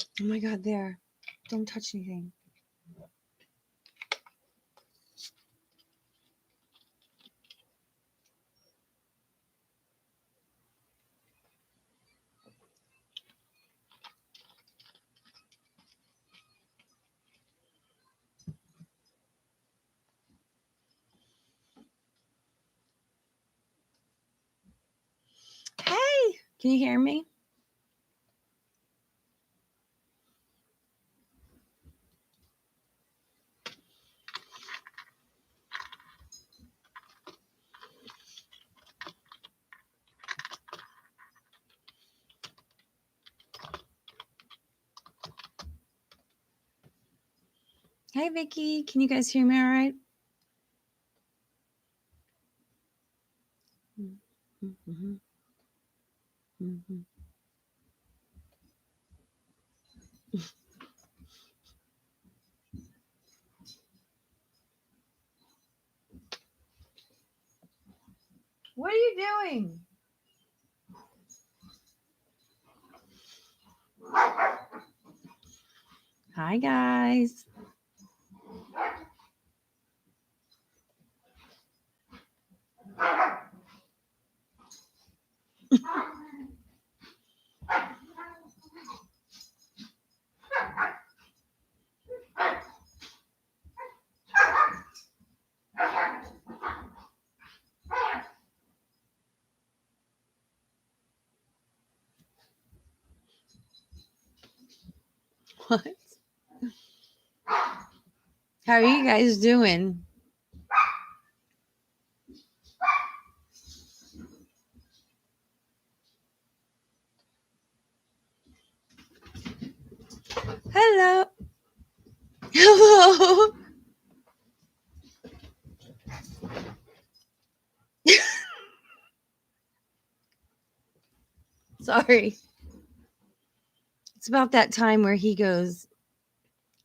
Oh my God, there. Don't touch anything. Hey, can you hear me? Hey, Vicky, can you guys hear me all right? Mm-hmm. Mm-hmm. What are you doing? Hi, guys. What? How are you guys doing? Hello. Hello. Sorry. It's about that time where he goes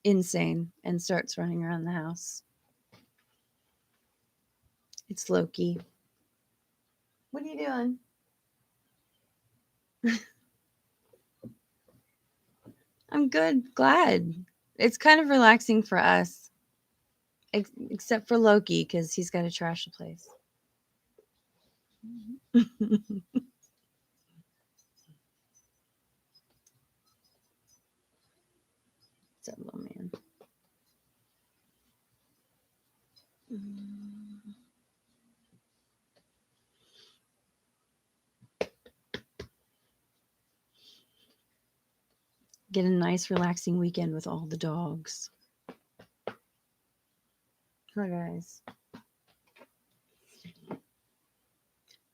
insane and starts running around the house. It's Loki. What are you doing? I'm good. Glad. It's kind of relaxing for us, except for Loki because he's got to trash the place. That little man. Get a nice, relaxing weekend with all the dogs. Hi, guys.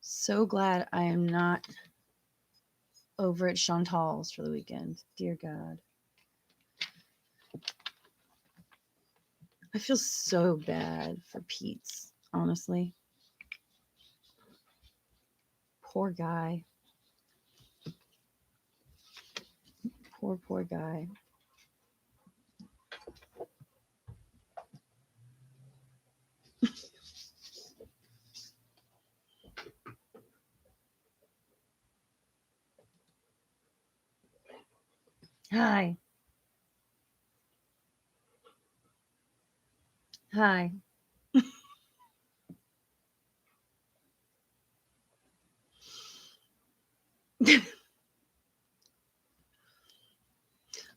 So glad I am not over at Chantal's for the weekend. Dear God. I feel so bad for Pete's, honestly. Poor guy. Poor guy. Hi. Hi.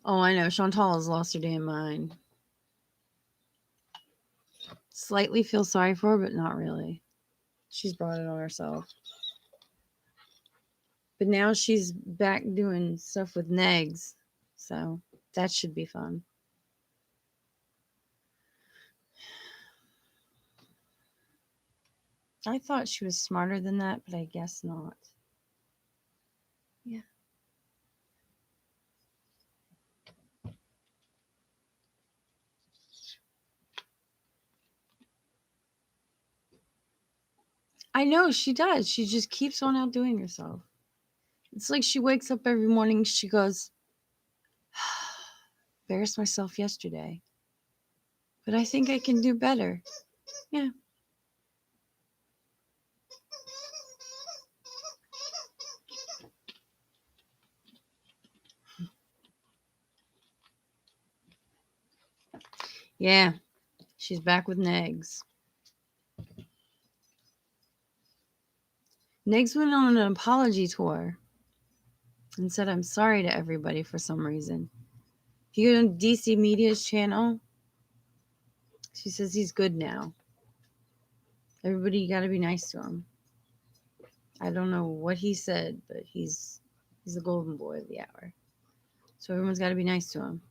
Oh, I know. Chantal has lost her damn mind. Slightly feel sorry for her, but not really. She's brought it on herself. But now she's back doing stuff with Negs. So that should be fun. I thought she was smarter than that, but I guess not. Yeah. I know she does. She just keeps on outdoing herself. It's like she wakes up every morning, she goes, embarrassed myself yesterday, but I think I can do better. Yeah. Yeah, she's back with Negs. Negs went on an apology tour and said, I'm sorry to everybody for some reason. If you go on DC Media's channel, she says he's good now. Everybody got to be nice to him. I don't know what he said, but he's the golden boy of the hour. So everyone's got to be nice to him.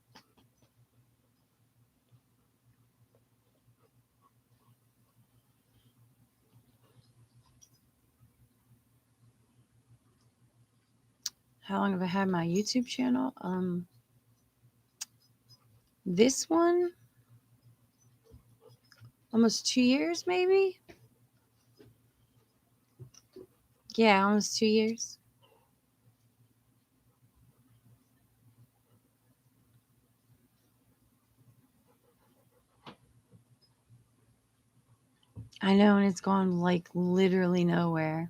How long have I had my YouTube channel? This one, almost 2 years, maybe. Yeah, almost 2 years. I know, and it's gone like literally nowhere.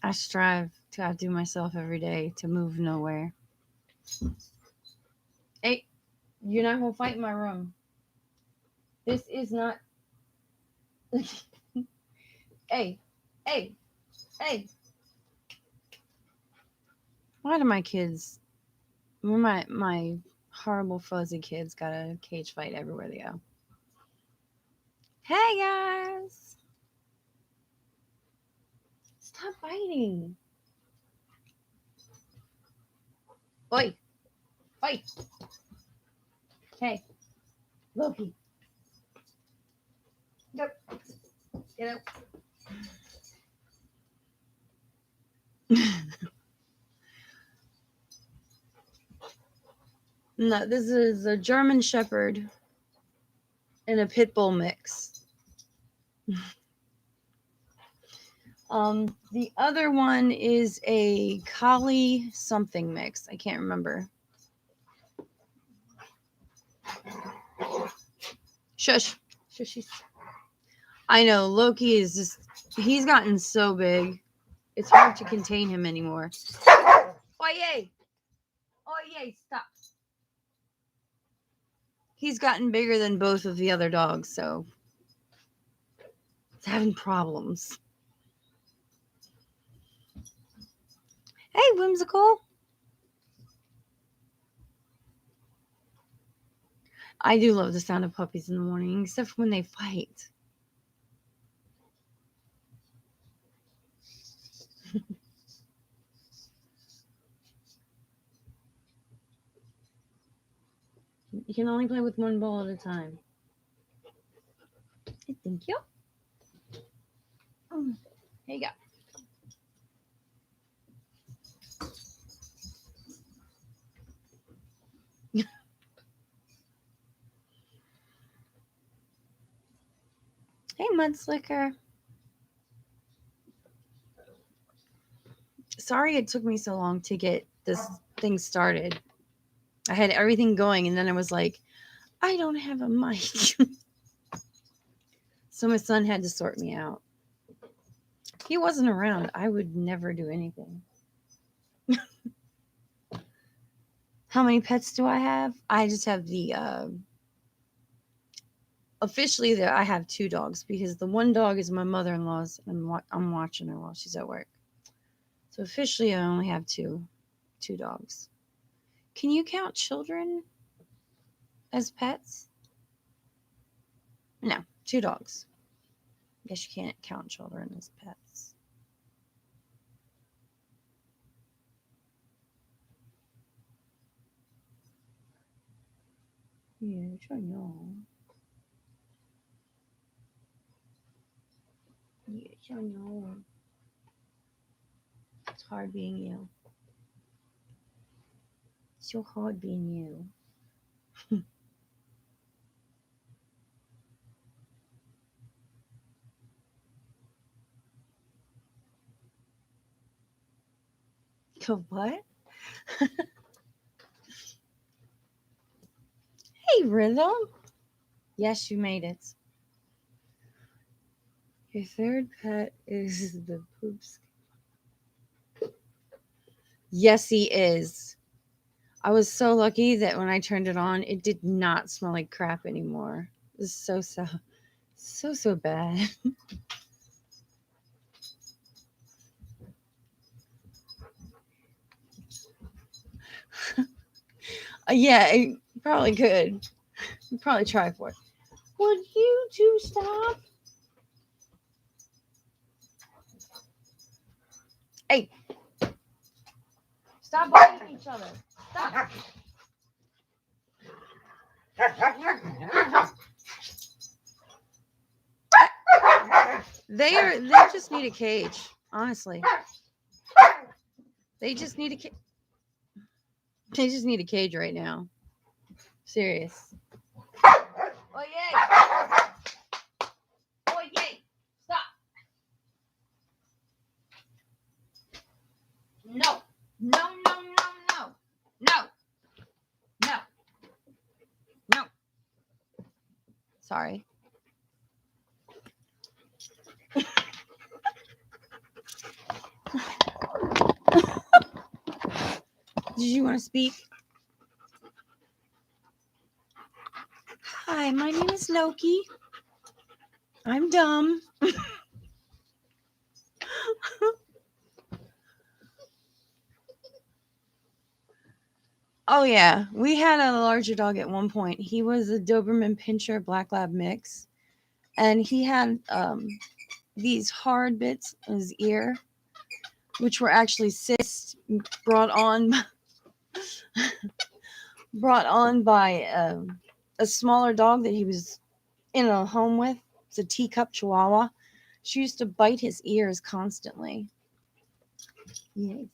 I strive to outdo myself every day to move nowhere. Hey, you're not gonna fight in my room. This is not. Hey, hey, hey. Why do my kids? My horrible fuzzy kids got a cage fight everywhere they go. Hey guys, stop fighting. Oi, oi. Hey, Loki. Go. Get out. No, this is a German Shepherd and a pit bull mix. The other one is a collie something mix. I can't remember. Shush. Shush. I know, Loki is just, he's gotten so big. It's hard to contain him anymore. Oh, yay. Oh, yay. Stop. He's gotten bigger than both of the other dogs, so it's having problems. Hey, Whimsical. I do love the sound of puppies in the morning, except for when they fight. You can only play with one ball at a time. Thank you. Here you go. Hey, Mudslicker. Sorry it took me so long to get this thing started. I had everything going, and then I was like, I don't have a mic. So my son had to sort me out. He wasn't around. I would never do anything. How many pets do I have? I just have the officially I have 2 dogs because the one dog is my mother-in-law's and I'm watching her while she's at work. So officially I only have two dogs. Can you count children as pets? No, 2 dogs. Guess you can't count children as pets. Yes, I know. Yes, I know. It's hard being you. It's so hard being you. What? Hey, Rhythm. Yes, you made it. Your third pet is the poops. Yes, he is. I was so lucky that when I turned it on, it did not smell like crap anymore. It was so bad. Yeah, it probably could. You'd probably try for it. Would you two stop? Hey, stop biting each other. Stop. They just need a cage, honestly. They just need they just need a cage right now. Serious. Oh yay! Oh yay! Stop! No! No! No! No! No! No! No! No! Sorry. Did you want to speak? Hi, my name is Loki. I'm dumb. Oh yeah, we had a larger dog at one point. He was a Doberman Pinscher Black Lab mix, and he had these hard bits in his ear, which were actually cysts brought on brought on by a smaller dog that he was in a home with. It's a teacup Chihuahua. She used to bite his ears constantly. Yes.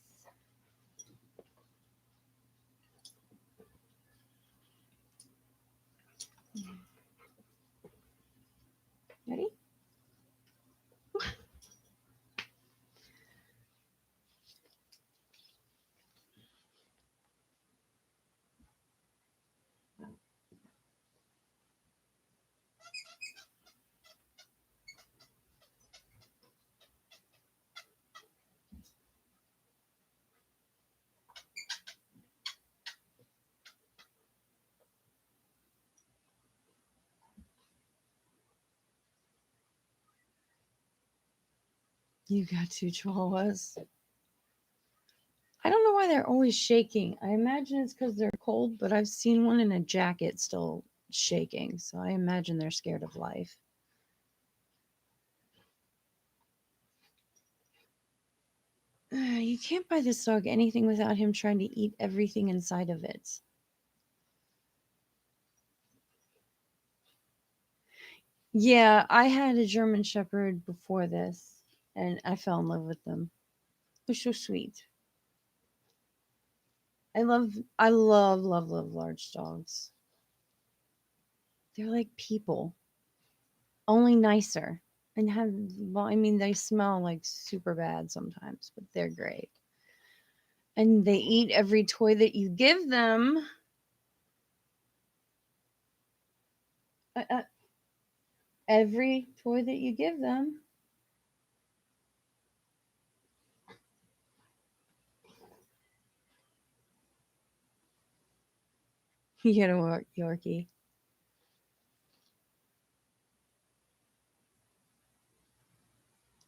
Ready? You got two Chihuahuas. I don't know why they're always shaking. I imagine it's because they're cold, but I've seen one in a jacket still shaking, so I imagine they're scared of life. You can't buy this dog anything without him trying to eat everything inside of it. Yeah, I had a German Shepherd before this, and I fell in love with them. They're so sweet. I love large dogs. They're like people, only nicer. And have, well, I mean, they smell like super bad sometimes, but they're great. And they eat every toy that you give them. Uh, uh, every toy that you give them. You get a Yorkie.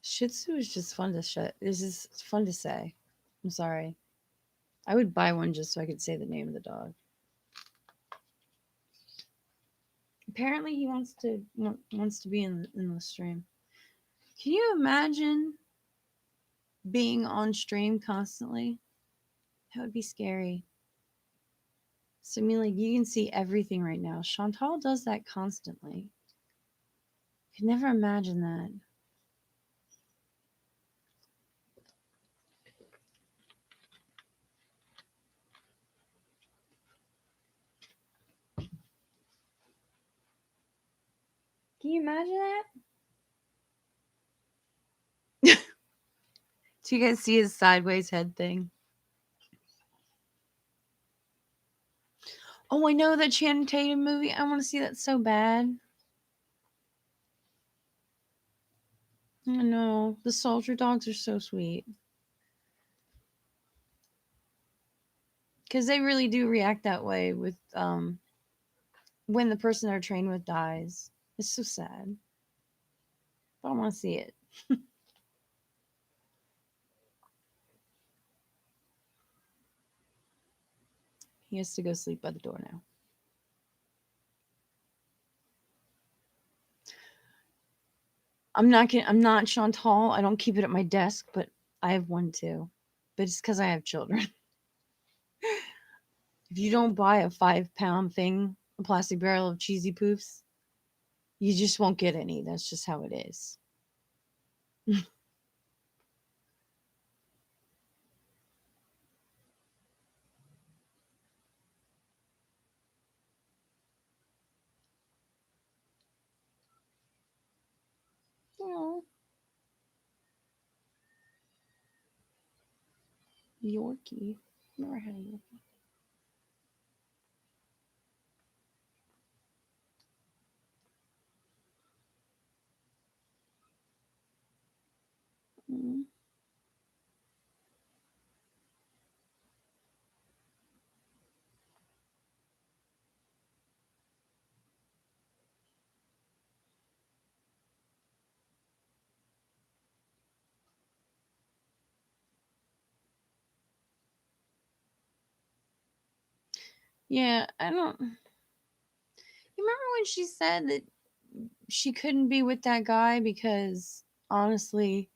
Shih Tzu is just fun to It's just fun to say. I'm sorry. I would buy one just so I could say the name of the dog. Apparently, he wants to be in the stream. Can you imagine being on stream constantly? That would be scary. So, I mean, like, you can see everything right now. Chantal does that constantly. Could never imagine that. Can you imagine that? Do you guys see his sideways head thing? Oh, I know that Channing Tatum movie. I want to see that so bad. I know. The soldier dogs are so sweet. Because they really do react that way with when the person they're trained with dies. It's so sad. I don't want to see it. He has to go sleep by the door now. I'm not Chantal. I don't keep it at my desk, but I have one too. But it's because I have children. If you don't buy a 5 pound thing, a plastic barrel of cheesy poofs, you just won't get any. That's just how it is. Oh, Yorkie. Never had a Yorkie. Mm. Yeah, I don't. You remember when she said that she couldn't be with that guy because honestly,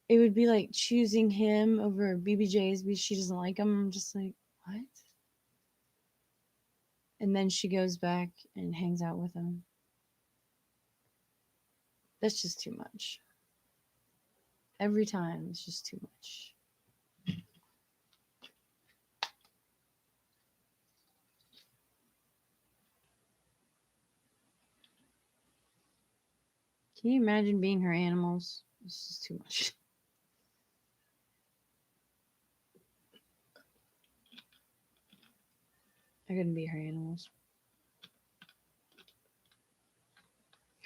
it would be like choosing him over BBJ's because she doesn't like him. I'm just like, what? And then she goes back and hangs out with him. That's just too much. Every time, it's just too much. Can you imagine being her animals? It's just too much. I couldn't be her animals.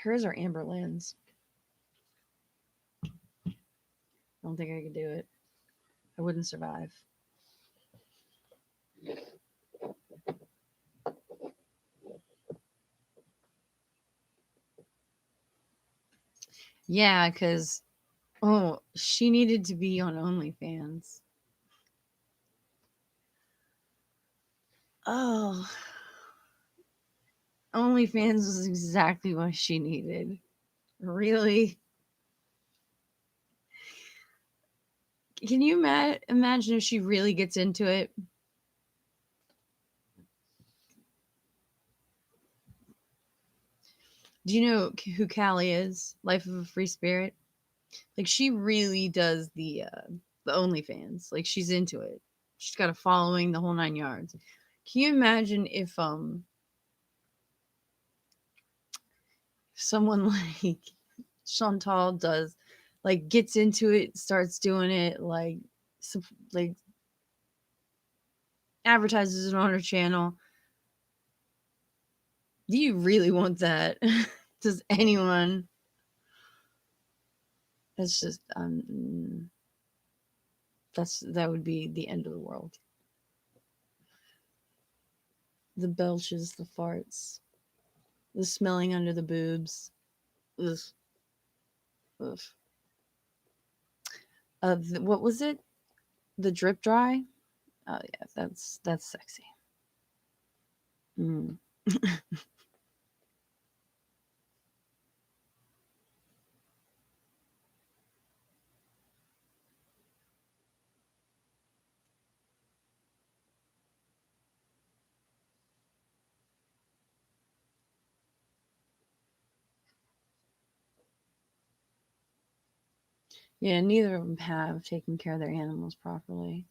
Hers are Amber Lynn's. I don't think I could do it. I wouldn't survive. Yeah, because, oh, she needed to be on OnlyFans. Oh, OnlyFans was exactly what she needed. Really? Can you imagine if she really gets into it? Do you know who Callie is? Life of a Free Spirit. Like she really does the OnlyFans. Like she's into it. She's got a following, the whole 9 yards. Can you imagine if someone like Chantal does, like gets into it, starts doing it, like advertises it on her channel? Do you really want that? Does anyone? That's just that would be the end of the world. The belches, the farts, the smelling under the boobs. Ugh, ugh. What was it? The drip dry? Oh yeah, that's sexy. Mm. Yeah, neither of them have taken care of their animals properly.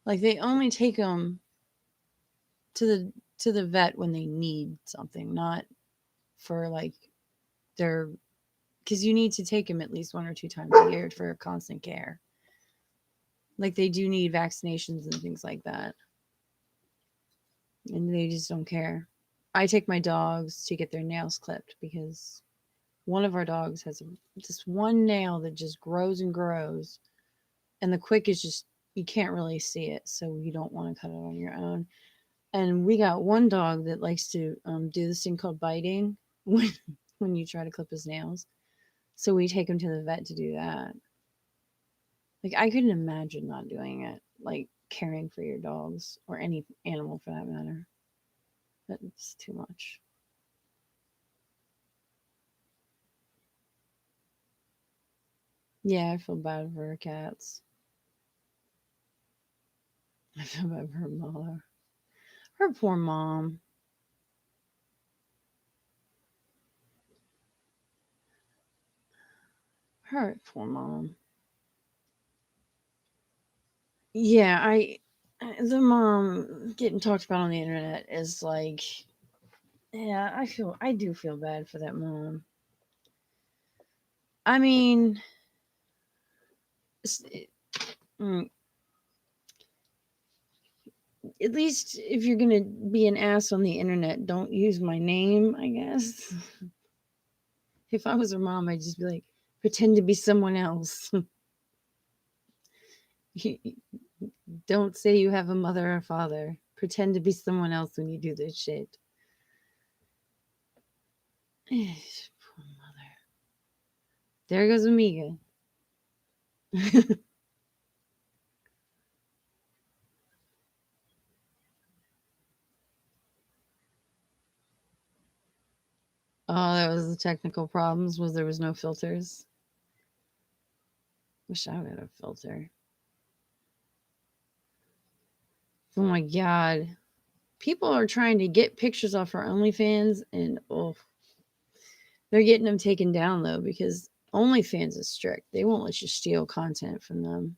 Like they only take them to the vet when they need something, not for like their, because you need to take them at least 1 or 2 times a year for constant care. Like they do need vaccinations and things like that, and they just don't care. I take my dogs to get their nails clipped because one of our dogs has this one nail that just grows and grows, and the quick is just you can't really see it, so you don't want to cut it on your own. And we got one dog that likes to do this thing called biting when you try to clip his nails. So we take him to the vet to do that. Like I couldn't imagine not doing it. Like caring for your dogs or any animal for that matter. That's too much. Yeah, I feel bad for her cats. I feel bad for her mother. Her poor mom. Her poor mom. Yeah, the mom getting talked about on the internet is like, yeah, I do feel bad for that mom. I mean, s- mm, at least if you're gonna be an ass on the internet, don't use my name, I guess. If I was her mom, I'd just be like, pretend to be someone else. Don't say you have a mother or father. Pretend to be someone else when you do this shit. Poor mother. There goes Amiga. Oh, that was the technical problems. Was there was no filters? Wish I had a filter. Oh my god. People are trying to get pictures off our OnlyFans and oh, they're getting them taken down though because OnlyFans is strict. They won't let you steal content from them.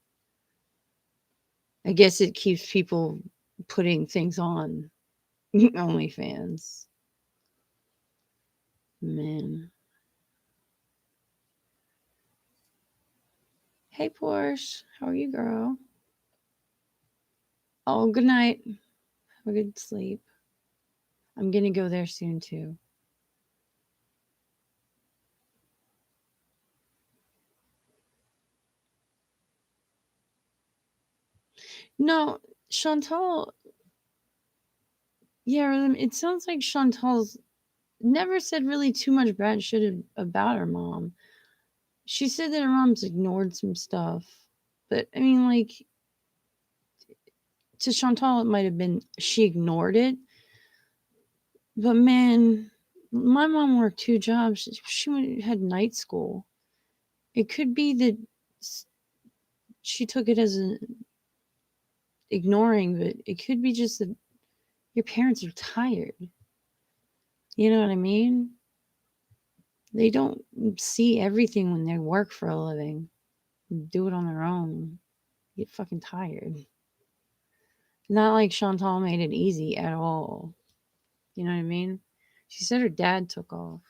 I guess it keeps people putting things on OnlyFans. Man. Hey Porsche, how are you, girl? Oh, good night. Have a good sleep. I'm gonna go there soon too. No, Chantal. Yeah, it sounds like Chantal's never said really too much bad shit about her mom. She said that her mom's ignored some stuff, but I mean, like to Chantal, it might have been she ignored it. But man, my mom worked two jobs. She had night school. It could be that she took it as a ignoring, but it could be just that your parents are tired. You know what I mean? They don't see everything when they work for a living, do it on their own. Get fucking tired. Not like Chantal made it easy at all. You know what I mean? She said her dad took off.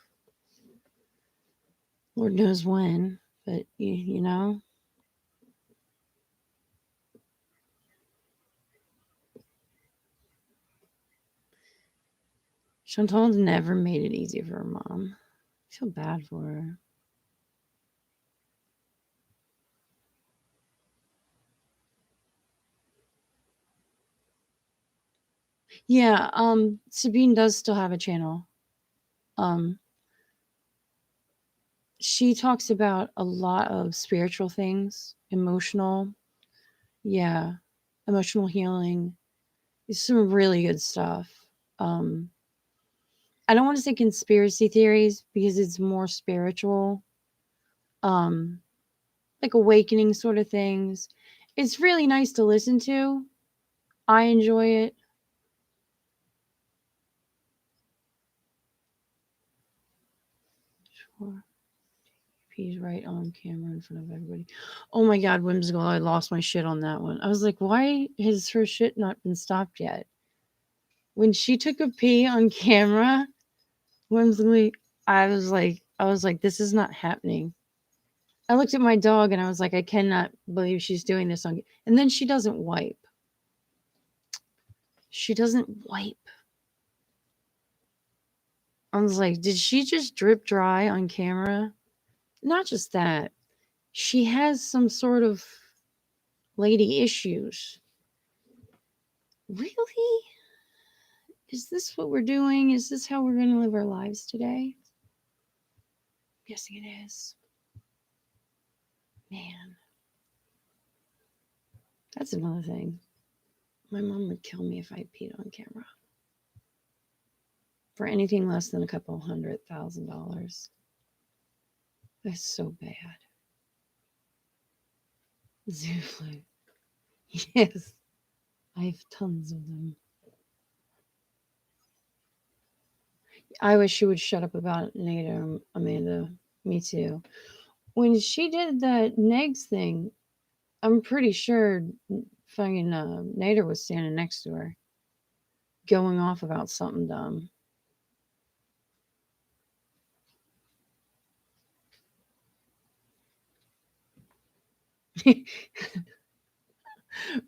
Lord knows when, but you know, Chantal never made it easy for her mom. I feel bad for her. Yeah, Sabine does still have a channel. Um, she talks about a lot of spiritual things, emotional, yeah, emotional healing. It's some really good stuff. Um, I don't want to say conspiracy theories because it's more spiritual. Um, like awakening sort of things. It's really nice to listen to. I enjoy it. Sure. He's right on camera in front of everybody. Oh my god, whimsical. I lost my shit on that one. I was like, why has her shit not been stopped yet? When she took a pee on camera, whimsically, I was like, this is not happening. I looked at my dog and I was like, I cannot believe she's doing this on. And then she doesn't wipe. She doesn't wipe. I was like, did she just drip dry on camera? Not just that. She has some sort of Lady issues. Really? Is this what we're doing? Is this how we're going to live our lives today? I'm guessing it is. Man, that's another thing. My mom would kill me if I peed on camera. For anything less than a couple $100,000. That's so bad. Zoo flu. Yes. I have tons of them. I wish she would shut up about Nader, Amanda. Me too. When she did that Negs thing, I'm pretty sure fucking Nader was standing next to her, going off about something dumb.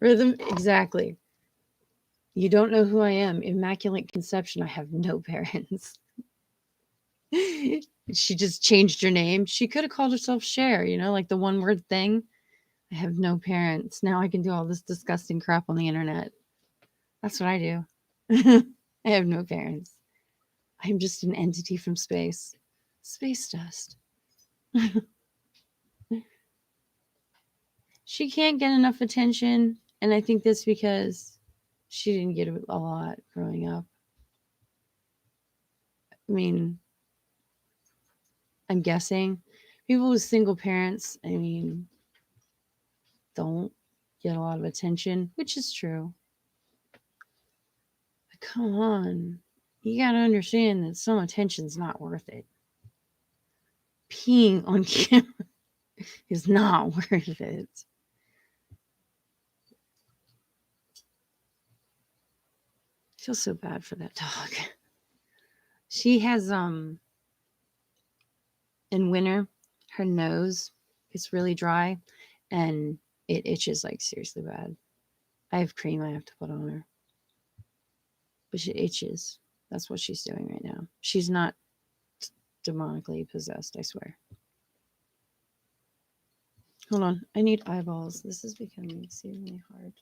Rhythm, exactly. You don't know who I am. Immaculate conception. I have no parents. She just changed her name. She could have called herself Cher, like the one word thing. I have no parents. Now I can do all this disgusting crap on the internet. That's what I do. I have no parents. I am just an entity from space. Space dust. She can't get enough attention, and I think that's because she didn't get a lot growing up. I mean, I'm guessing people with single parents, don't get a lot of attention, which is true. But come on. You gotta understand that some attention's not worth it. Peeing on camera is not worth it. I feel so bad for that dog. She has in winter, her nose is really dry and it itches like seriously bad. I have cream I have to put on her. But she itches. That's what she's doing right now. She's not demonically possessed, I swear. Hold on. I need eyeballs. This is becoming exceedingly hard.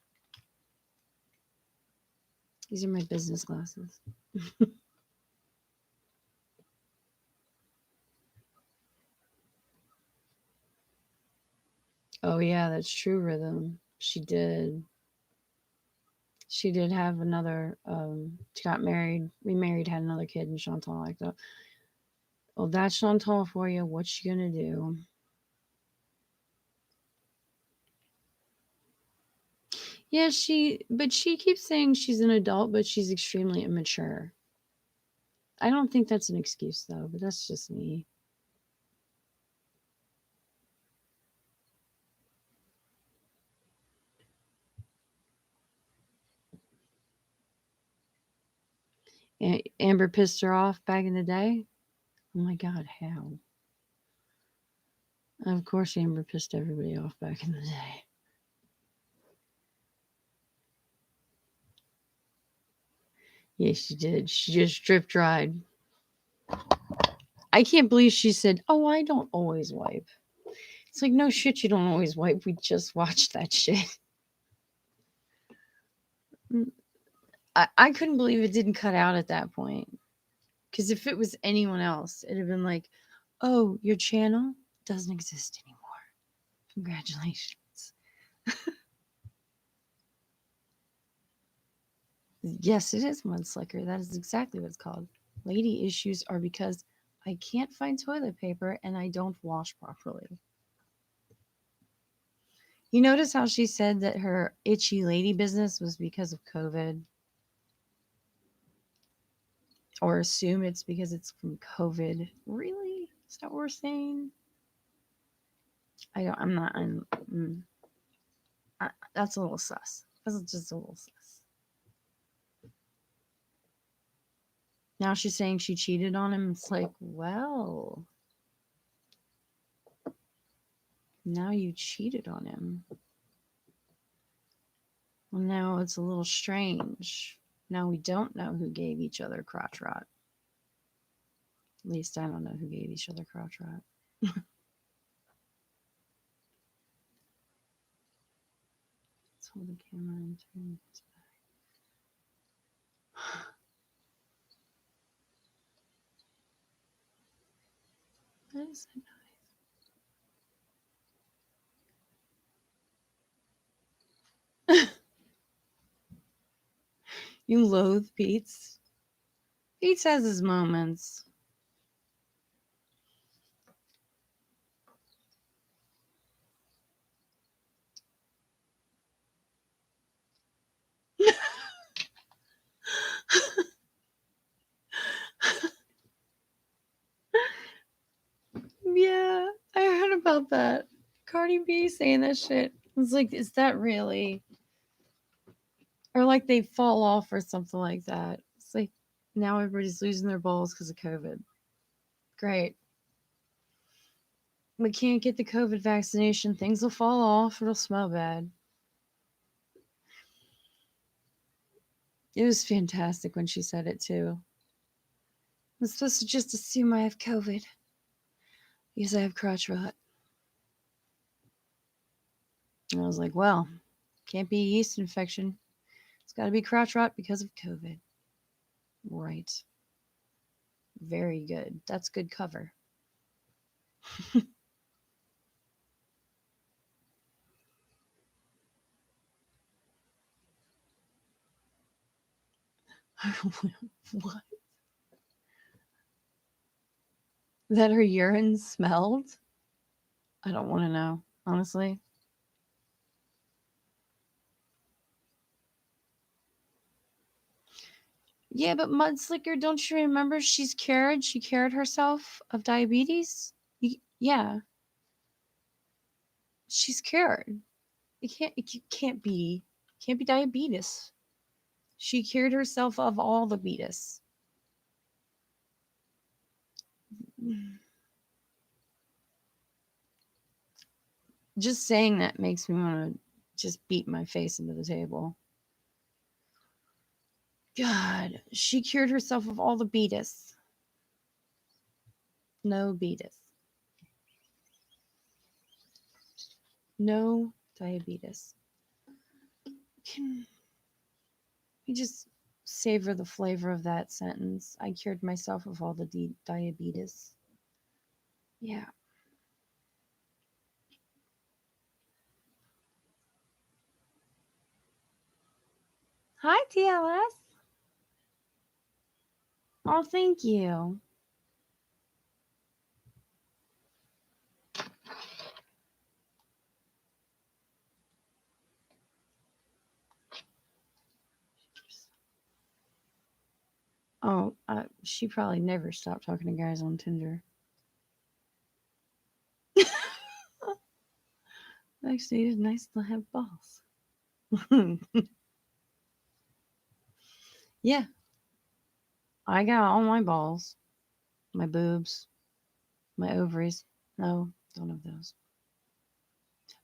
These are my business glasses. Oh, yeah, that's true, Rhythm. She did. She did have another, she got married, remarried, had another kid, and Chantal like that. Well, that's Chantal for you. What's she gonna do? Yeah, but she keeps saying she's an adult, but she's extremely immature. I don't think that's an excuse though, but that's just me. Amber pissed her off back in the day. Oh my God, how? Of course, Amber pissed everybody off back in the day. Yeah, she did. She just drip dried. I can't believe she said, "Oh, I don't always wipe." It's like, no shit, you don't always wipe. We just watched that shit. Mm, I couldn't believe it didn't cut out at that point. Because if it was anyone else, it'd have been like, "Oh, your channel doesn't exist anymore. Congratulations." Yes, it is mud slicker. That is exactly what it's called. Lady issues are because I can't find toilet paper and I don't wash properly. You notice how she said that her itchy lady business was because of COVID? Or assume it's because it's from COVID. Really? Is that what we're saying? I'm not, that's a little sus. That's just a little sus. Now she's saying she cheated on him. It's like, well, now you cheated on him. Well, now it's a little strange. Now we don't know who gave each other crotch rot. At least I don't know who gave each other crotch rot. Hold the camera and turn this back. That is so nice. You loathe Pete's. Pete's has his moments. Yeah, I heard about that. Cardi B saying that shit. I was like, is that really? Or like they fall off or something like that. It's like now everybody's losing their balls because of COVID. Great. We can't get the COVID vaccination. Things will fall off. It'll smell bad. It was fantastic when she said it too. I'm supposed to just assume I have COVID because I have crotch rot. And I was like, well, can't be a yeast infection. It's got to be crotch rot because of COVID. Right. Very good. That's good cover. What? That her urine smelled? I don't want to know, honestly. Yeah, but Mudslicker, don't you remember she's cured? She cured herself of diabetes? Yeah, she's cured. It can't be diabetes. She cured herself of all the beatus. Just saying that makes me want to just beat my face into the table. God, she cured herself of all the beatus. No beatus. No diabetes. Can we just savor the flavor of that sentence? I cured myself of all the diabetes. Yeah. Hi, TLS. Oh, thank you. Oh, she probably never stopped talking to guys on Tinder. Actually, it's nice to have balls. Yeah, I got all my balls, my boobs, my ovaries. No, don't have those.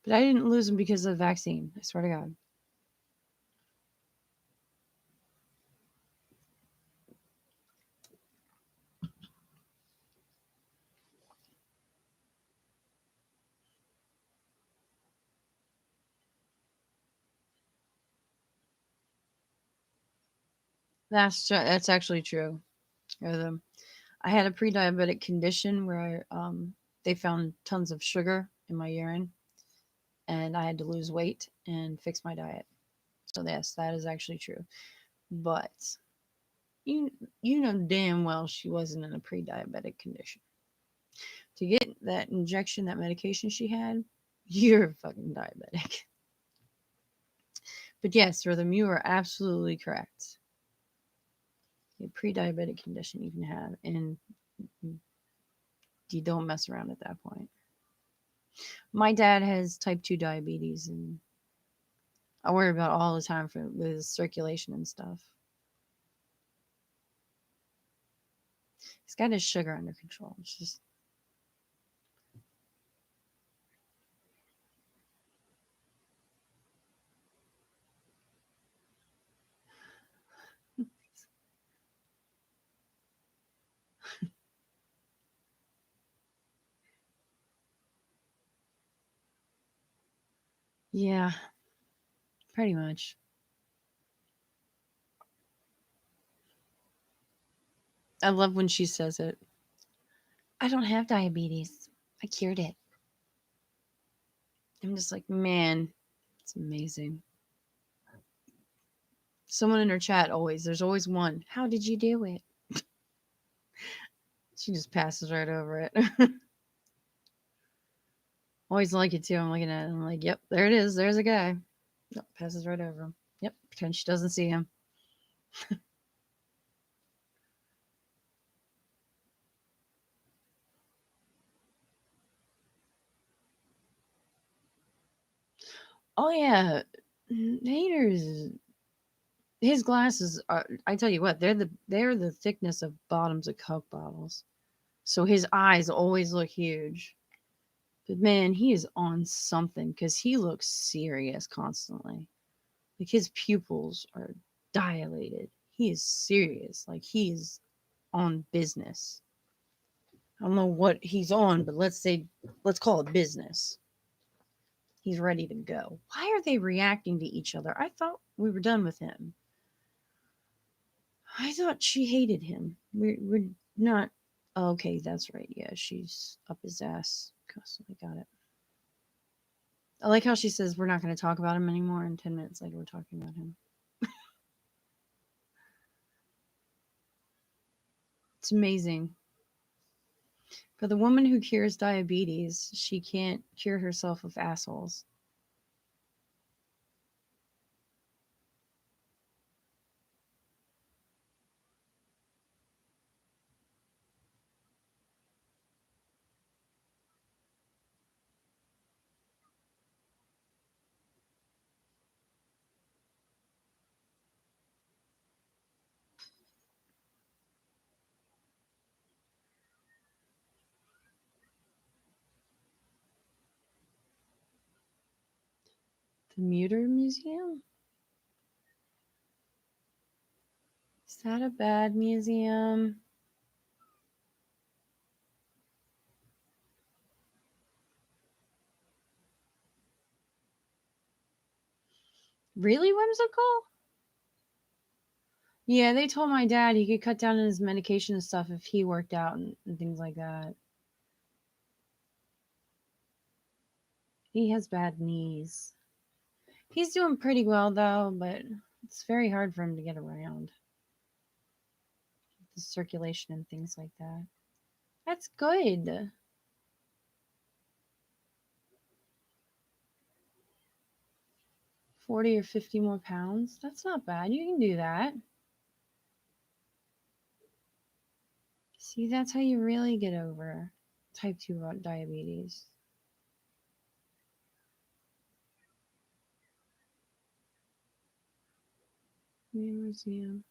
But I didn't lose them because of the vaccine. I swear to God. That's actually true. Um, I had a pre-diabetic condition where they found tons of sugar in my urine, and I had to lose weight and fix my diet. So yes, that is actually true. But you you know damn well she wasn't in a pre-diabetic condition. To get that injection, that medication she had, you're fucking diabetic. But yes, Rhythm, you are absolutely correct. A pre-diabetic condition you can have, and you don't mess around at that point. My dad has type 2 diabetes, and I worry about all the time for with his circulation and stuff. He's got his sugar under control. It's just yeah. Pretty much. I love when she says it. I don't have diabetes. I cured it. I'm just like, man, it's amazing. Someone in her chat always, there's always one. How did you do it? She just passes right over it. Always like it too. I'm looking at it. I'm like, yep, there it is. There's a guy. Yep, passes right over him. Yep, pretend she doesn't see him. Oh yeah, haters. His glasses are. I tell you what, they're the thickness of bottoms of Coke bottles. So his eyes always look huge. But man, he is on something because he looks serious constantly. Like his pupils are dilated. He is serious. Like he is on business. I don't know what he's on, but let's call it business. He's ready to go. Why are they reacting to each other? I thought we were done with him. I thought she hated him. We're not. Okay, that's right. Yeah, she's up his ass. Constantly got it. I like how she says we're not going to talk about him anymore, and 10 minutes later we're talking about him. It's amazing. For the woman who cures diabetes, she can't cure herself of assholes. The Muter Museum? Is that a bad museum? Really whimsical? Yeah, they told my dad he could cut down on his medication and stuff if he worked out and things like that. He has bad knees. He's doing pretty well though, but it's very hard for him to get around. The circulation and things like that. That's good. 40 or 50 more pounds? That's not bad. You can do that. See, that's how you really get over type 2 diabetes. Museum.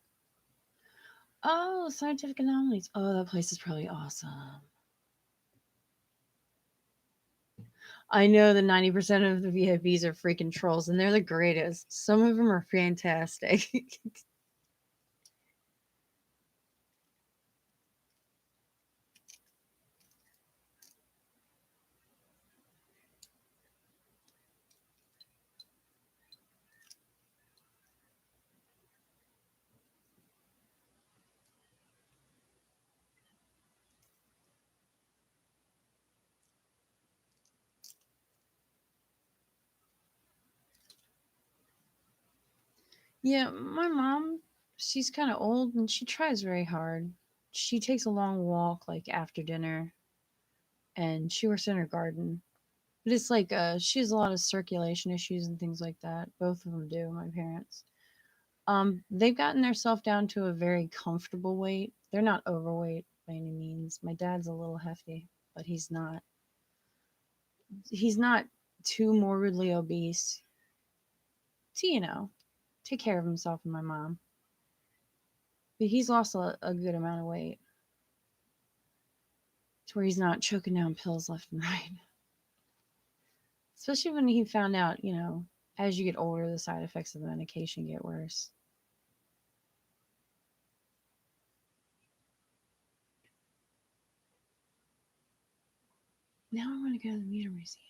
Oh, scientific anomalies. Oh, that place is probably awesome. I know that 90% of the VIPs are freaking trolls, and they're the greatest. Some of them are fantastic. Yeah, my mom, she's kind of old and she tries very hard. She takes a long walk like after dinner and she works in her garden. But it's like she has a lot of circulation issues and things like that. Both of them do, my parents. They've gotten themselves down to a very comfortable weight. They're not overweight by any means. My dad's a little hefty, but he's not too morbidly obese to, take care of himself and my mom. But he's lost a good amount of weight to where he's not choking down pills left and right. Especially when he found out, as you get older, the side effects of the medication get worse. Now I want to go to the Muter Museum.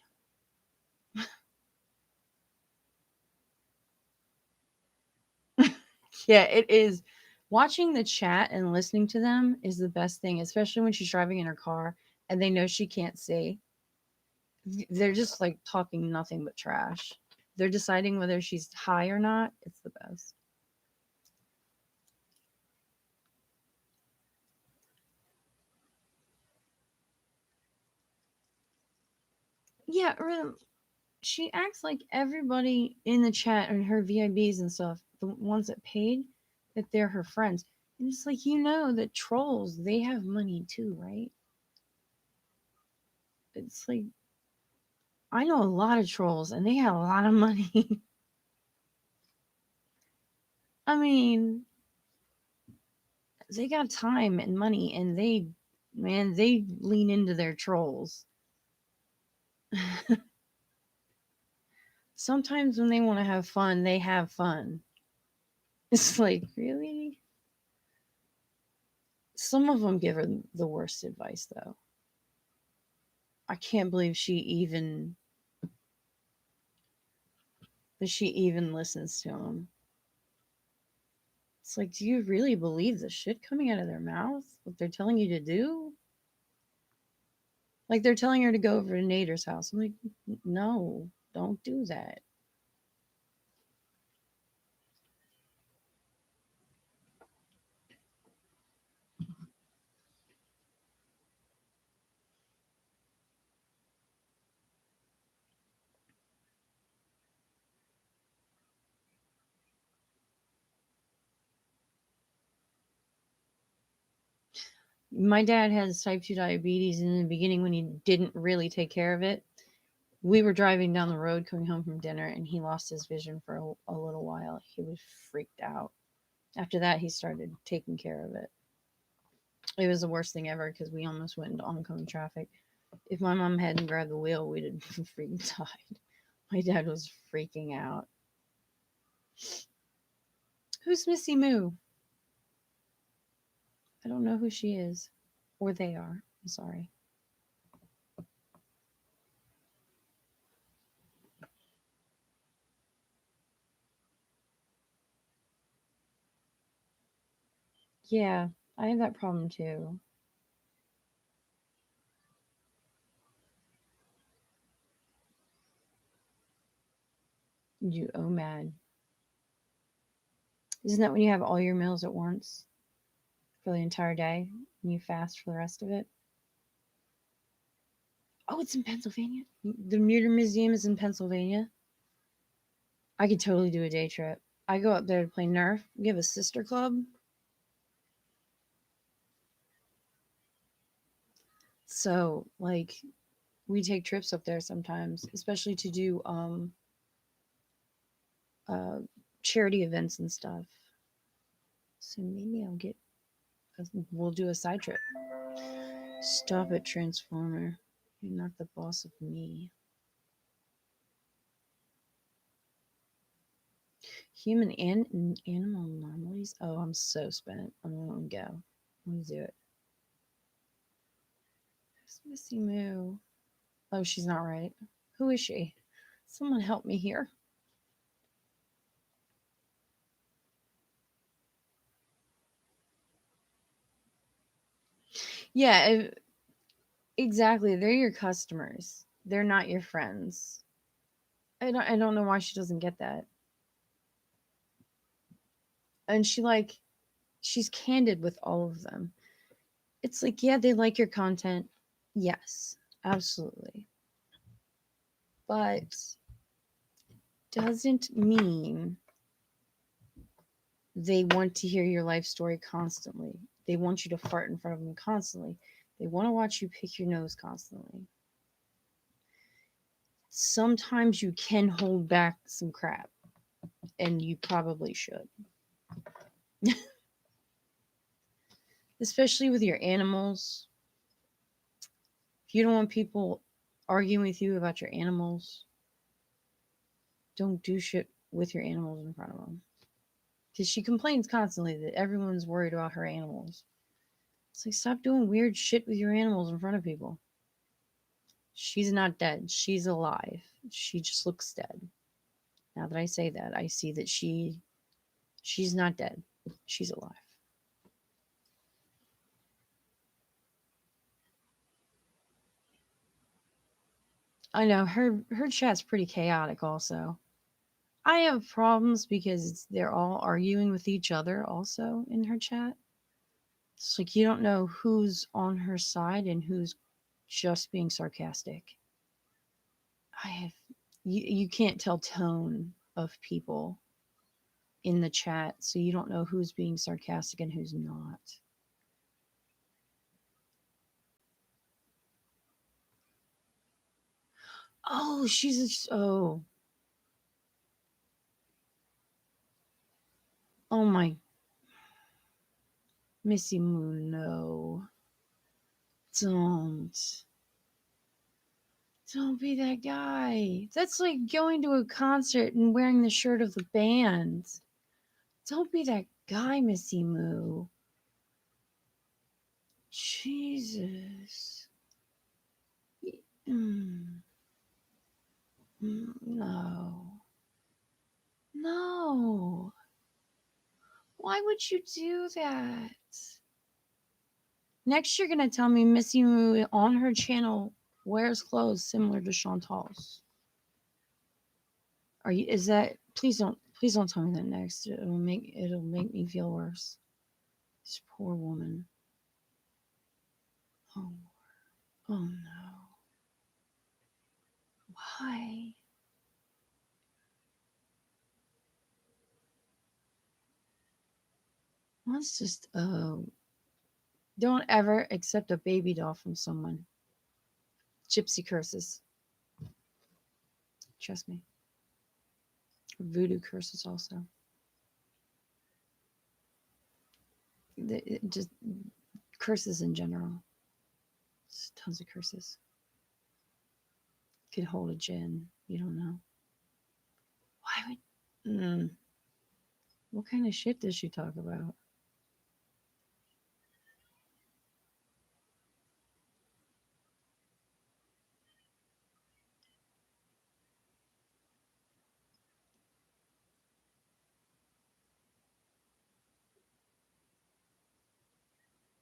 Yeah, it is. Watching the chat and listening to them is the best thing, especially when she's driving in her car and they know she can't see. They're just like talking nothing but trash. They're deciding whether she's high or not. It's the best. Yeah, she acts like everybody in the chat and her VIBs and stuff, the ones that paid, that they're her friends. And it's like, that trolls, they have money too, right? It's like, I know a lot of trolls and they have a lot of money. I mean, they got time and money and man, they lean into their trolls. Sometimes when they want to have fun, they have fun. It's like, really? Some of them give her the worst advice, though. I can't believe she even listens to them. It's like, do you really believe the shit coming out of their mouth? What they're telling you to do? Like they're telling her to go over to Nader's house. I'm like, no, don't do that. My dad has type 2 diabetes, and in the beginning, when he didn't really take care of it, we were driving down the road coming home from dinner, and he lost his vision for a little while. He was freaked out. After that, he started taking care of it. It was the worst thing ever because we almost went into oncoming traffic. If my mom hadn't grabbed the wheel, we'd have freaking died. My dad was freaking out. Who's Missy Moo? I don't know who she is. Or they are. I'm sorry. Yeah, I have that problem too. You oh mad. Isn't that when you have all your meals at once for the entire day and you fast for the rest of it? Oh, it's in Pennsylvania. The Muir Museum is in Pennsylvania. I could totally do a day trip. I go up there to play Nerf. We have a sister club. So, like, we take trips up there sometimes, especially to do uh, charity events and stuff. So maybe we'll do a side trip. Stop it, Transformer. You're not the boss of me. Human and animal anomalies. Oh, I'm so spent. I'm gonna go. Let me do it. Who's Missy Moo? Oh, she's not right. Who is she? Someone help me here. Yeah, exactly. They're your customers. They're not your friends. I don't know why she doesn't get that. And she's candid with all of them. It's like, yeah, they like your content. Yes, absolutely. But doesn't mean they want to hear your life story constantly. They want you to fart in front of them constantly. They want to watch you pick your nose constantly. Sometimes you can hold back some crap, and you probably should. Especially with your animals. If you don't want people arguing with you about your animals, don't do shit with your animals in front of them. Because she complains constantly that everyone's worried about her animals. It's like, stop doing weird shit with your animals in front of people. She's not dead. She's alive. She just looks dead. Now that I say that, I see that she She's not dead. She's alive. I know her chat's pretty chaotic also. I have problems because they're all arguing with each other also in her chat. It's like you don't know who's on her side and who's just being sarcastic. I have you can't tell tone of people in the chat, so you don't know who's being sarcastic and who's not. Oh, oh my Missy Moon, no. Don't. Don't be that guy. That's like going to a concert and wearing the shirt of the band. Don't be that guy, Missy Moo. Jesus. Mm, no. No. Why would you do that? Next, you're going to tell me Missy Moo on her channel wears clothes similar to Chantal's. Are you? Is that? Please don't tell me that next. It'll make me feel worse. This poor woman. Oh, oh no. Why? Let's just don't ever accept a baby doll from someone. Gypsy curses. Trust me. Voodoo curses also. Just curses in general. Just tons of curses. Could hold a gin. You don't know. Why would? What kind of shit does she talk about?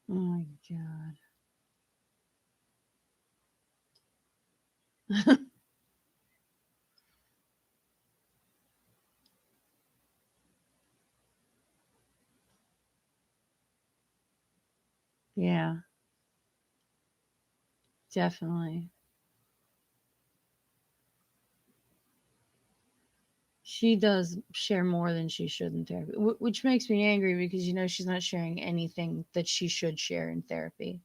Oh my god. Yeah, definitely. She does share more than she should in therapy, which makes me angry because she's not sharing anything that she should share in therapy.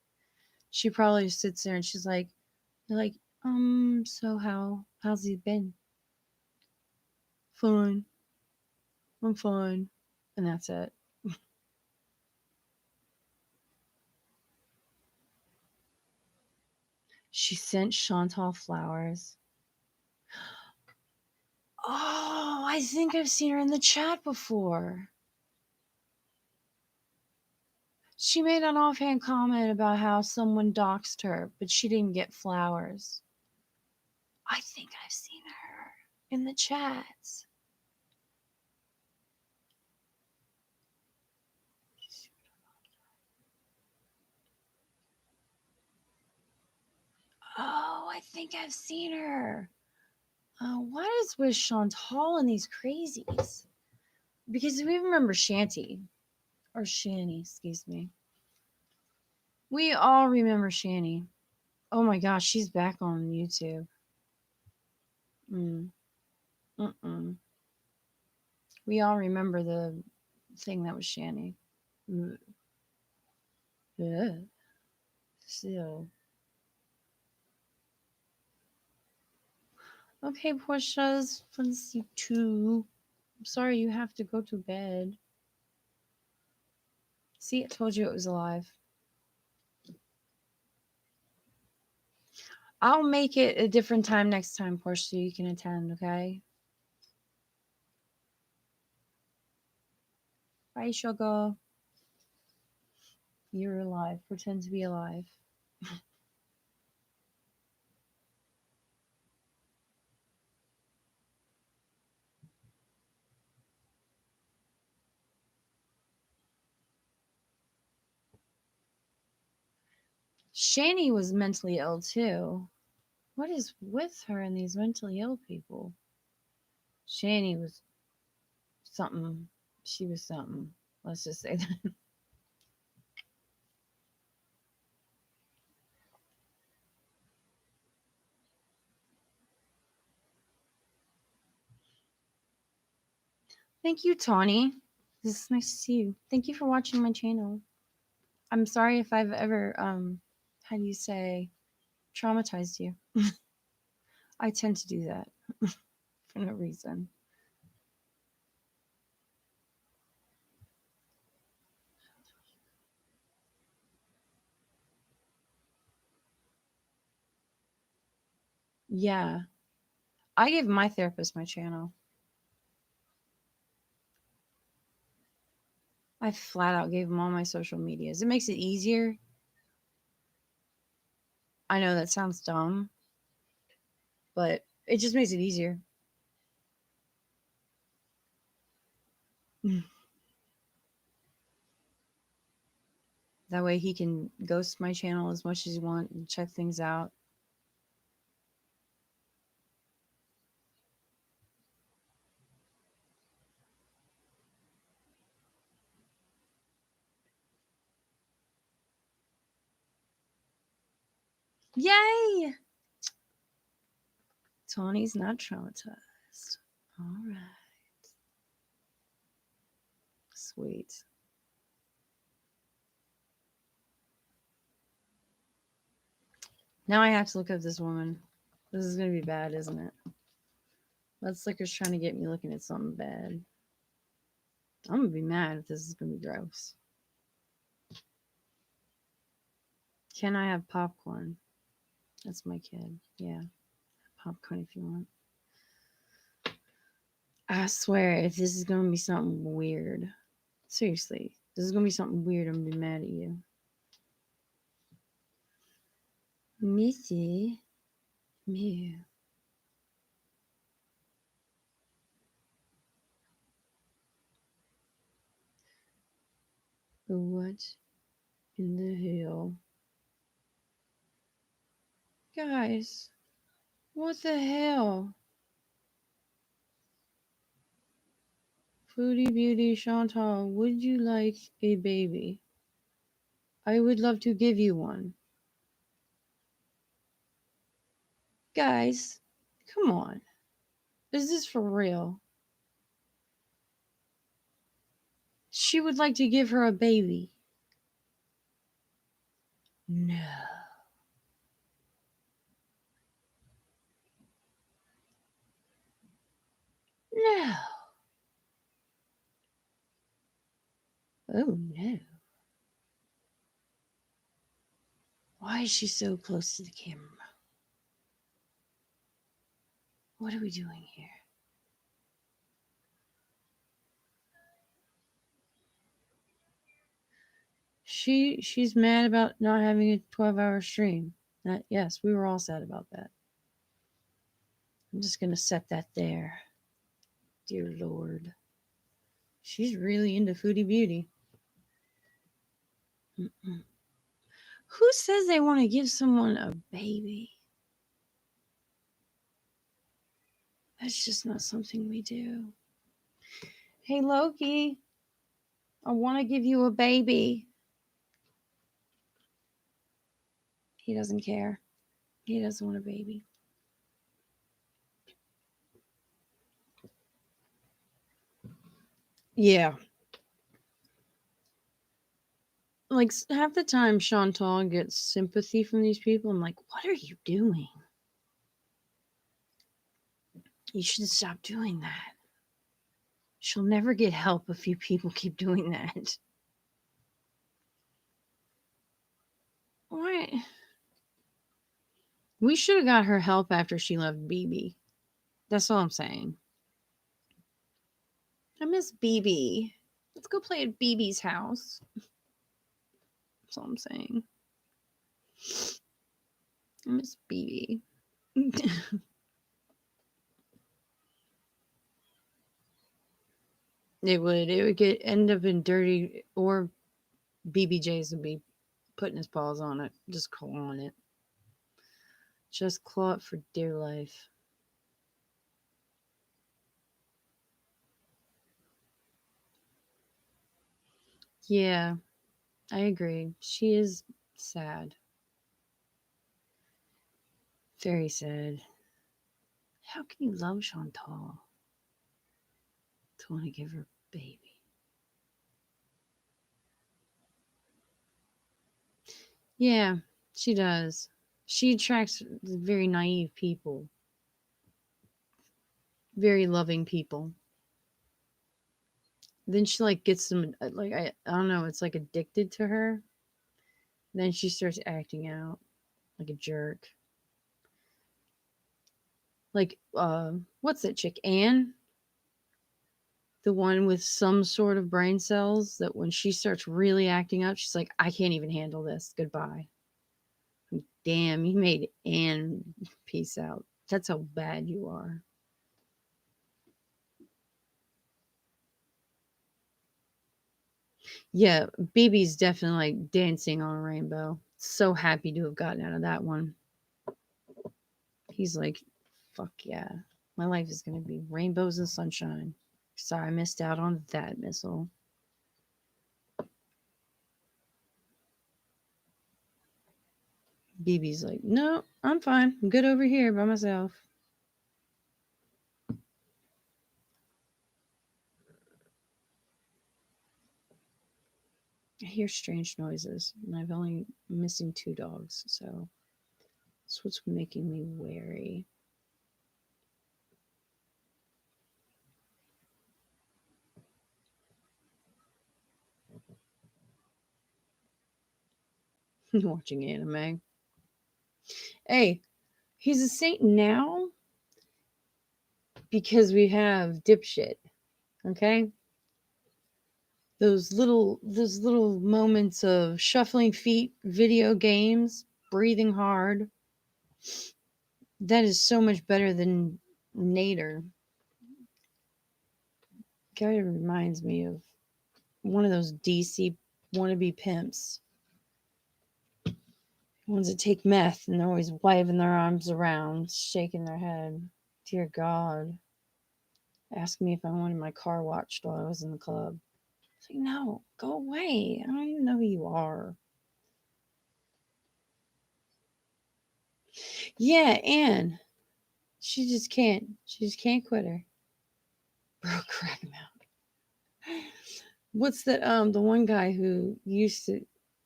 She probably sits there and she's like, "You're like, so how's he been? Fine, I'm fine," and that's it. She sent Chantal flowers. Oh, I think I've seen her in the chat before. She made an offhand comment about how someone doxed her, but she didn't get flowers. I think I've seen her in the chats. Oh, I think I've seen her. What is with Chantal and these crazies? Because we remember Shanty, or Shanny, excuse me. We all remember Shanny. Oh my gosh, she's back on YouTube. Mm-mm. We all remember the thing that was Shanny. Yeah. So, okay, Portia's fancy too. I'm sorry you have to go to bed. See, I told you it was alive. I'll make it a different time next time, Portia, so you can attend, okay? Bye, sugar. You're alive. Pretend to be alive. Shani was mentally ill too. What is with her and these mentally ill people? Shani was something. She was something. Let's just say that. Thank you, Tawny. This is nice to see you. Thank you for watching my channel. I'm sorry if I've ever, how do you say, traumatized you. I tend to do that for no reason. Yeah. I gave my therapist my channel. I flat out gave him all my social medias. It makes it easier. I know that sounds dumb, but it just makes it easier. That way he can ghost my channel as much as he wants and check things out. Yay! Tony's not traumatized. All right. Sweet. Now I have to look up this woman. This is going to be bad, isn't it? That slicker's trying to get me looking at something bad. I'm going to be mad if this is going to be gross. Can I have popcorn? That's my kid. Yeah. Popcorn if you want. I swear, if this is going to be something weird, seriously, this is going to be something weird, I'm going to be mad at you. Missy. Mew. What in the hell? Guys, what the hell? Foodie Beauty Chantal, would you like a baby? I would love to give you one. Guys, come on. Is this for real? She would like to give her a baby. No. No. Oh no. Why is she so close to the camera? What are we doing here? She's mad about not having a 12-hour stream. Yes, we were all sad about that. I'm just gonna set that there. Dear Lord. She's really into Foodie Beauty. Mm-mm. Who says they want to give someone a baby? That's just not something we do. Hey, Loki, I want to give you a baby. He doesn't care. He doesn't want a baby. Yeah. Like half the time, Chantal gets sympathy from these people. I'm like, what are you doing? You should stop doing that. She'll never get help if you people keep doing that. What? We should have got her help after she left BB. That's all I'm saying. I miss BB. Let's go play at BB's house. That's all I'm saying. I miss BB. It would get end up in dirty, or BBJ's would be putting his paws on it, just clawing it. Just claw it for dear life. Yeah, I agree. She is sad. Very sad. How can you love Chantal to want to give her baby? Yeah, she does. She attracts very naive people, very loving people. Then she like gets them like I don't know, it's like addicted to her. Then she starts acting out like a jerk. Like what's that chick? Anne? The one with some sort of brain cells that when she starts really acting up, she's like, I can't even handle this. Goodbye. Damn, you made Anne peace out. That's how bad you are. Yeah, BB's definitely like dancing on a rainbow. So happy to have gotten out of that one. He's like, fuck yeah. My life is going to be rainbows and sunshine. Sorry, I missed out on that missile. BB's like, no, I'm fine. I'm good over here by myself. I hear strange noises, and I've only missing two dogs, so that's what's making me wary. Watching anime. Hey, he's a saint now because we have dipshit. Okay, those little moments of shuffling feet, video games, breathing hard. That is so much better than Nader. Guy reminds me of one of those DC wannabe pimps. Ones that take meth and they're always waving their arms around, shaking their head. Dear God. Asked me if I wanted my car watched while I was in the club. It's like, no, go away. I don't even know who you are. Yeah, and she just can't. She just can't quit her. Bro, crack him out. What's that? The one guy who used to.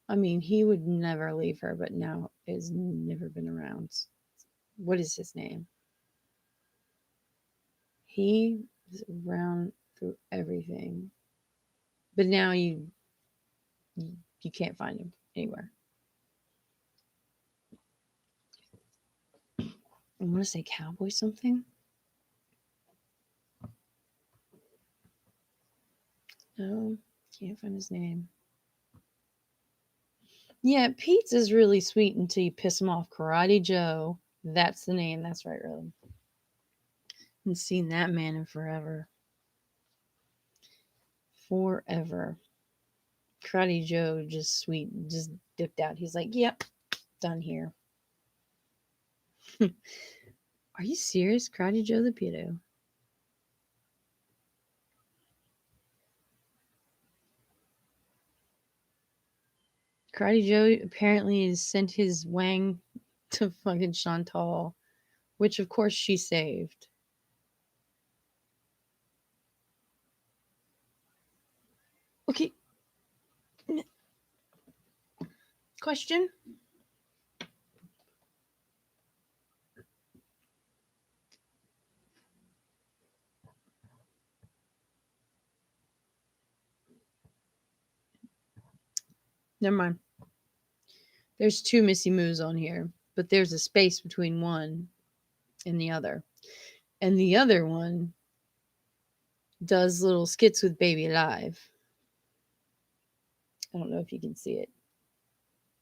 I mean, he would never leave her, but now has never been around. What is his name? He was around through everything, but now you can't find him anywhere. I want to say cowboy something. No, can't find his name. Yeah, pizza's really sweet until you piss him off. Karate Joe. That's the name. That's right, really. Haven't seen that man in forever. Forever. Karate Joe just sweet, just dipped out. He's like, yep, done here. Are you serious? Karate Joe the pedo. Karate Joe apparently has sent his wang to fucking Chantal, which of course she saved. Okay, question. Never mind. There's two Missy Moos on here, but there's a space between one and the other. And the other one does little skits with Baby Alive. I don't know if you can see it.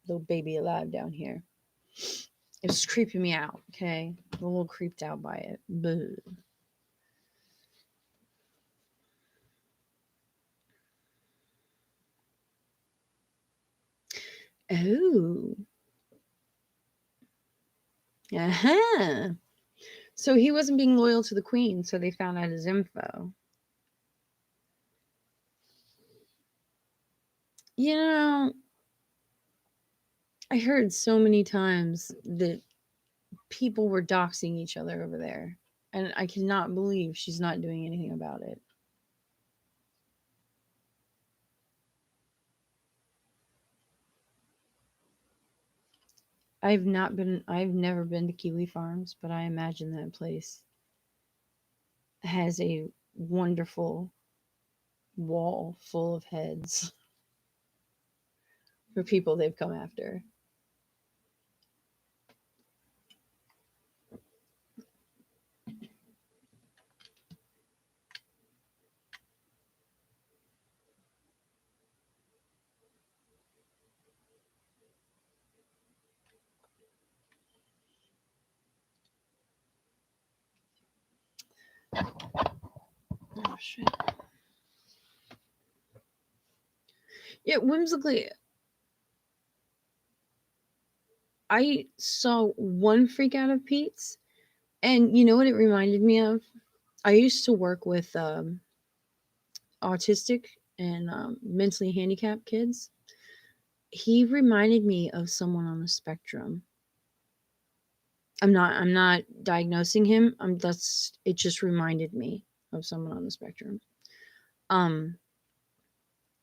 Little Baby Alive down here. It was creeping me out, okay? I'm a little creeped out by it. Boo. Oh. Uh-huh. So he wasn't being loyal to the queen, so they found out his info. You know, I heard so many times that people were doxing each other over there. And I cannot believe she's not doing anything about it. I've never been to Kiwi Farms, but I imagine that place has a wonderful wall full of heads for people they've come after. Oh shit. Yeah, whimsically, I saw one freak out of Pete's, and you know what it reminded me of? I used to work with autistic and mentally handicapped kids. He reminded me of someone on the spectrum. I'm not diagnosing him. That's it just reminded me of someone on the spectrum. Um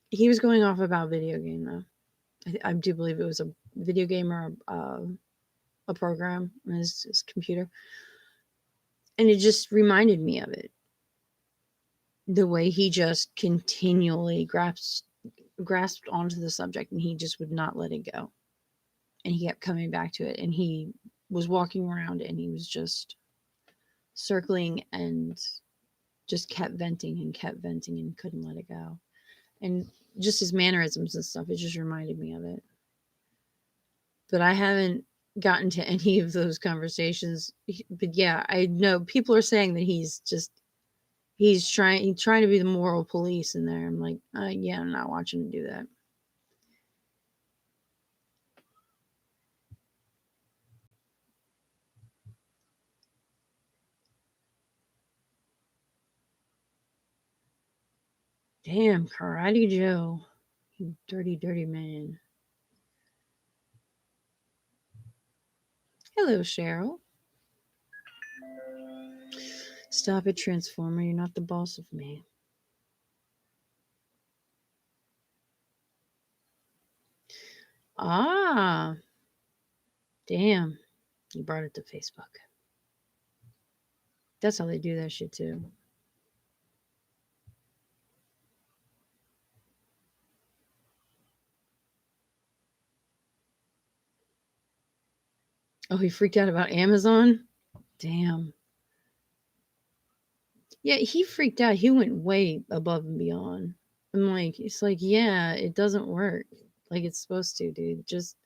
he was going off about video game though. I do believe it was a video game or a program on his computer. And it just reminded me of it. The way he just continually grasped onto the subject and he just would not let it go. And he kept coming back to it and he was walking around and he was just circling and just kept venting and couldn't let it go. And just his mannerisms and stuff, it just reminded me of it. But I haven't gotten to any of those conversations. But yeah, I know people are saying that he's trying to be the moral police in there. I'm like, yeah, I'm not watching him do that. Damn, Karate Joe, you dirty, dirty man. Hello, Cheryl. Stop it, Transformer. You're not the boss of me. Ah, damn. You brought it to Facebook. That's how they do that shit too. Oh, he freaked out about Amazon? Damn. Yeah, he freaked out. He went way above and beyond. I'm like, it's like, yeah, it doesn't work like it's supposed to, dude. Just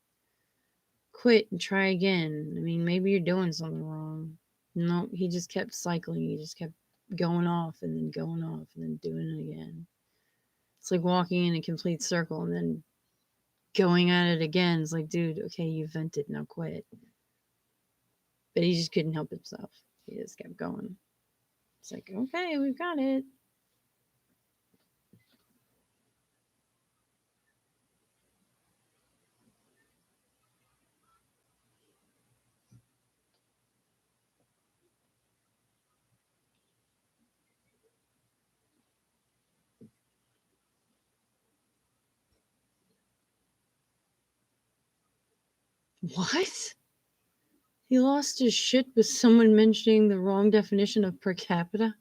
quit and try again. I mean, maybe you're doing something wrong. No, he just kept cycling. He just kept going off and then going off and then doing it again. It's like walking in a complete circle and then going at it again. It's like, dude, okay, you vented, now quit. But he just couldn't help himself. He just kept going. It's like, okay, we've got it. What? He lost his shit with someone mentioning the wrong definition of per capita?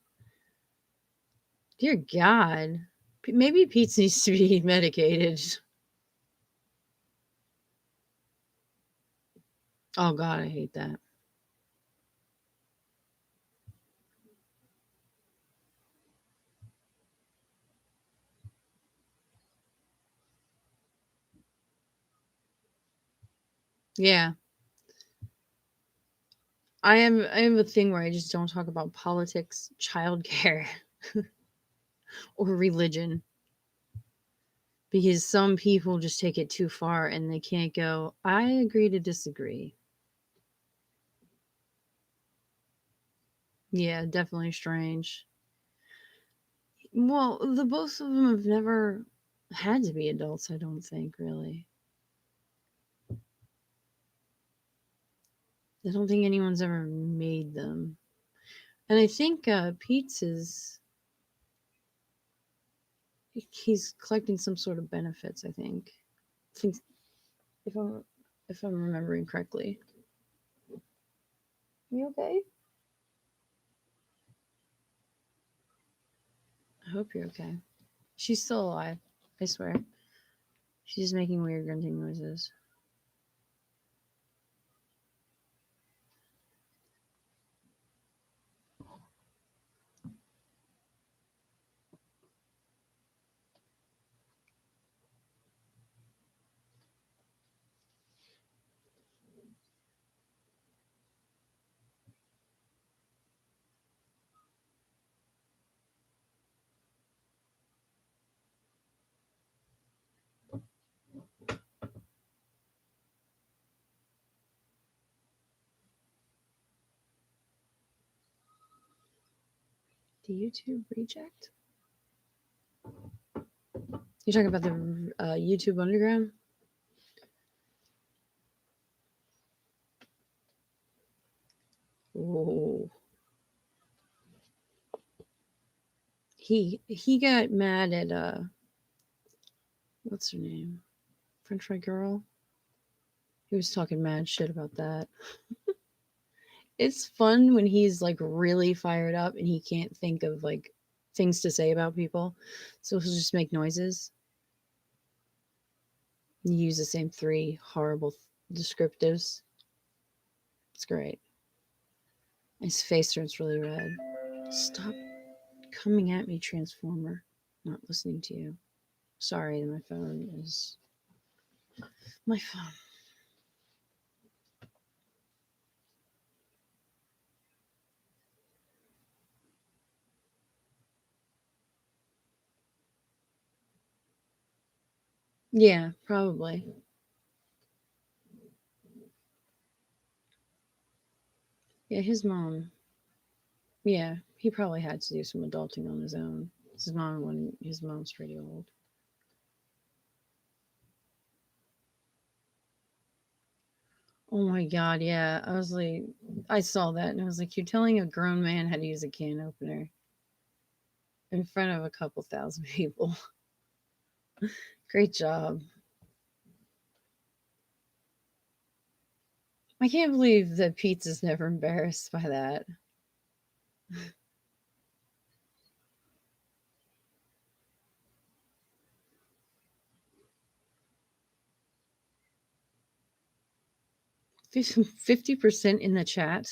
Dear God. Maybe Pete needs to be medicated. Oh God, I hate that. Yeah. I have a thing where I just don't talk about politics, childcare, or religion because some people just take it too far and they can't go, I agree to disagree. Yeah, definitely strange. Well, the both of them have never had to be adults, I don't think, really. I don't think anyone's ever made them. And I think Pete's is he's collecting some sort of benefits, I think. I think if I'm remembering correctly. You okay? I hope you're okay. She's still alive. I swear. She's just making weird grunting noises. The YouTube reject? You're talking about the YouTube Underground? Oh, he got mad at what's her name? French fry girl. He was talking mad shit about that. It's fun when he's like really fired up and he can't think of like things to say about people, so he'll just make noises. You use the same three horrible descriptives. It's great. His face turns really red. Stop coming at me, Transformer. Not listening to you. Sorry, my phone is my phone. Yeah, probably. Yeah, his mom. Yeah, he probably had to do some adulting on his own. His mom's pretty old. Oh my god, yeah. I was like, I saw that and I was like, you're telling a grown man how to use a can opener in front of a couple thousand people. Great job. I can't believe that Pizza's never embarrassed by that. 50% in the chat.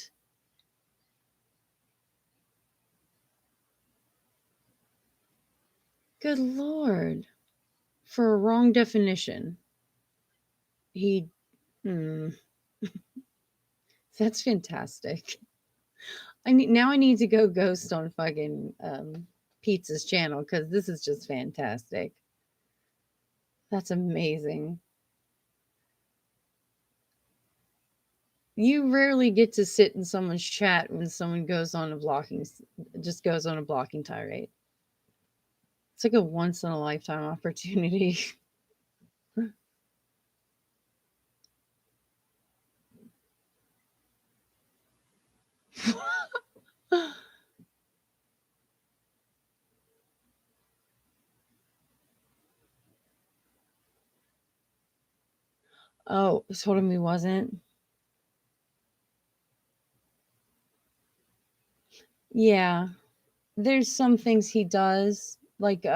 Good lord. For a wrong definition. He. Hmm, that's fantastic. I need to go ghost on fucking Pizza's channel because this is just fantastic. That's amazing. You rarely get to sit in someone's chat when someone just goes on a blocking tirade. It's like a once in a lifetime opportunity. Oh, told him he wasn't. Yeah, there's some things he does, like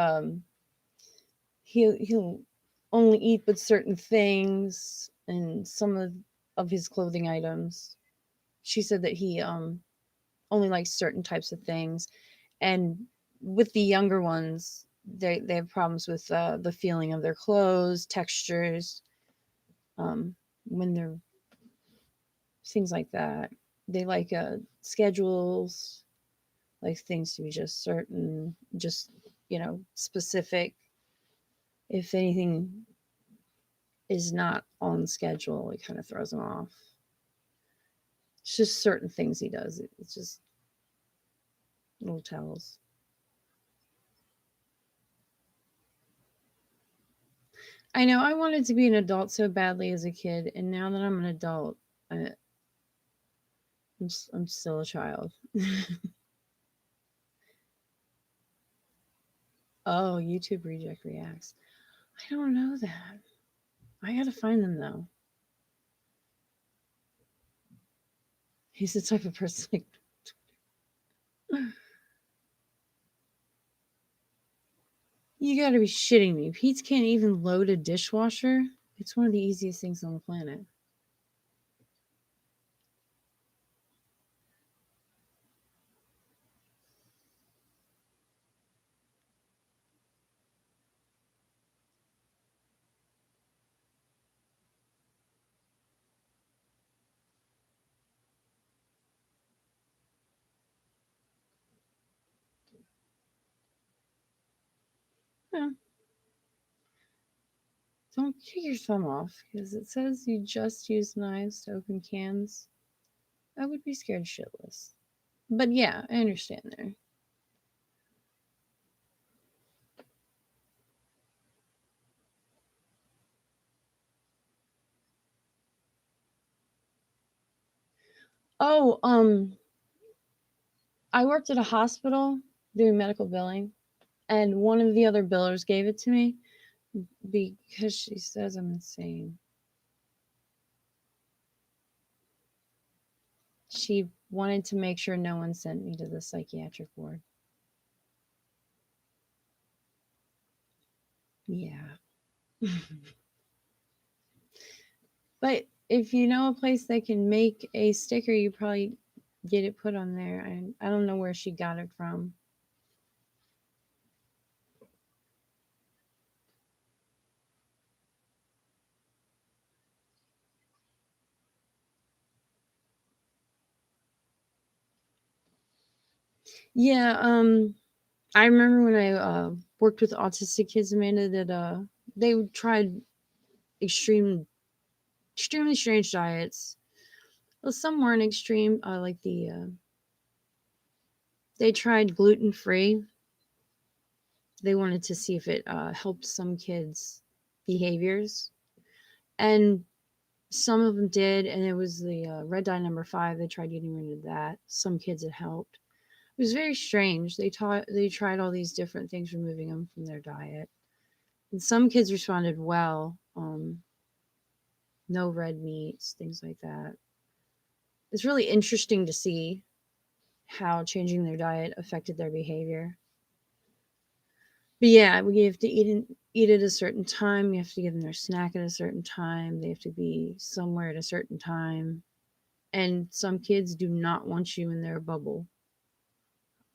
he'll only eat with certain things and some of his clothing items. She said that he only likes certain types of things, and with the younger ones, they have problems with the feeling of their clothes, textures, when they're things like that. They like schedules, like things to be just certain, just specific. If anything is not on schedule, it kind of throws him off. It's just certain things he does. It's just little tells. I know I wanted to be an adult so badly as a kid, and now that I'm an adult, I'm still a child. Oh, YouTube Reject Reacts. I don't know that. I gotta find them though. He's the type of person like, you gotta be shitting me. Pete can't even load a dishwasher. It's one of the easiest things on the planet. Yeah, don't take your thumb off because it says you just use knives to open cans. I would be scared shitless. But yeah, I understand there. Oh, I worked at a hospital doing medical billing, and one of the other billers gave it to me because she says I'm insane. She wanted to make sure no one sent me to the psychiatric ward. Yeah. But if you know a place that can make a sticker, you probably get it put on there. I don't know where she got it from. Yeah, I remember when I worked with autistic kids, Amanda, that they tried extreme, extremely strange diets. Well, some weren't extreme, like they tried gluten free. They wanted to see if it helped some kids' behaviors, and some of them did. And it was the red dye number 5. They tried getting rid of that. Some kids it helped. It was very strange. They tried all these different things, removing them from their diet, and some kids responded well. No red meats, things like that. It's really interesting to see how changing their diet affected their behavior. But yeah, we have to eat at a certain time. You have to give them their snack at a certain time. They have to be somewhere at a certain time. And some kids do not want you in their bubble.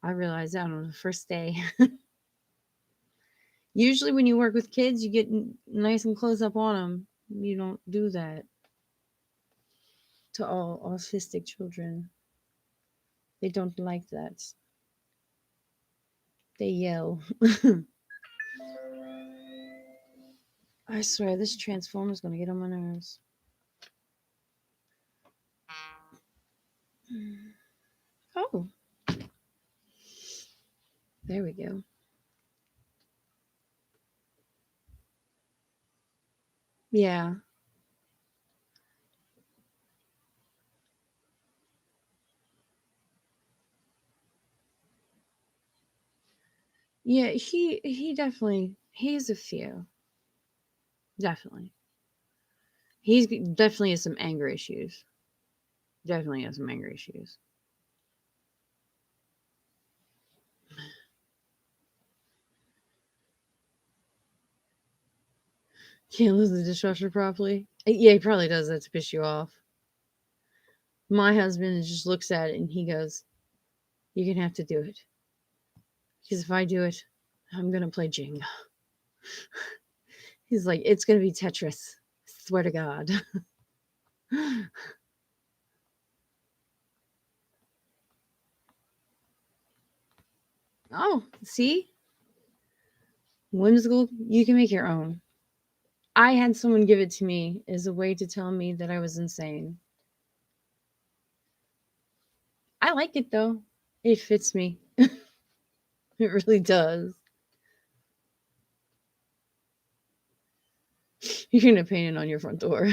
I realized that on the first day. Usually, when you work with kids, you get nice and close up on them. You don't do that to all autistic children. They don't like that. They yell. I swear, this transformer is going to get on my nerves. Oh, there we go. Yeah. Yeah, he definitely he has a few. Definitely. He's definitely has some anger issues. Definitely has some anger issues. Can't lose the dishwasher properly. Yeah, he probably does that to piss you off. My husband just looks at it and he goes, "You're gonna have to do it. Because if I do it, I'm gonna play Jenga." He's like, "It's gonna be Tetris. Swear to God." Oh, see? Whimsical, you can make your own. I had someone give it to me as a way to tell me that I was insane. I like it though. It fits me. It really does. You're gonna paint it on your front door.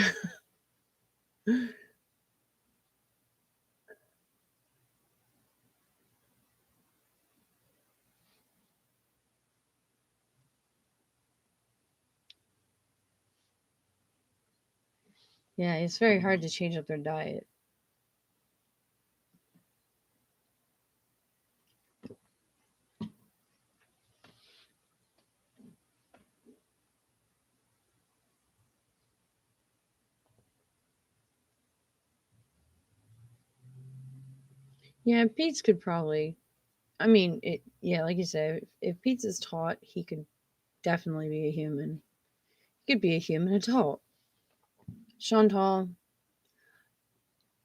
Yeah, it's very hard to change up their diet. Yeah, Pete's could probably. I mean, it. Yeah, like you said, if Pete's is taught, he could definitely be a human. He could be a human adult. Chantal,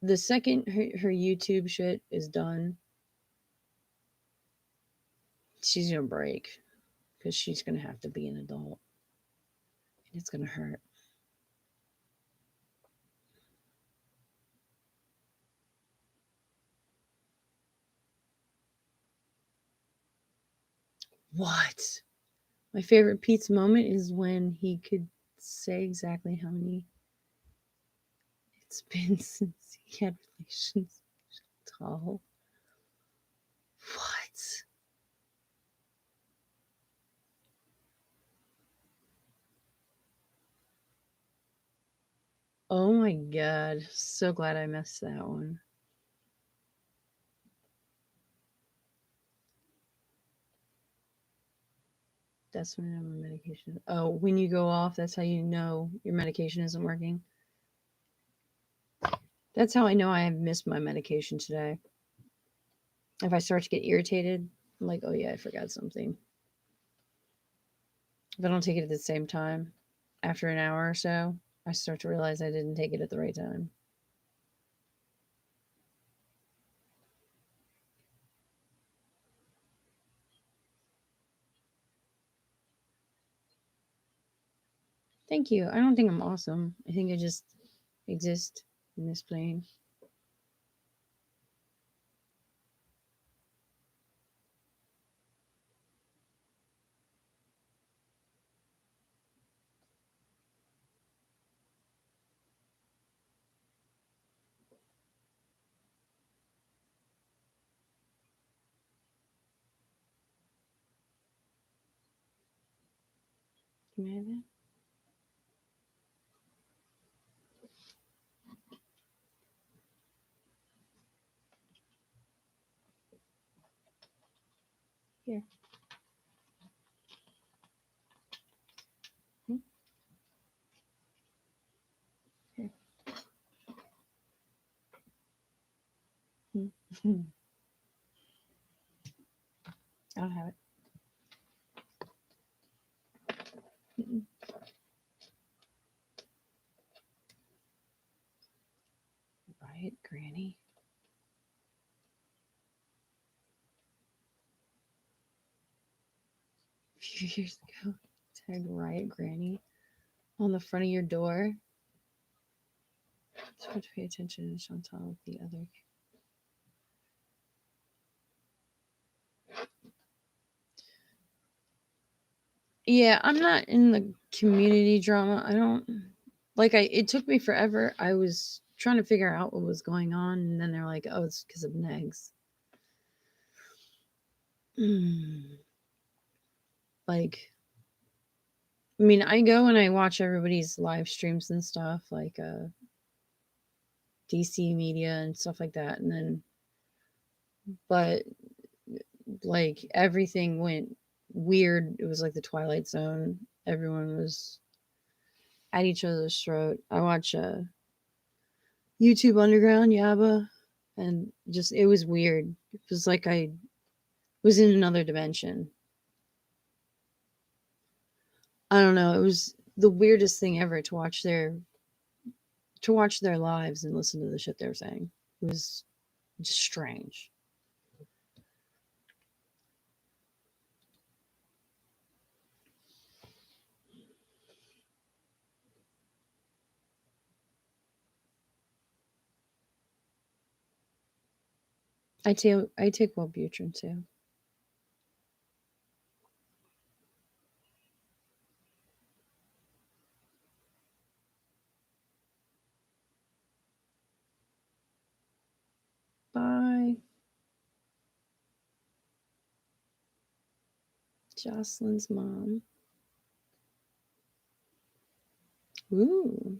the second her YouTube shit is done, she's gonna break because she's gonna have to be an adult. And it's gonna hurt. What? My favorite Pete's moment is when he could say exactly how many it's been since he had relations with Chantal. What? Oh my god. So glad I missed that one. That's when I'm on medication. Oh, when you go off, that's how you know your medication isn't working. That's how I know I have missed my medication today. If I start to get irritated, I'm like, oh yeah, I forgot something. If I don't take it at the same time, after an hour or so, I start to realize I didn't take it at the right time. Thank you. I don't think I'm awesome. I think I just exist in this plane. Can I have that? Here. Hmm, here. Hmm. I don't have it. Mm-mm. Right, Granny. A few years ago, tagged Riot Granny on the front of your door. So to pay attention to Chantal with the other. Yeah, I'm not in the community drama. I don't like. It took me forever. I was trying to figure out what was going on, and then they're like, "Oh, it's because of Negs." Like, I mean, I go and I watch everybody's live streams and stuff, like DC media and stuff like that, and then, but like everything went weird. It was like the Twilight Zone. Everyone was at each other's throat. I watch YouTube Underground, Yaba, and just it was weird. It was like I was in another dimension. I don't know. It was the weirdest thing ever to watch their lives and listen to the shit they were saying. It was just strange. I take Wellbutrin too. Bye, Jocelyn's mom. Ooh.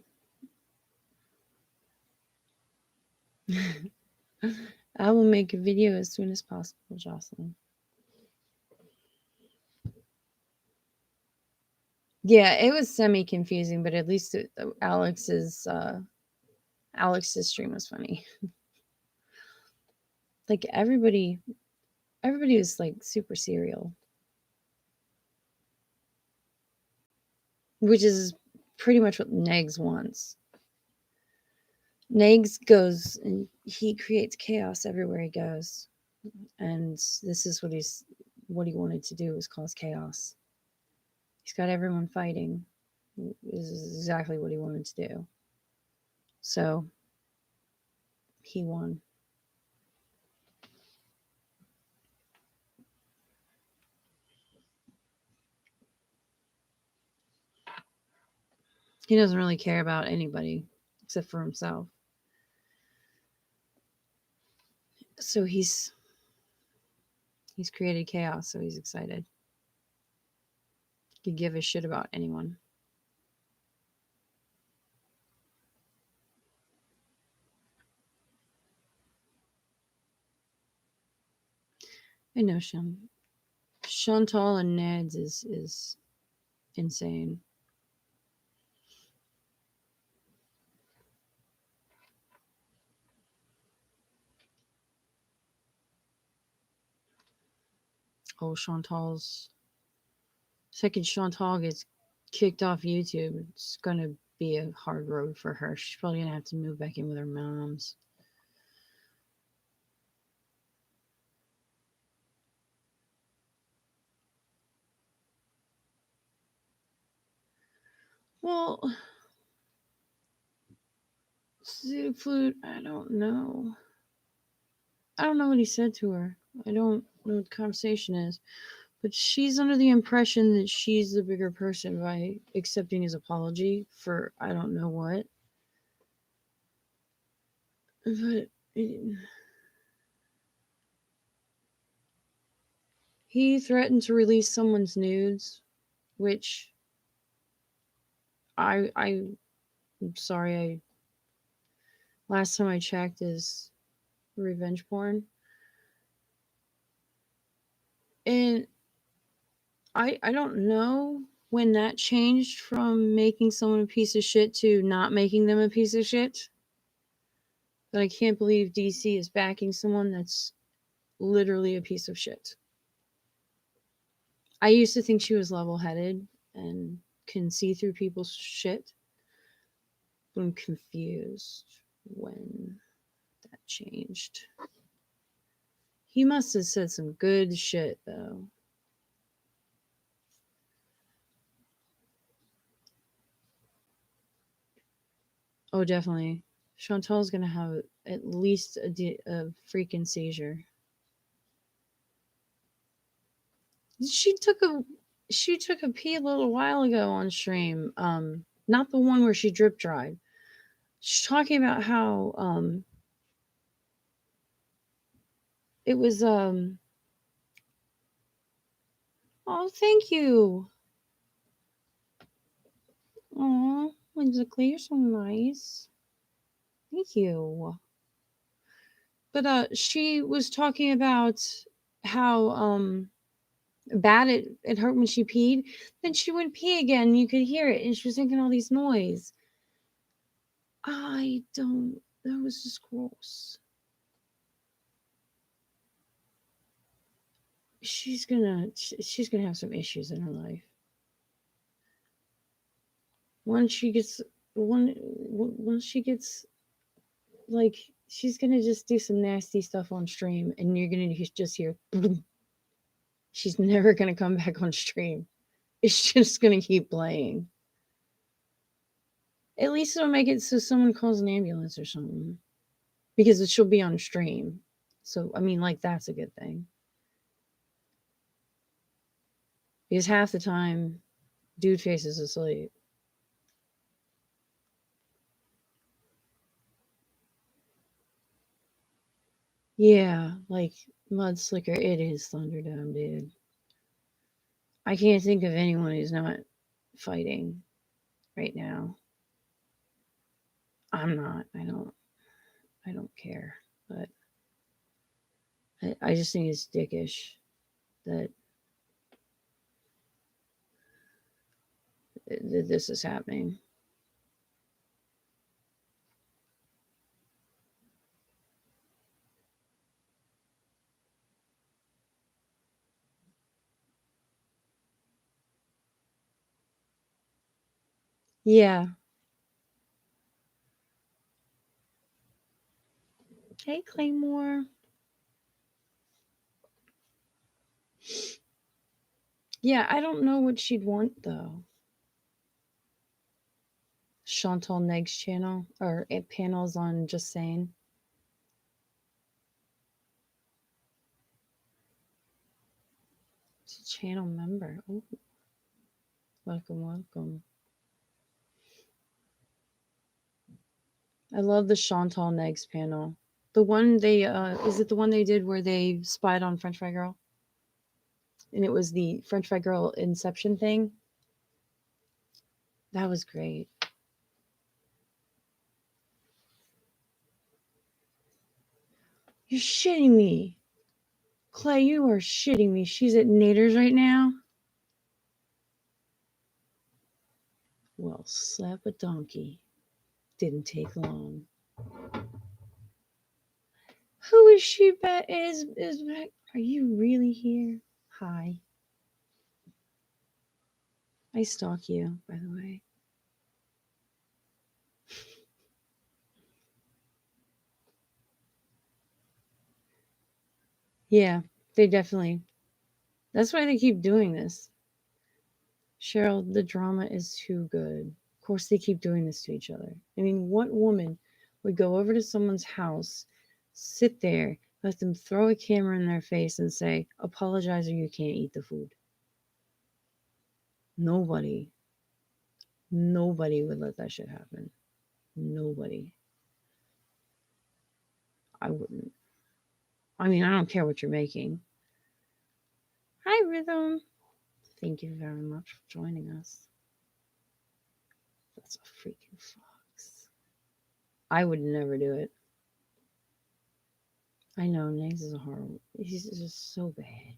I will make a video as soon as possible, Jocelyn. Yeah, it was semi confusing, but at least Alex's stream was funny. Like everybody was like super serial, which is pretty much what Negs wants. Negs goes and he creates chaos everywhere he goes, and this is what he wanted to do was cause chaos. He's got everyone fighting. This is exactly what he wanted to do. So he won. He doesn't really care about anybody except for himself. So he's created chaos, so he's excited. He could give a shit about anyone. I know Chantal and Ned's is insane. Oh, second Chantal gets kicked off YouTube, it's gonna be a hard road for her. She's probably gonna have to move back in with her moms. Well, Flute, I don't know. I don't know what he said to her. I don't know what the conversation is. But she's under the impression that she's the bigger person by accepting his apology for I don't know what. But he threatened to release someone's nudes, which I'm sorry, I last time I checked is revenge porn. And I don't know when that changed from making someone a piece of shit to not making them a piece of shit. But I can't believe DC is backing someone that's literally a piece of shit. I used to think she was level headed and can see through people's shit. But I'm confused when that changed. He must have said some good shit, though. Oh, definitely. Chantal's gonna have at least a freaking seizure. She took a she took a pee a little while ago on stream. Not the one where she drip dried. She's talking about how it was oh, thank you. Oh, Whimsically, you're so nice. Thank you. But she was talking about how bad it hurt when she peed. Then she went pee again, and you could hear it, and she was making all these noise. I don't. That was just gross. She's gonna have some issues in her life. Once she gets once she gets like she's gonna just do some nasty stuff on stream, and you're gonna just hear. She's never gonna come back on stream. It's just gonna keep playing. At least it'll make it so someone calls an ambulance or something, because she'll be on stream. So, I mean, like, that's a good thing. Because half the time, dude face is asleep. Yeah, like Mud Slicker, it is Thunderdome, dude. I can't think of anyone who's not fighting right now. I'm not. I don't care. But I just think it's dickish that, that this is happening. Yeah. Hey, Claymore. Yeah, I don't know what she'd want though. Chantal Neg's channel or panels on Just Saying. She's a channel member. Oh, welcome, welcome. I love the Chantal Negs panel. The one they is it the one they did where they spied on French Fry Girl? And it was the French Fry Girl Inception thing. That was great. You're shitting me. Clay, you are shitting me. She's at Nader's right now. Well, slap a donkey. Didn't take long. Who is she back? Is back? Are you really here? Hi. I stalk you, by the way. Yeah, they definitely. That's why they keep doing this. Cheryl, the drama is too good. Of course, they keep doing this to each other. I mean, what woman would go over to someone's house, sit there, let them throw a camera in their face and say, apologize or you can't eat the food? Nobody. Nobody would let that shit happen. Nobody. I wouldn't. I mean, I don't care what you're making. Hi, Rhythm. Thank you very much for joining us. That's a freaking fox. I would never do it. I know, Nags is a horrible. He's just so bad.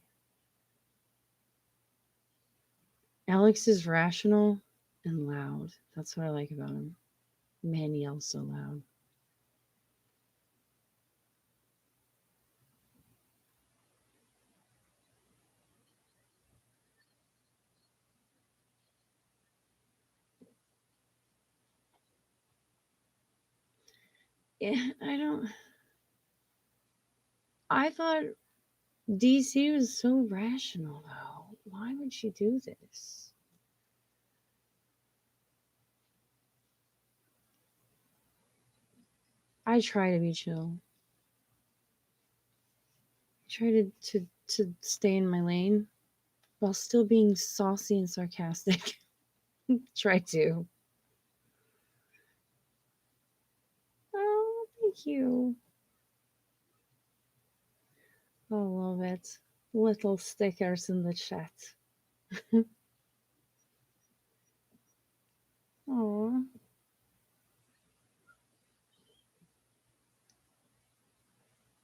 Alex is rational and loud. That's what I like about him. Man yells so loud. Yeah, I don't. I thought DC was so rational, though. Why would she do this? I try to be chill. I try to stay in my lane while still being saucy and sarcastic. Try to. Oh, thank you. I love it. Little stickers in the chat. Oh,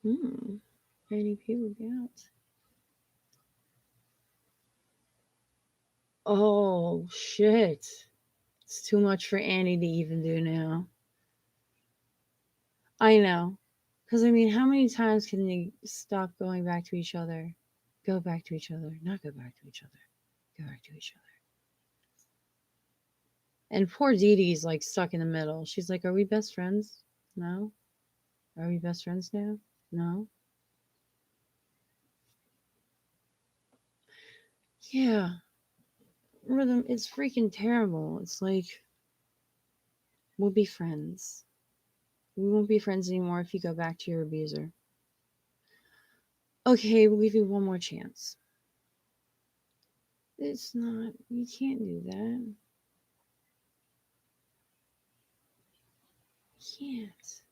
hmm. Any people got? Oh shit! It's too much for Annie to even do now. I know, because I mean, how many times can they stop going back to each other? Go back to each other, not go back to each other. Go back to each other. And poor Dee Dee's like stuck in the middle. She's like, "Are we best friends? No. Are we best friends now? No." Yeah, Rhythm. It's freaking terrible. It's like we'll be friends. We won't be friends anymore if you go back to your abuser. Okay, we'll give you one more chance. It's not, you can't do that. You can't.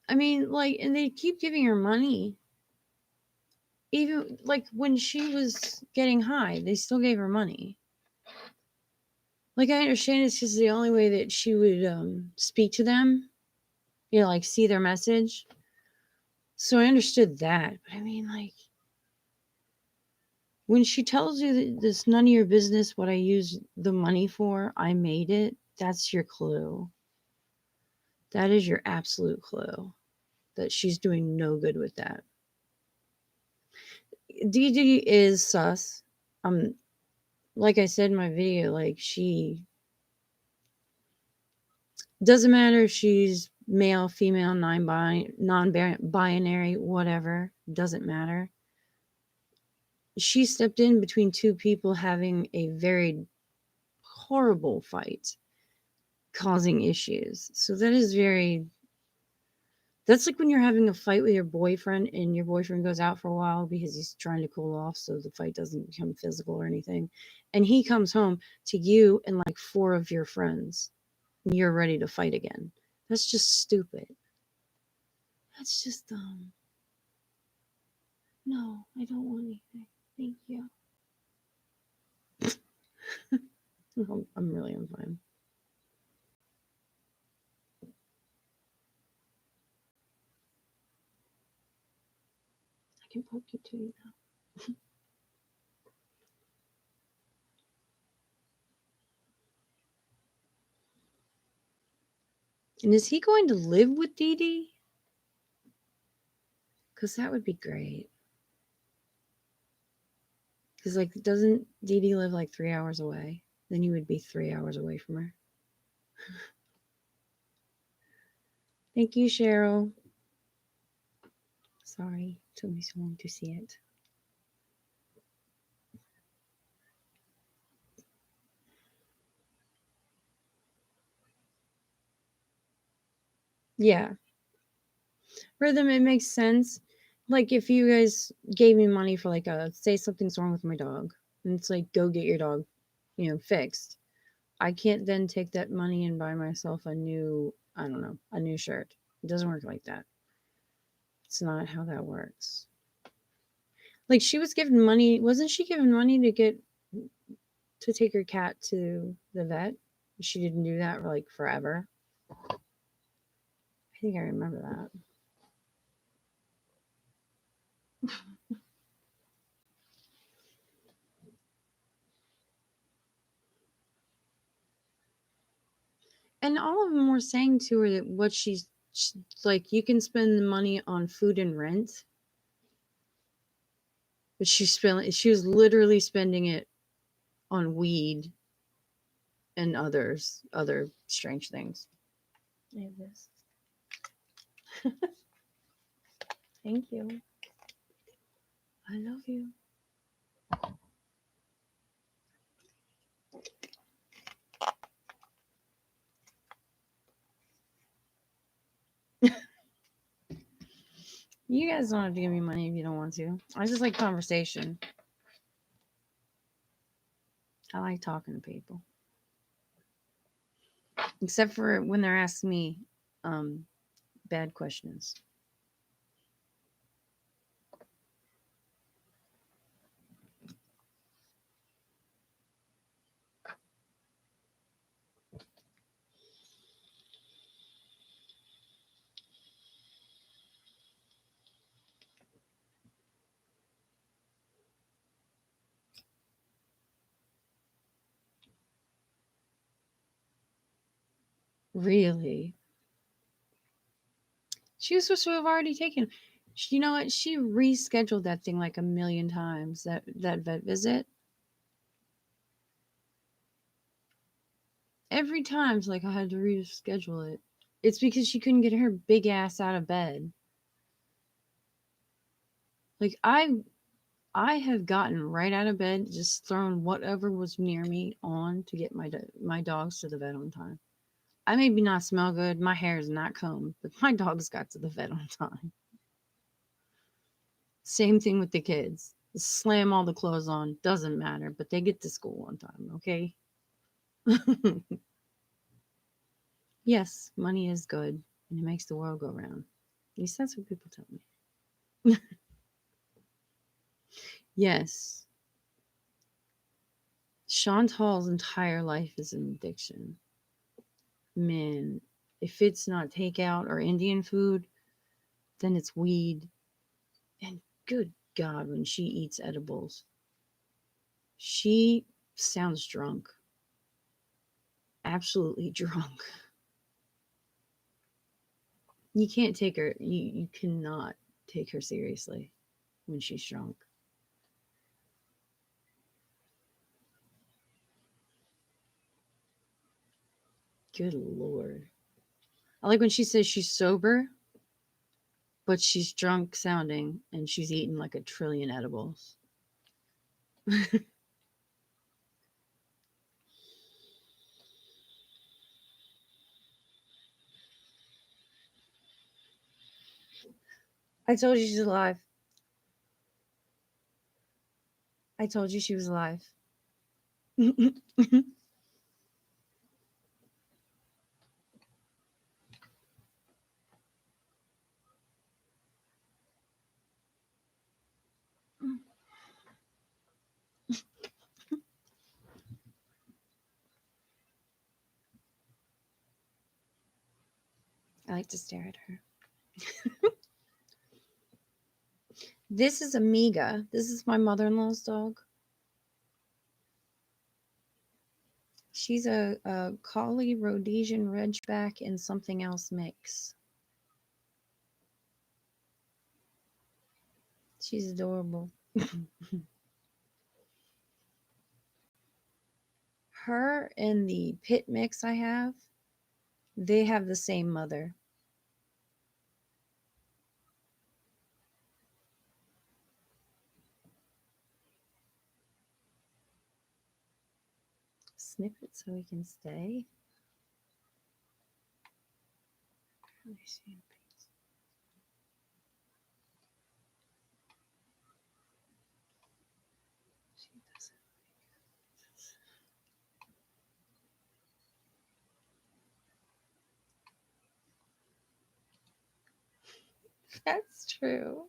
I mean, like, and they keep giving her money. Even like when she was getting high, they still gave her money. Like, I understand it's just the only way that she would speak to them, like see their message. So I understood that. But I mean, like, when she tells you that this none of your business what I use the money for, I made it, that's your clue. That is your absolute clue that she's doing no good with that. Dee is sus. Like I said in my video, like, she doesn't matter if she's male, female, non-binary, whatever, doesn't matter. She stepped in between two people having a very horrible fight, causing issues. So that's like when you're having a fight with your boyfriend and your boyfriend goes out for a while because he's trying to cool off so the fight doesn't become physical or anything. And he comes home to you and like four of your friends and you're ready to fight again. That's just stupid. That's just dumb. No, I don't want anything. Thank you. I'm fine. I can poke you too now. And is he going to live with Dee Dee? Because that would be great. Because, like, doesn't Dee Dee live like 3 hours away? Then you would be 3 hours away from her. Thank you, Cheryl. Sorry, it took me so long to see it. Yeah. Rhythm, it makes sense. Like, if you guys gave me money for, like, say something's wrong with my dog, and it's like, go get your dog, fixed. I can't then take that money and buy myself a new, I don't know, a new shirt. It doesn't work like that. It's not how that works. Like, she was given money, wasn't she given money to take her cat to the vet? She didn't do that for like forever. I think I remember that. And all of them were saying to her that what she's like, you can spend the money on food and rent, but she was literally spending it on weed and other strange things. I have this. Thank you. I love you. You guys don't have to give me money if you don't want to. I just like conversation. I like talking to people. Except for when they're asking me bad questions. Really? She was supposed to have already taken. You know what? She rescheduled that thing like a million times. That vet visit. Every time, it's like I had to reschedule it. It's because she couldn't get her big ass out of bed. Like, I have gotten right out of bed, just thrown whatever was near me on to get my dogs to the vet on time. I maybe not smell good, my hair is not combed, but my dogs got to the vet on time. Same thing with the kids. Slam all the clothes on, doesn't matter, but they get to school on time, okay? Yes, money is good and it makes the world go round. At least that's what people tell me. Yes, Chantal's entire life is an addiction. Man, if it's not takeout or Indian food, then it's weed. And good God, when she eats edibles, she sounds drunk. Absolutely drunk. You can't take her, you cannot take her seriously when she's drunk. Good Lord. I like when she says she's sober, but she's drunk sounding and she's eaten like a trillion edibles. I told you she's alive. I told you she was alive. I like to stare at her. This is Amiga. This is my mother in law's dog. She's a collie, Rhodesian Ridgeback, and something else mix. She's adorable. Her and the pit mix I have, they have the same mother. Snip it so he can stay. Let me see. She doesn't. That's true.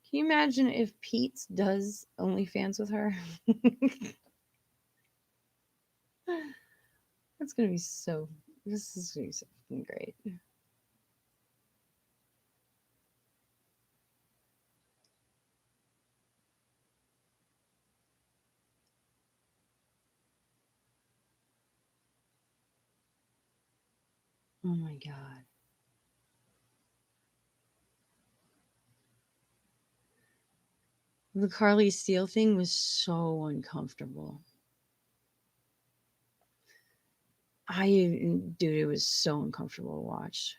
Can you imagine if Pete does OnlyFans with her? That's gonna be so. This is gonna be so fucking great. Oh my god. The Carly Steele thing was so uncomfortable. Dude, it was so uncomfortable to watch.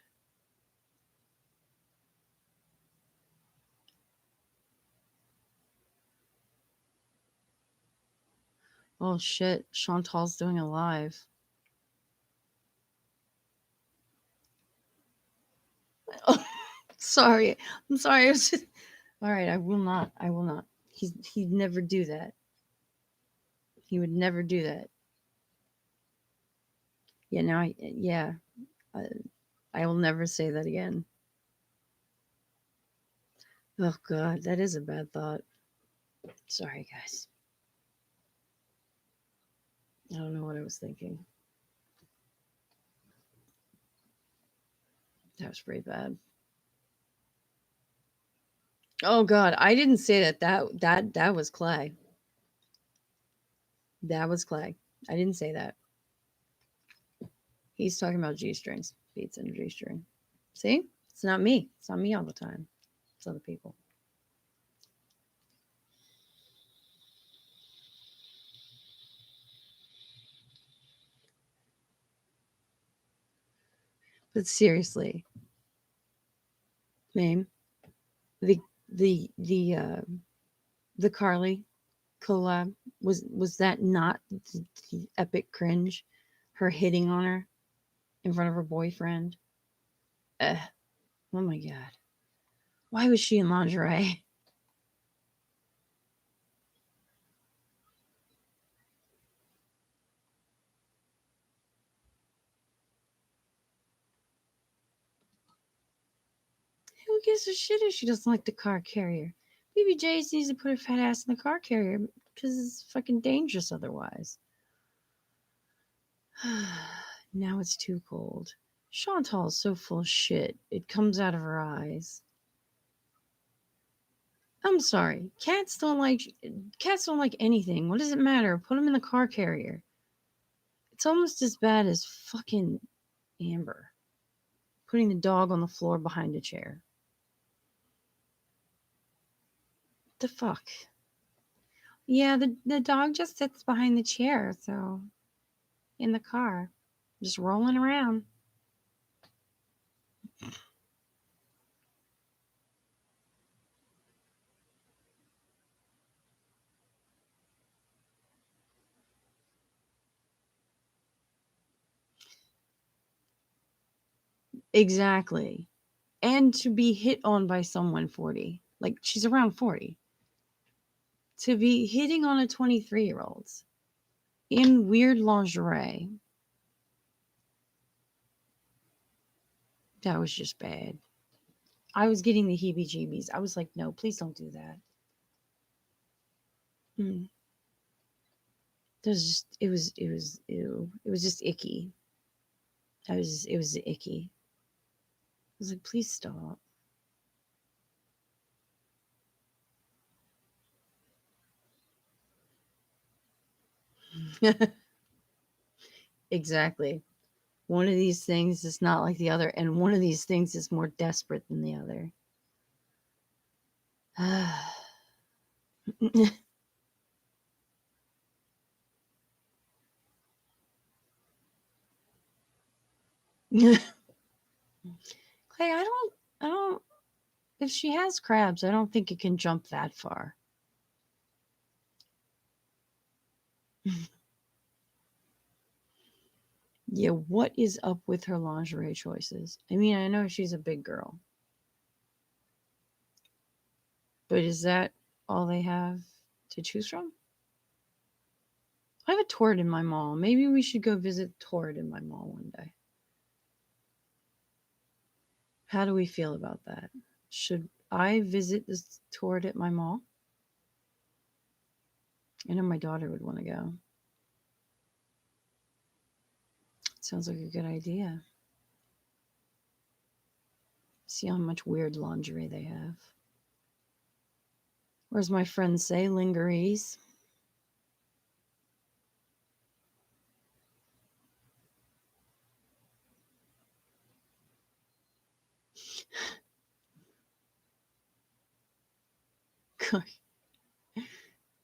Oh shit, Chantal's doing a live. Oh, sorry. I'm sorry. All right, I will not. I will not. He'd never do that. He would never do that. Yeah, now I, I will never say that again. Oh god, that is a bad thought. Sorry, guys. I don't know what I was thinking. That was pretty bad. Oh god, I didn't say that. That was Clay. That was Clay. I didn't say that. He's talking about G strings, beats and G string. See? It's not me. It's not me all the time. It's other people. But seriously, Mame, the the the Carly collab was that not the epic cringe? Her hitting on her in front of her boyfriend. Ugh. Oh my god. Why was she in lingerie? Who gives a shit if she doesn't like the car carrier? Baby J needs to put her fat ass in the car carrier because it's fucking dangerous otherwise. Now it's too cold. Chantal is so full of shit. It comes out of her eyes. I'm sorry. Cats don't like anything. What does it matter? Put them in the car carrier. It's almost as bad as fucking Amber putting the dog on the floor behind a chair. The fuck? Yeah, the dog just sits behind the chair, so in the car, just rolling around. Exactly. And to be hit on by someone 40. Like she's around 40. To be hitting on a 23-year-old in weird lingerie, that was just bad. I was getting the heebie jeebies. I was like, no, please don't do that. Mm. It was ew. It was just icky. It was icky. I was like, please stop. Exactly. One of these things is not like the other, and one of these things is more desperate than the other. Clay, I don't. If she has crabs, I don't think it can jump that far. Yeah, what is up with her lingerie choices? I mean, I know she's a big girl, but is that all they have to choose from? I have a torrid in my mall. Maybe we should go visit torrid in my mall one day. How do we feel about that? Should I visit this torrid at my mall? I know my daughter would want to go. Sounds like a good idea. See how much weird lingerie they have. Or as my friends say, lingeries.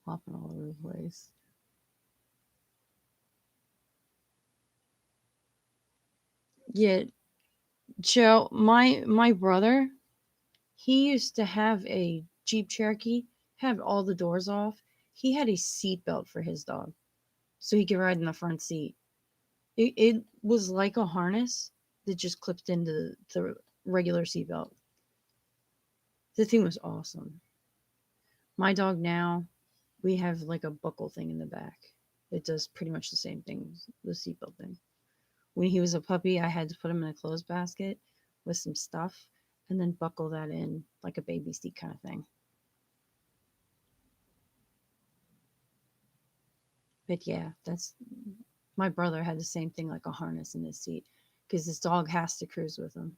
Flopping all over the place. Yeah, Joe, my brother, he used to have a Jeep Cherokee, have all the doors off. He had a seat belt for his dog, so he could ride in the front seat. It was like a harness that just clipped into the regular seat belt. The thing was awesome. My dog now, we have like a buckle thing in the back. It does pretty much the same thing, the seatbelt thing. When he was a puppy, I had to put him in a clothes basket with some stuff and then buckle that in like a baby seat kind of thing. But yeah, that's my brother had the same thing like a harness in his seat because his dog has to cruise with him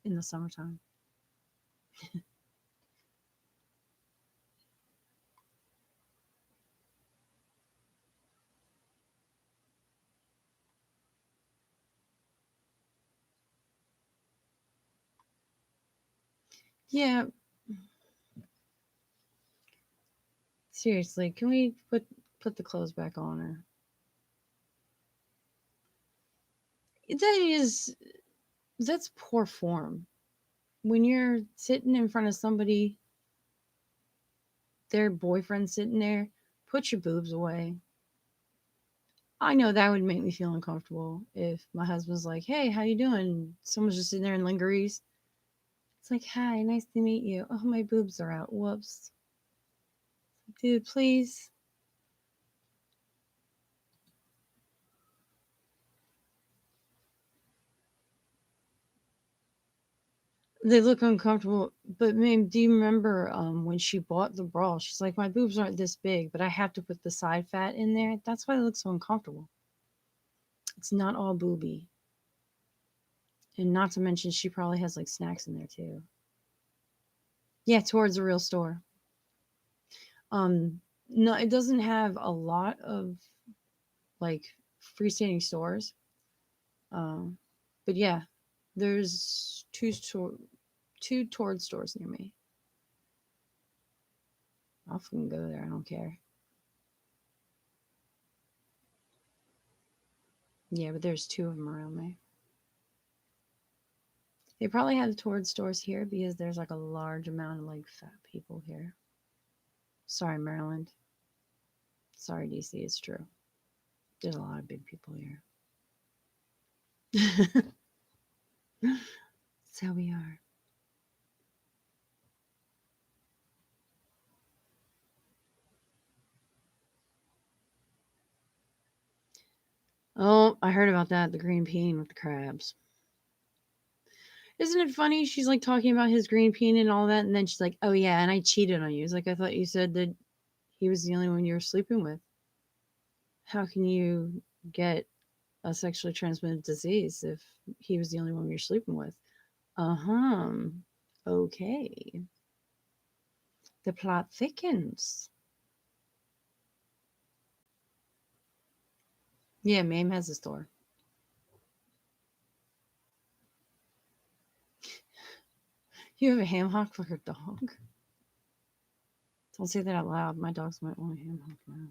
in the summertime. Yeah, seriously, can we put the clothes back on her? That is that's poor form. When you're sitting in front of somebody, their boyfriend sitting there, put your boobs away. I know that would make me feel uncomfortable if my husband's like, "Hey, how you doing?" Someone's just sitting there in lingeries. It's like, hi, nice to meet you. Oh, my boobs are out. Whoops. Dude, please. They look uncomfortable. But, ma'am, do you remember when she bought the bra? She's like, my boobs aren't this big, but I have to put the side fat in there. That's why they look so uncomfortable. It's not all booby. And not to mention, she probably has like snacks in there too. Yeah, towards a real store. No, it doesn't have a lot of like freestanding stores. Um, but yeah, there's two Toward stores near me. I'll fucking go there. I don't care. Yeah, but there's two of them around me. They probably have Toward stores here because there's like a large amount of like fat people here. Sorry, Maryland. Sorry, DC. It's true. There's a lot of big people here. That's how we are. Oh, I heard about that. The green bean with the crabs. Isn't it funny? She's like talking about his green bean and all that, and then she's like, "Oh yeah, and I cheated on you." It's like I thought you said that he was the only one you were sleeping with. How can you get a sexually transmitted disease if he was the only one you're sleeping with? Uh huh. Okay. The plot thickens. Yeah, Mame has a store. You have a ham hock for her dog? Don't say that out loud. My dogs might want a ham hock now.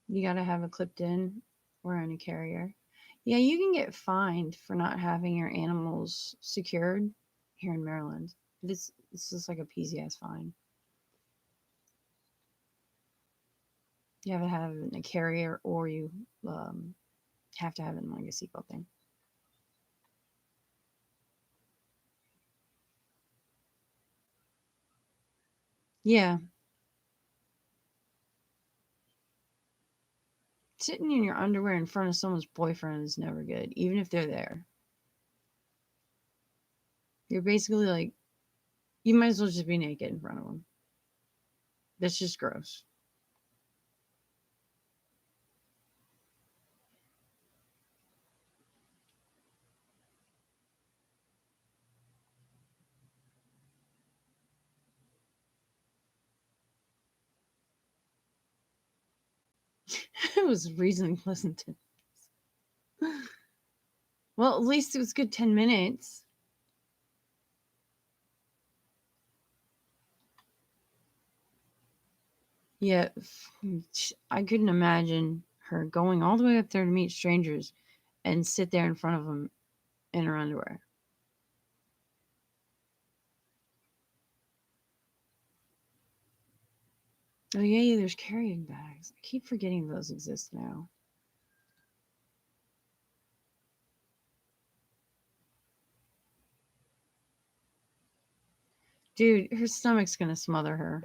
You got to have it clipped in or in a carrier. Yeah, you can get fined for not having your animals secured here in Maryland. It's just like a peasy ass fine. You have to have it in a carrier or you um, have to have it in like a seatbelt thing. Yeah, sitting in your underwear in front of someone's boyfriend is never good, even if they're there. You're basically like, you might as well just be naked in front of them. That's just gross. It was reasoning Pleasanton. Well, at least it was good 10 minutes. Yeah, I couldn't imagine her going all the way up there to meet strangers and sit there in front of them in her underwear. Oh, yeah, there's carrying bags. I keep forgetting those exist now. Dude, her stomach's gonna smother her.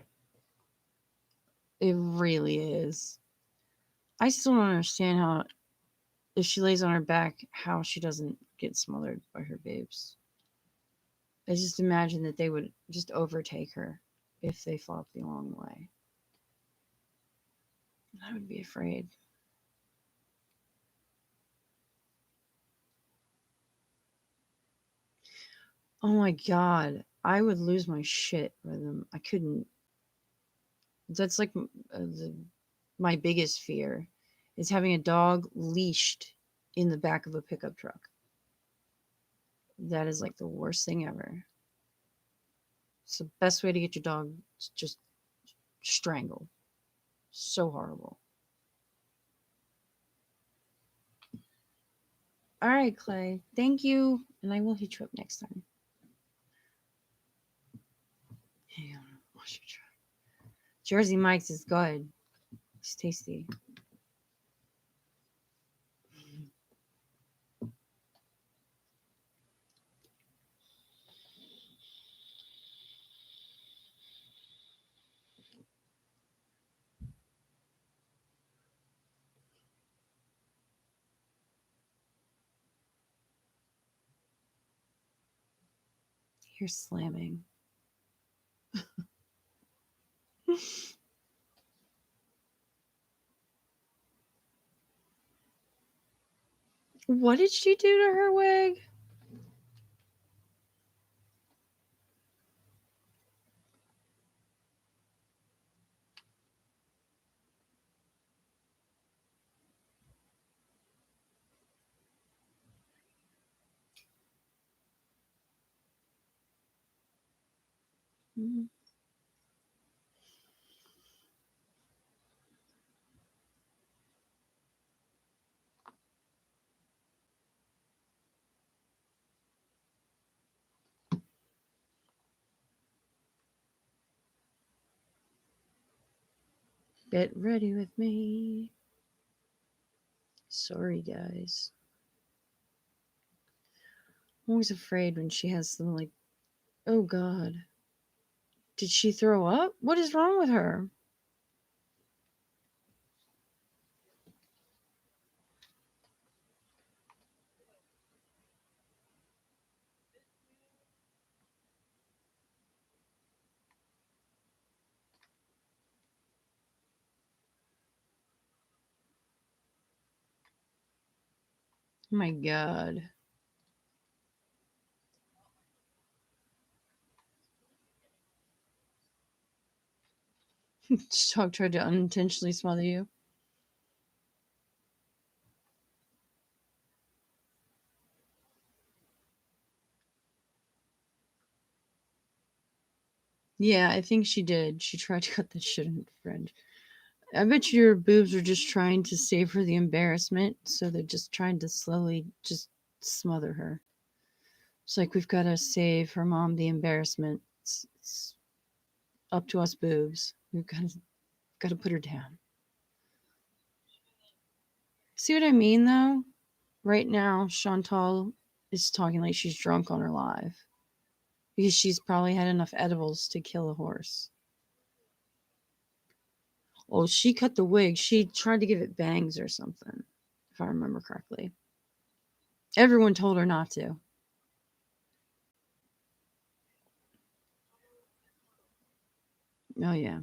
It really is. I still don't understand how, if she lays on her back, how she doesn't get smothered by her babes. I just imagine that they would just overtake her if they flopped the wrong way. I would be afraid. Oh my god, I would lose my shit with them. I couldn't. That's like my biggest fear is having a dog leashed in the back of a pickup truck. That is like the worst thing ever. It's the best way to get your dog just strangled. So horrible. All right, Clay. Thank you, and I will hit you up next time. Hang on, wash your truck. Jersey Mike's is good. It's tasty. You're slamming. What did she do to her wig? Mm. Get ready with me. Sorry, guys. I'm always afraid when she has something like, oh God, did she throw up? What is wrong with her? Oh my God. This dog tried to unintentionally smother you. Yeah, I think she did. She tried to cut that shit in French. I bet your boobs were just trying to save her the embarrassment, so they're just trying to slowly just smother her. It's like we've got to save her mom the embarrassment. It's up to us boobs. We've got to put her down. See what I mean, though? Right now, Chantal is talking like she's drunk on her live because she's probably had enough edibles to kill a horse. Oh, she cut the wig. She tried to give it bangs or something, if I remember correctly. Everyone told her not to. Oh, yeah.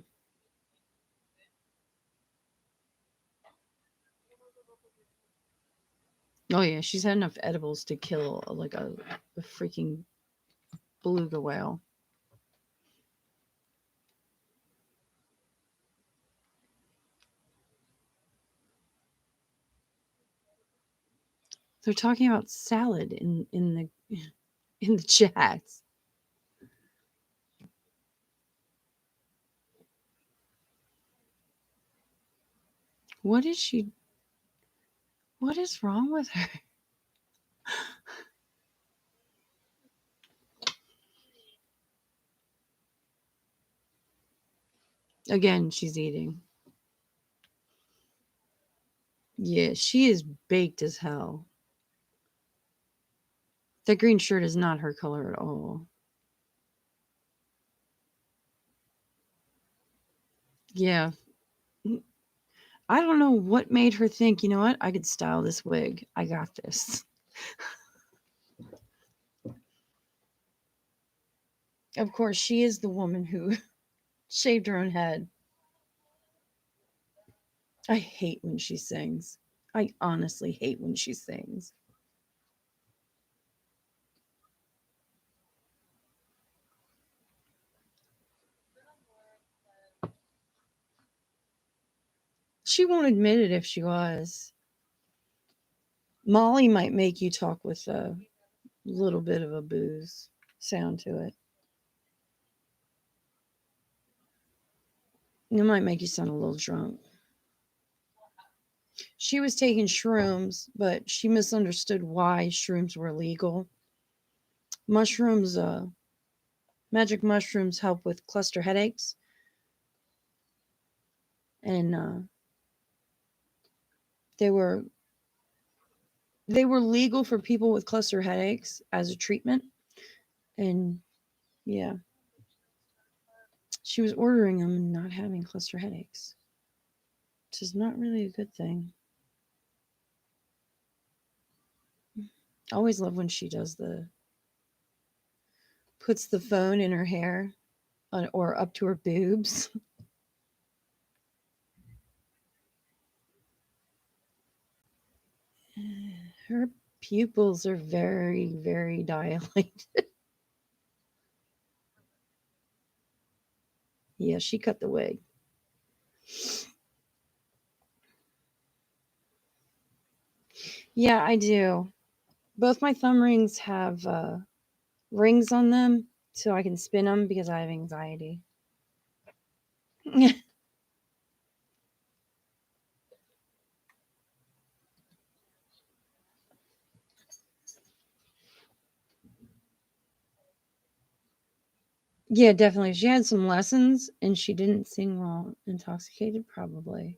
Oh, yeah. She's had enough edibles to kill like a freaking beluga whale. They're talking about salad in the in the chats. What is she? What is wrong with her? Again, she's eating. Yeah, she is baked as hell. That green shirt is not her color at all. Yeah. I don't know what made her think, you know what? I could style this wig. I got this. Of course, she is the woman who shaved her own head. I hate when she sings. I honestly hate when she sings. She won't admit it if she was. Molly might make you talk with a little bit of a booze sound to it. It might make you sound a little drunk. She was taking shrooms, but she misunderstood why shrooms were illegal. Mushrooms, magic mushrooms help with cluster headaches. and they were they were legal for people with cluster headaches as a treatment. And yeah, she was ordering them and not having cluster headaches, which is not really a good thing. I always love when she does the puts the phone in her hair or up to her boobs. Her pupils are very, very dilated. Yeah, she cut the wig. Yeah, I do. Both my thumb rings have rings on them so I can spin them because I have anxiety. Yeah, definitely. She had some lessons and she didn't sing while intoxicated, probably.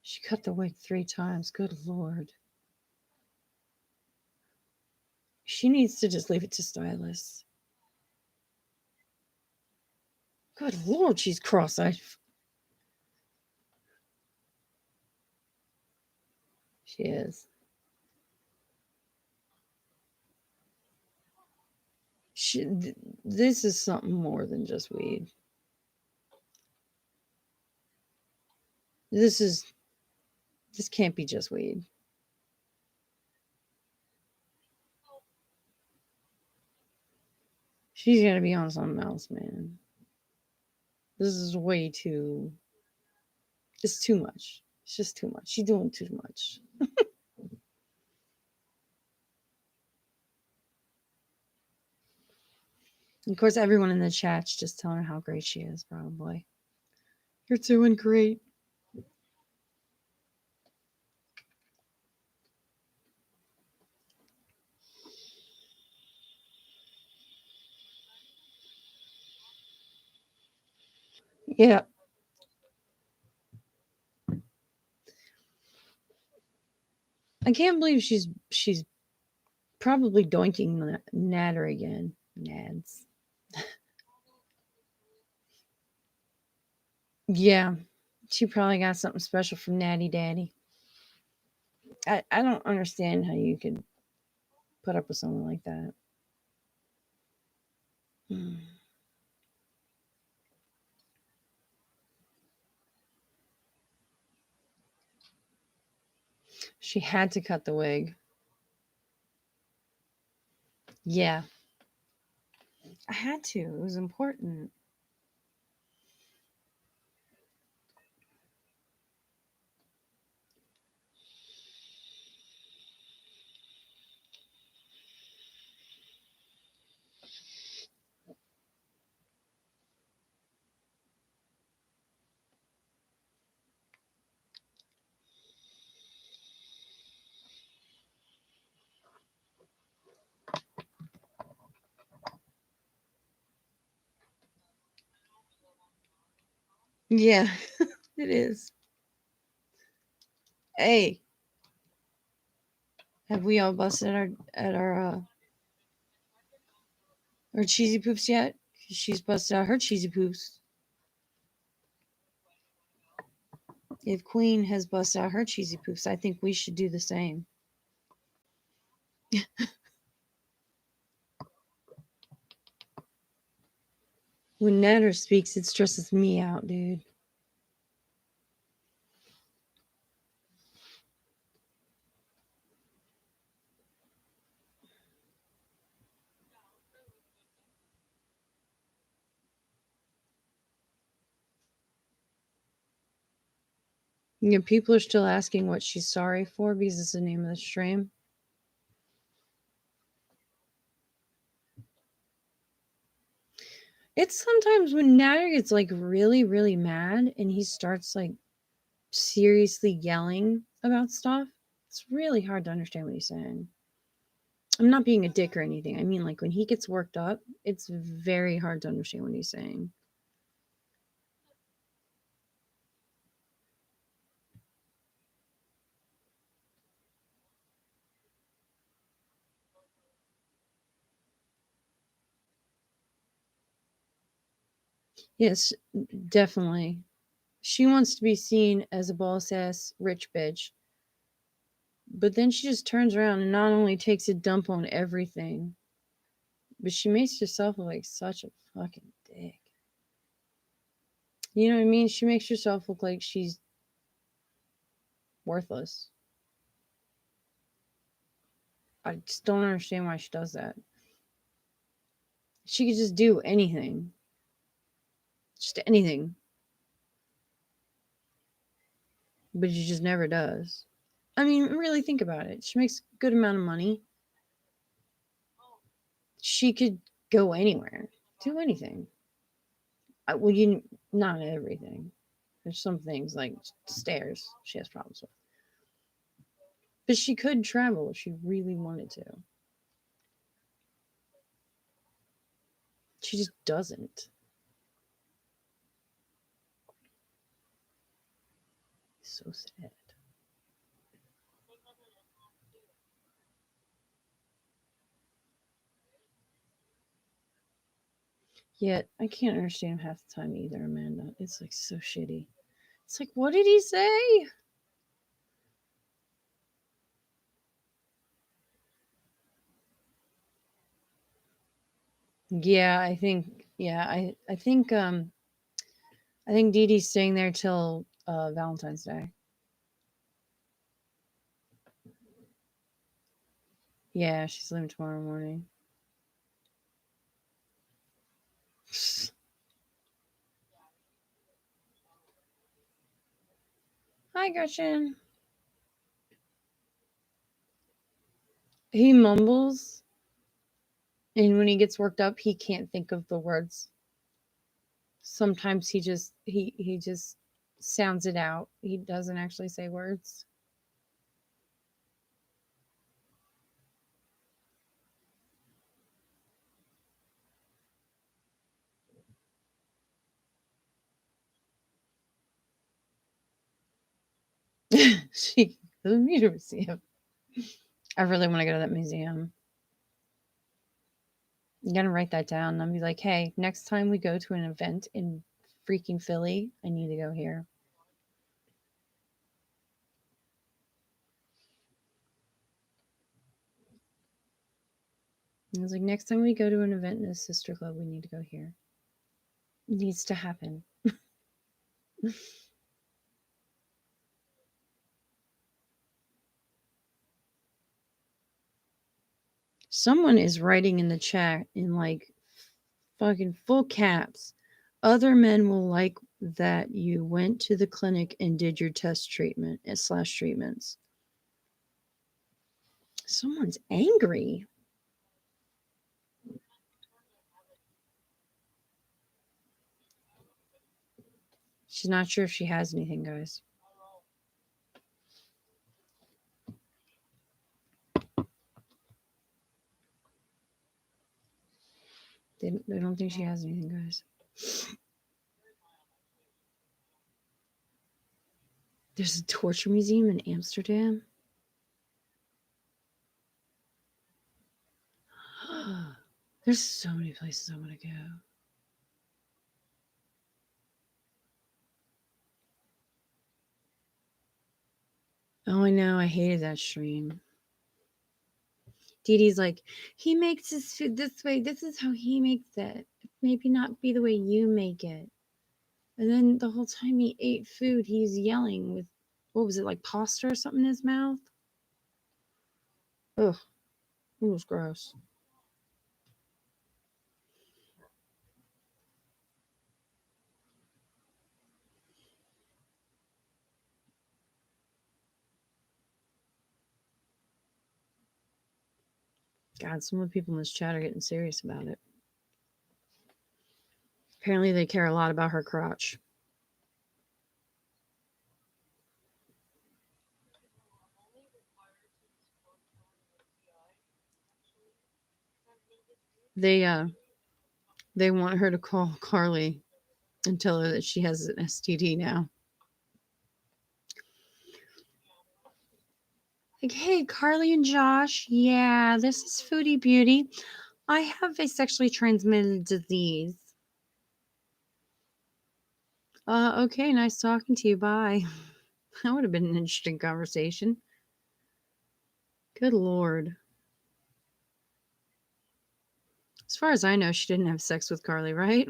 She cut the wig 3 times. Good Lord. She needs to just leave it to stylists. Good Lord, she's cross eyed. She is. This is something more than just weed. This is this can't be just weed. She's gotta be on something else, man. This is way too. It's too much. It's just too much. She's doing too much. Of course, everyone in the chat's just telling her how great she is. Probably. You're doing great. Yeah, I can't believe she's probably doinking Natter again. Nads. Yeah, she probably got something special from Natty Daddy. I don't understand how you could put up with someone like that. Mm. She had to cut the wig. Yeah, I had to. It was important. Yeah, it is. Hey, have we all busted our cheesy poops yet? She's busted out her cheesy poops. If Queen has busted out her cheesy poops, I think we should do the same. When Natter speaks, it stresses me out, dude. You know, people are still asking what she's sorry for because it's the name of the stream. It's sometimes when Natter gets like really, really mad and he starts like seriously yelling about stuff, it's really hard to understand what he's saying. I'm not being a dick or anything. I mean, like, when he gets worked up, it's very hard to understand what he's saying. Yes, definitely. She wants to be seen as a boss ass rich bitch, but then she just turns around and not only takes a dump on everything, but she makes herself look like such a fucking dick. You know what I mean? She makes herself look like she's worthless. I just don't understand why she does that. She could just do anything. Just anything. But she just never does. I mean, really think about it. She makes a good amount of money. She could go anywhere, do anything. Well, you not everything. There's some things like stairs she has problems with, but she could travel if she really wanted to. She just doesn't. So sad. Yet I can't understand half the time either, Amanda. It's like so shitty. It's like, what did he say? Yeah, I think. Yeah, I think Dee Dee's staying there till Valentine's Day. Yeah, she's leaving tomorrow morning. Hi, Gretchen. He mumbles, and when he gets worked up, he can't think of the words. Sometimes he just sounds it out. He doesn't actually say words. She the museum. I really want to go to that museum. I'm gonna write that down. I'll be like, hey, next time we go to an event in freaking Philly, I need to go here. And I was like, next time we go to an event in a sister club, we need to go here. It needs to happen. Someone is writing in the chat in like fucking full caps. Other men will like that you went to the clinic and did your test treatment slash treatments. Someone's angry. She's not sure if she has anything, guys. They don't think she has anything, guys. There's a torture museum in Amsterdam. There's so many places I want to go. Oh, I know. I hated that stream. Dee Dee's like, he makes his food this way. This is how he makes it. Maybe not be the way you make it. And then the whole time he ate food, he's yelling with, what was it, like pasta or something in his mouth? Ugh, it was gross. God, some of the people in this chat are getting serious about it. Apparently, they care a lot about her crotch. They they want her to call Carly and tell her that she has an STD now. Like, hey, Carly and Josh, yeah, this is Foodie Beauty. I have a sexually transmitted disease. Okay, nice talking to you. Bye. That would have been an interesting conversation. Good Lord. As far as I know, she didn't have sex with Carly, right?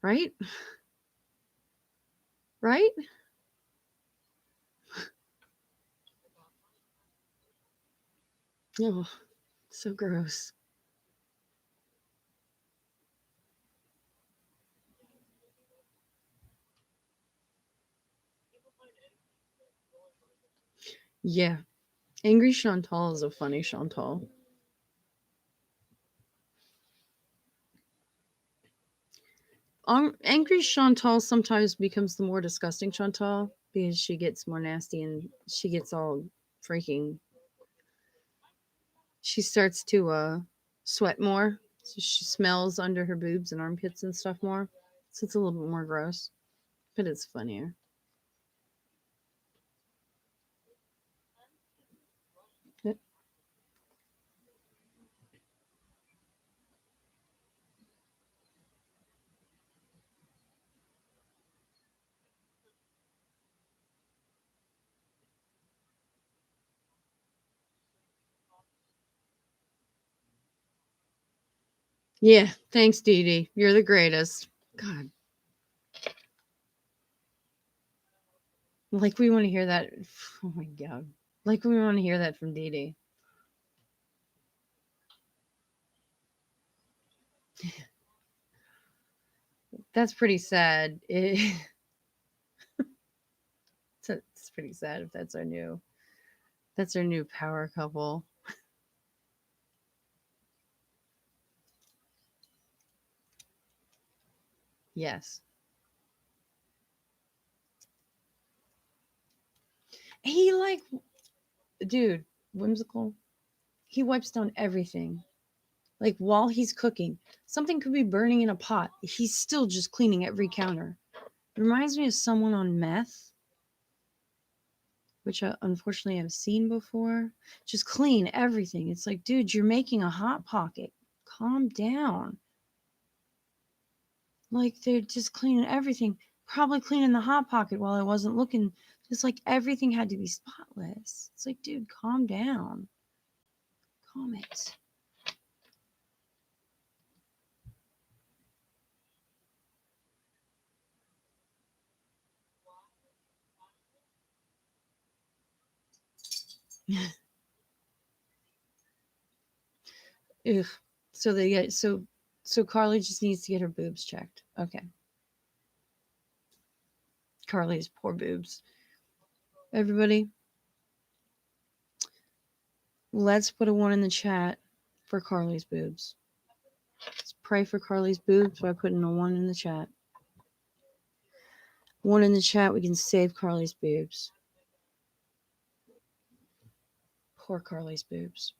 Right? Right? Oh, so gross. Yeah. Angry Chantal is a funny Chantal. Angry Chantal sometimes becomes the more disgusting Chantal because she gets more nasty and she gets all freaking. She starts to sweat more. So she smells under her boobs and armpits and stuff more. So it's a little bit more gross, but it's funnier. But yeah, thanks, Dee Dee. You're the greatest. God, like we want to hear that. Oh my God, like we want to hear that from Dee Dee. That's pretty sad. It's pretty sad if that's our new power couple. Yes. He like, dude, whimsical. He wipes down everything. Like while he's cooking, something could be burning in a pot. He's still just cleaning every counter. It reminds me of someone on meth, which I unfortunately have seen before. Just clean everything. It's like, dude, you're making a hot pocket. Calm down. Like they're just cleaning everything. Probably cleaning the hot pocket while I wasn't looking. Just like everything had to be spotless. It's like, dude, calm down. Calm it. Ugh. So they get so Carly just needs to get her boobs checked. Okay. Carly's poor boobs. Everybody, let's put a one in the chat for Carly's boobs. Let's pray for Carly's boobs by putting a one in the chat. One in the chat, we can save Carly's boobs. Poor Carly's boobs.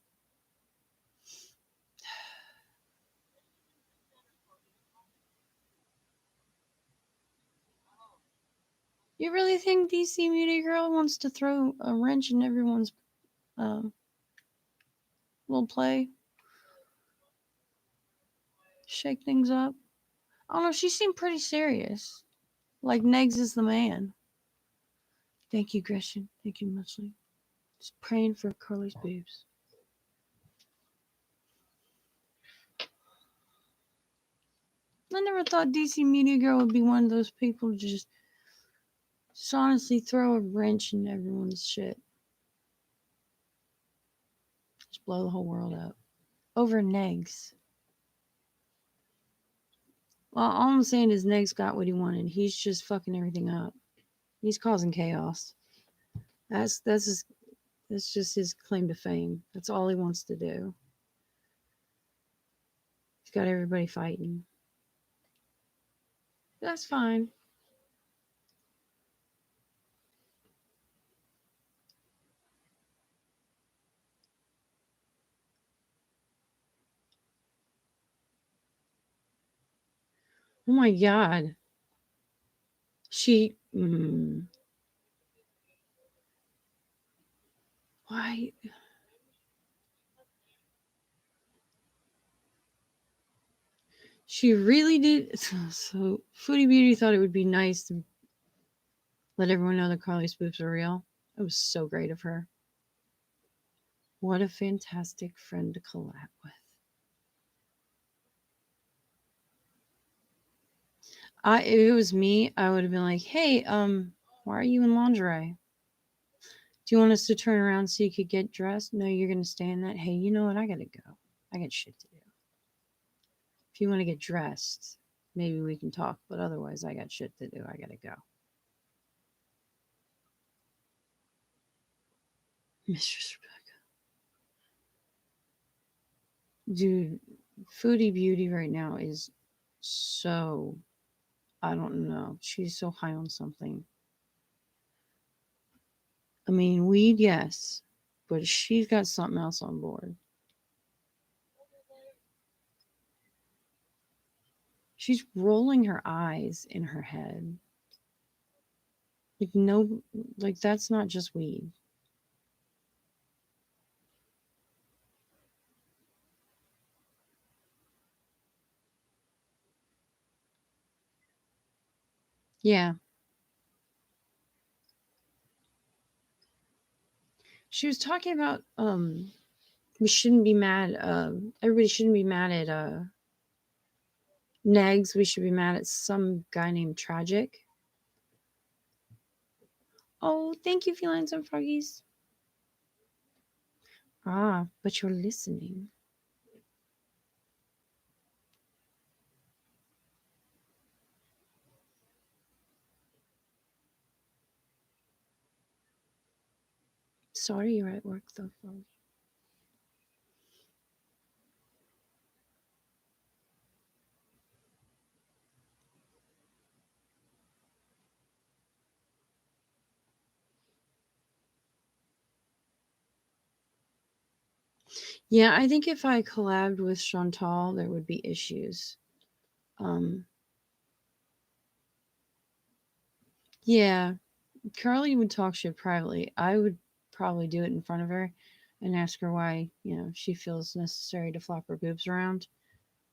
You really think DC Media Girl wants to throw a wrench in everyone's uh, little play? Shake things up? I don't know. She seemed pretty serious. Like Negs is the man. Thank you, Gretchen. Thank you muchly. Just praying for Carly's boobs. I never thought DC Media Girl would be one of those people to just honestly throw a wrench in everyone's shit. Just blow the whole world up. Over Negs. Well, all I'm saying is Negs got what he wanted. He's just fucking everything up. He's causing chaos. That's his, that's just his claim to fame. That's all he wants to do. He's got everybody fighting. That's fine. Oh my god. She. Why? She really did. So, Foodie Beauty thought it would be nice to let everyone know that Carly's boobs are real. It was so great of her. What a fantastic friend to collab with. If it was me, I would have been like, "Hey, why are you in lingerie? Do you want us to turn around so you could get dressed? No, you're gonna stay in that. Hey, you know what? I gotta go. I got shit to do. If you want to get dressed, maybe we can talk. But otherwise, I got shit to do. I gotta go." Mistress Rebecca, dude, Foodie Beauty right now is so, I don't know. She's so high on something. I mean, weed, yes, but she's got something else on board. She's rolling her eyes in her head. Like, no, like, that's not just weed. Yeah. She was talking about, we shouldn't be mad, everybody shouldn't be mad at, Negs. We should be mad at some guy named Tragic. Oh, thank you, felines and froggies. Ah, but you're listening. Sorry you're at work, though, froggy. Yeah, I think if I collabed with Chantal, there would be issues. Um, yeah, Carly would talk shit privately. I would probably do it in front of her and ask her why, she feels necessary to flop her boobs around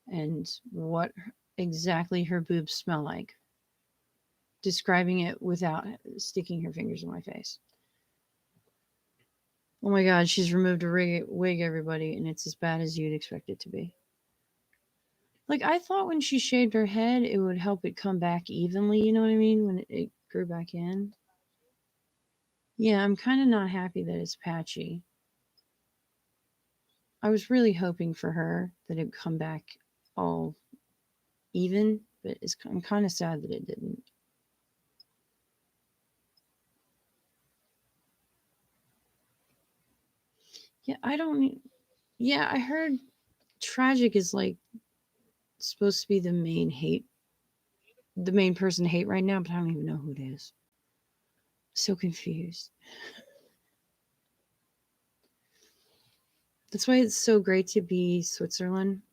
and what exactly her boobs smell like, describing it without sticking her fingers in my face. Oh my god, she's removed a wig, everybody, and it's as bad as you'd expect it to be. Like, I thought when she shaved her head, it would help it come back evenly, you know what I mean? When it grew back in. Yeah, I'm kind of not happy that it's patchy. I was really hoping for her that it'd come back all even, but I'm kind of sad that it didn't. Yeah, I don't. Yeah, I heard Tragic is like supposed to be the main person to hate right now, but I don't even know who it is. So confused. That's why it's so great to be Switzerland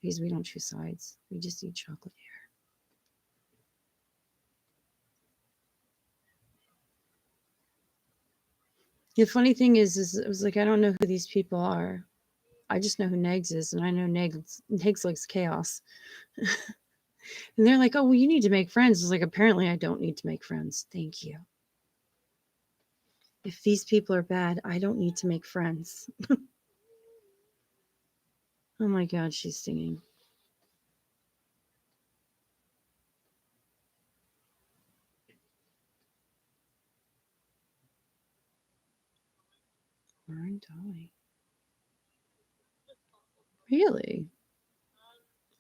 because we don't choose sides. We just eat chocolate here. The funny thing is it was like I don't know who these people are. I just know who Negs is, and I know Negs likes chaos. And they're like, "Oh, well, you need to make friends." It's like apparently I don't need to make friends. Thank you. If these people are bad, I don't need to make friends. Oh my god, she's singing. Maroon Dolly. Really?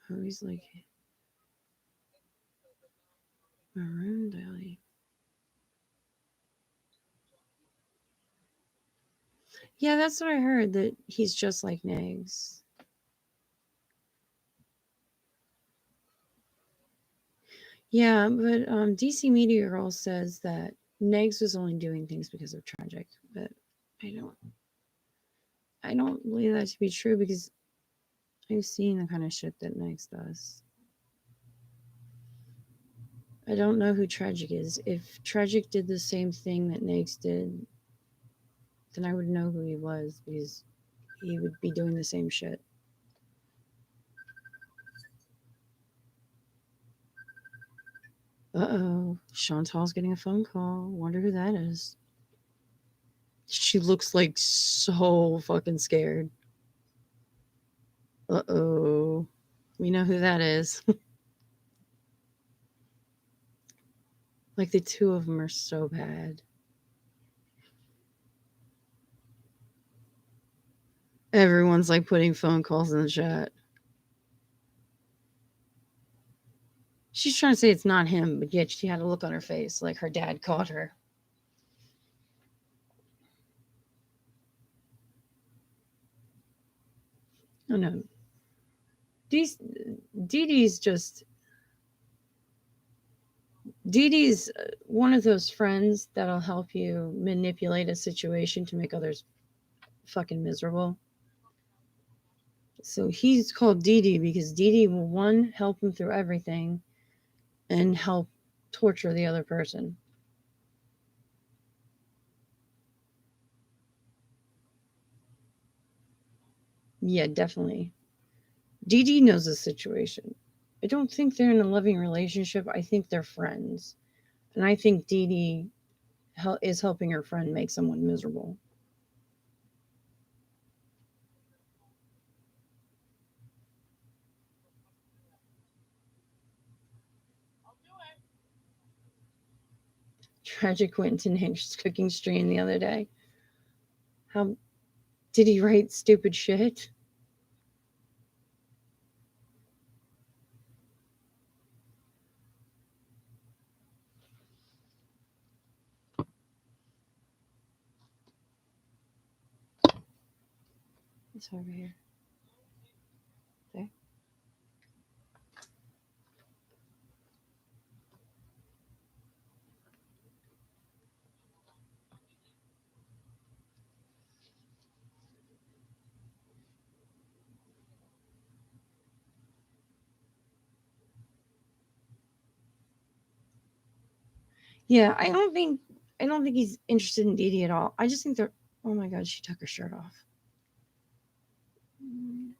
I always like Maroon Dolly. Yeah, that's what I heard. That he's just like Negs. Yeah, but DC Media Girl says that Negs was only doing things because of Tragic, but I don't I don't believe that to be true because I've seen the kind of shit that Negs does. I don't know who Tragic is. If Tragic did the same thing that Nags did, then I would know who he was because he would be doing the same shit. Uh-oh. Chantal's getting a phone call. Wonder who that is. She looks like so fucking scared. Uh-oh. We know who that is. Like the two of them are so bad. Everyone's like putting phone calls in the chat. She's trying to say it's not him, but yet she had a look on her face like her dad caught her. Oh no. These Dee Dee's just Dee Dee's one of those friends that'll help you manipulate a situation to make others fucking miserable. So he's called Dee Dee because Dee Dee will, one, help him through everything and help torture the other person. Yeah, definitely. Dee Dee knows the situation. I don't think they're in a loving relationship. I think they're friends. And I think Dee Dee is helping her friend make someone miserable. Tragic went to Nick's cooking stream the other day. How did he write stupid shit? It's over here. There. Yeah, I don't think he's interested in Dee Dee at all. I just think they're oh my god, she took her shirt off. Mm.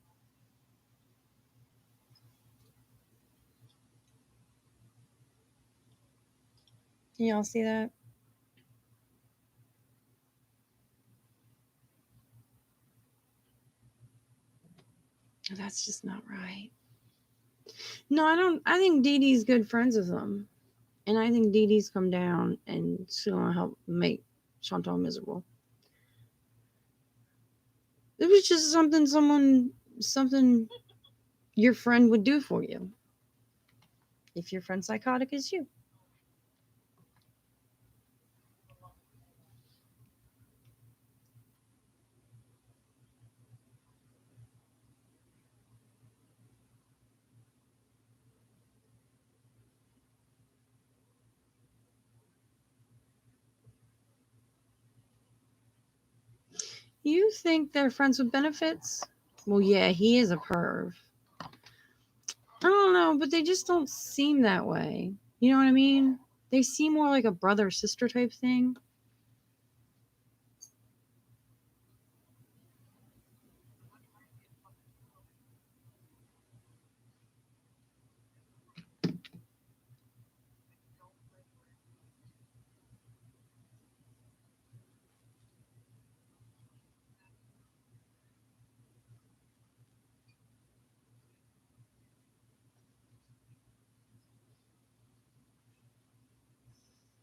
Y'all see that? That's just not right. No, I don't. I think Dee Dee's good friends with them. And I think Dee Dee's come down and she's going to help make Chantal miserable. It was just something your friend would do for you. If your friend's psychotic as you. You think they're friends with benefits? Well, yeah, he is a perv. I don't know, but they just don't seem that way. You know what I mean? They seem more like a brother sister type thing.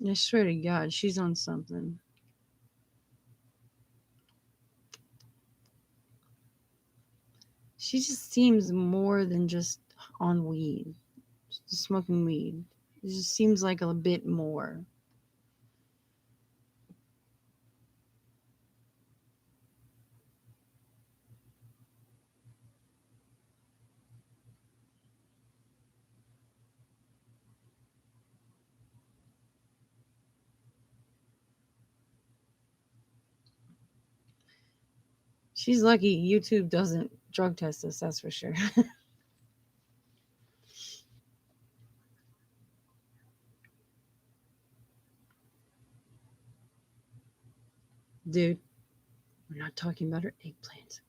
I swear to God, she's on something. She just seems more than just on weed, just smoking weed. It just seems like a bit more. She's lucky YouTube doesn't drug test us, that's for sure. Dude, we're not talking about her eggplant.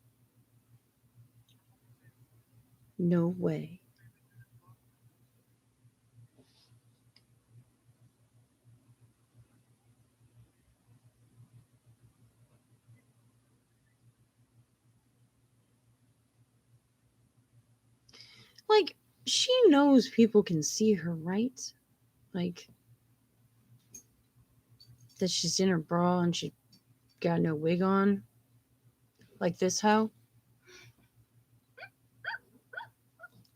No way. Like, she knows people can see her, right? Like, that she's in her bra and she got no wig on. Like this hoe.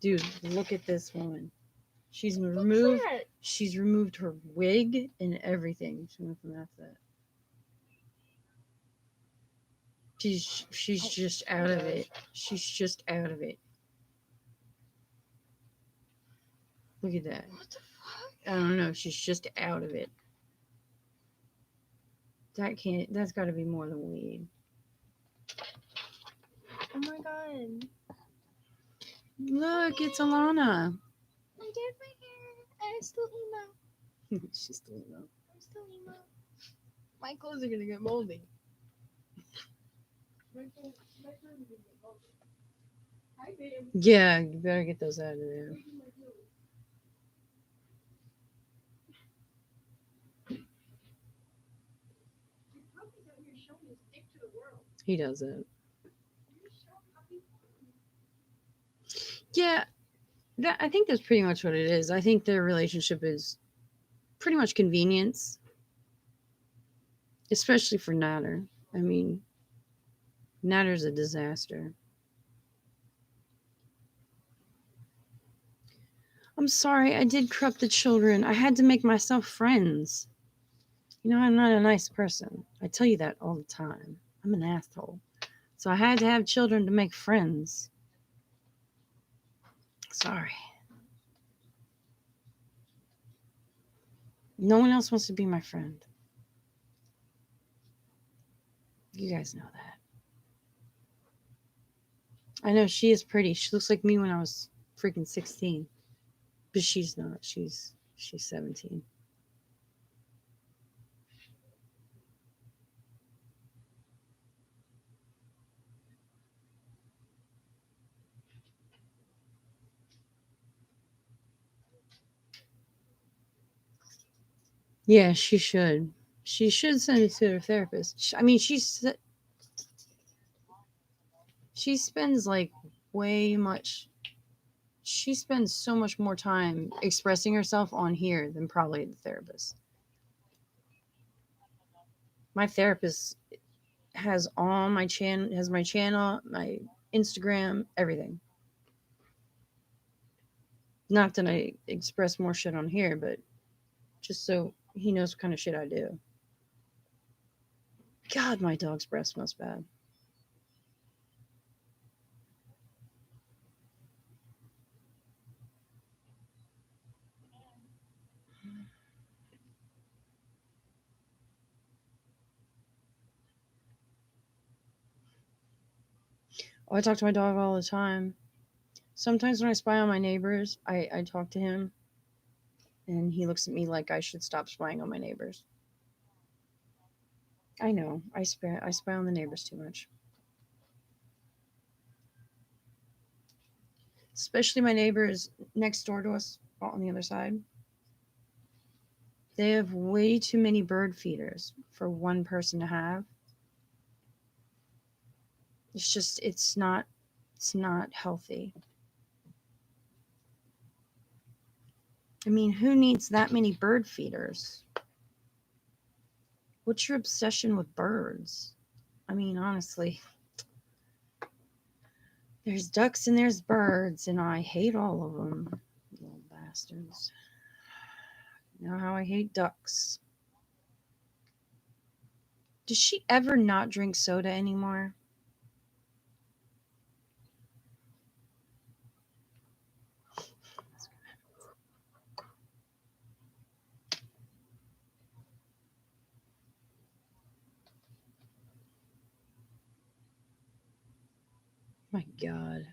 Dude, look at this woman. She's removed her wig and everything. That's it. She's just out of it. She's just out of it. Look at that. What the fuck? I don't know. She's just out of it. That's got to be more than weed. Oh my god. Look, it's Alana. I did my hair. I'm still emo. She's still emo. I'm still emo. My clothes are gonna get moldy. My clothes are gonna get moldy. Hi, babe. Yeah, you better get those out of there. He does it. Yeah, I think that's pretty much what it is. I think their relationship is pretty much convenience, especially for Natter. I mean, Natter's a disaster. I'm sorry, I did corrupt the children. I had to make myself friends. You know, I'm not a nice person. I tell you that all the time. I'm an asshole. So I had to have children to make friends. Sorry. No one else wants to be my friend. You guys know that. I know she is pretty. She looks like me when I was freaking 16. But she's not. She's 17. Yeah, she should. She should send it to her therapist. I mean, she spends like way much. She spends so much more time expressing herself on here than probably the therapist. My therapist has all my my channel, my Instagram, everything. Not that I express more shit on here, but just so he knows what kind of shit I do. God, my dog's breath smells bad. Oh, I talk to my dog all the time. Sometimes when I spy on my neighbors, I talk to him and he looks at me like I should stop spying on my neighbors. I know. I spy on the neighbors too much. Especially my neighbors next door to us on the other side. They have way too many bird feeders for one person to have. It's not healthy. I mean, who needs that many bird feeders? What's your obsession with birds? I mean, honestly, there's ducks and there's birds, and I hate all of them. Little bastards. You know how I hate ducks. Does she ever not drink soda anymore? My God.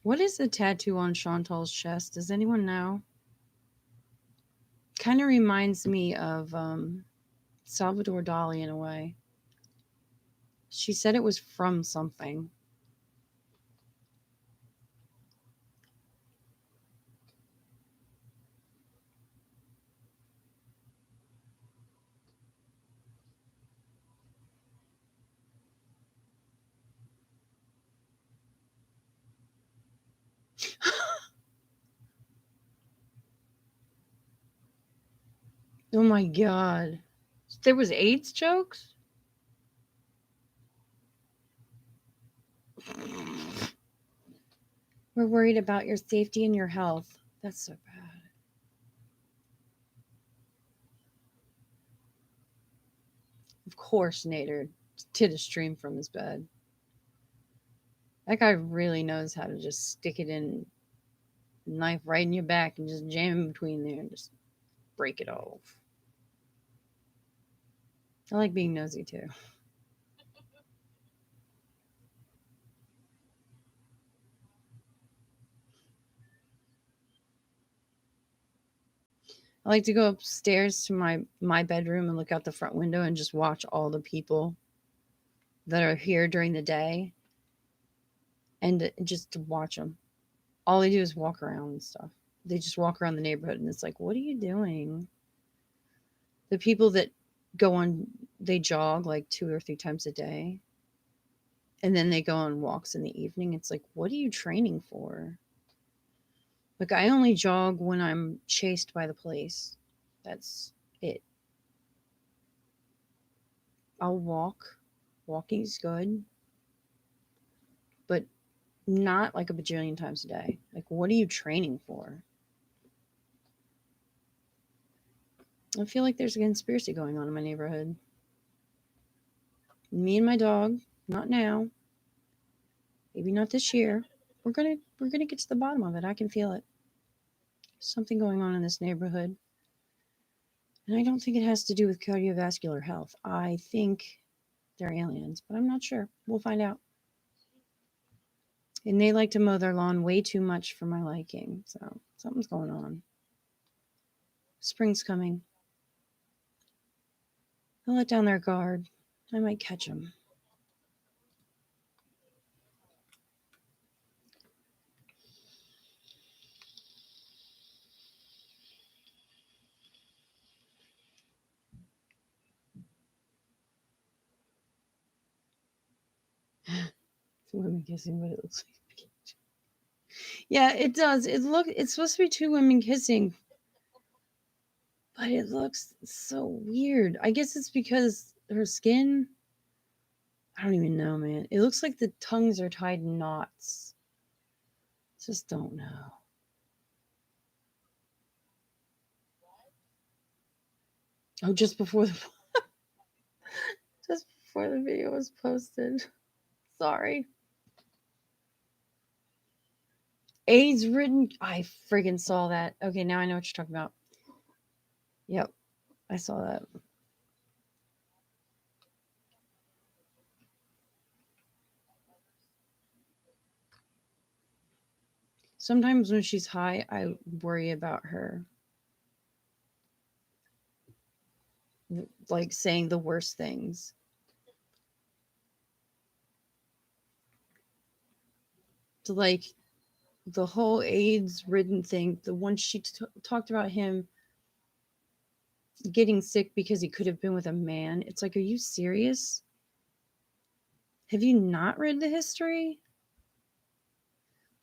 What is the tattoo on Chantal's chest? Does anyone know? Kind of reminds me of Salvador Dali in a way. She said it was from something. Oh my god. There was AIDS jokes? We're worried about your safety and your health. That's so bad. Of course, Nader did a stream from his bed. That guy really knows how to just stick it in knife right in your back and just jam in between there and just break it off. I like being nosy too. I like to go upstairs to my bedroom and look out the front window and just watch all the people that are here during the day and just to watch them. All they do is walk around and stuff. They just walk around the neighborhood and it's like, what are you doing? The people that go on, they jog like 2 or 3 times a day and then they go on walks in the evening. It's like, what are you training for? Like, I only jog when I'm chased by the police. That's it. I'll walk. Walking's good, but not like a bajillion times a day. Like, what are you training for? I feel like there's a conspiracy going on in my neighborhood. Me and my dog, not now, maybe not this year. We're gonna get to the bottom of it. I can feel it. Something going on in this neighborhood. And I don't think it has to do with cardiovascular health. I think they're aliens, but I'm not sure. We'll find out. And they like to mow their lawn way too much for my liking. So something's going on. Spring's coming. They'll let down their guard. I might catch them. It's women kissing, but it looks like. Yeah, it does. It's supposed to be two women kissing, but it looks so weird. I guess it's because her skin. I don't even know, man. It looks like the tongues are tied in knots. Just don't know. Oh, just before the video was posted. Sorry. AIDS ridden. I friggin' saw that. Okay, now I know what you're talking about. Yep, I saw that. Sometimes when she's high, I worry about her, like saying the worst things. So, like the whole AIDS ridden thing, the one she talked about him getting sick because he could have been with a man. It's like, are you serious? Have you not read the history?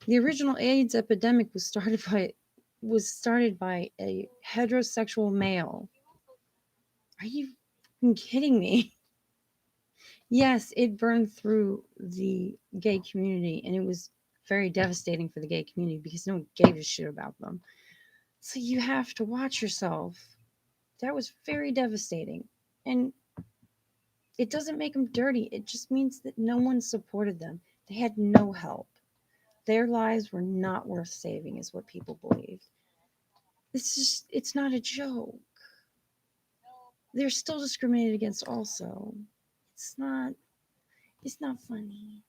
The original AIDS epidemic was started by a heterosexual male. Are you kidding me? Yes, it burned through the gay community and it was very devastating for the gay community because no one gave a shit about them. So you have to watch yourself. That was very devastating. And it doesn't make them dirty. It just means that no one supported them. They had no help. Their lives were not worth saving, is what people believe. It's not a joke. They're still discriminated against also. It's not, it's not funny.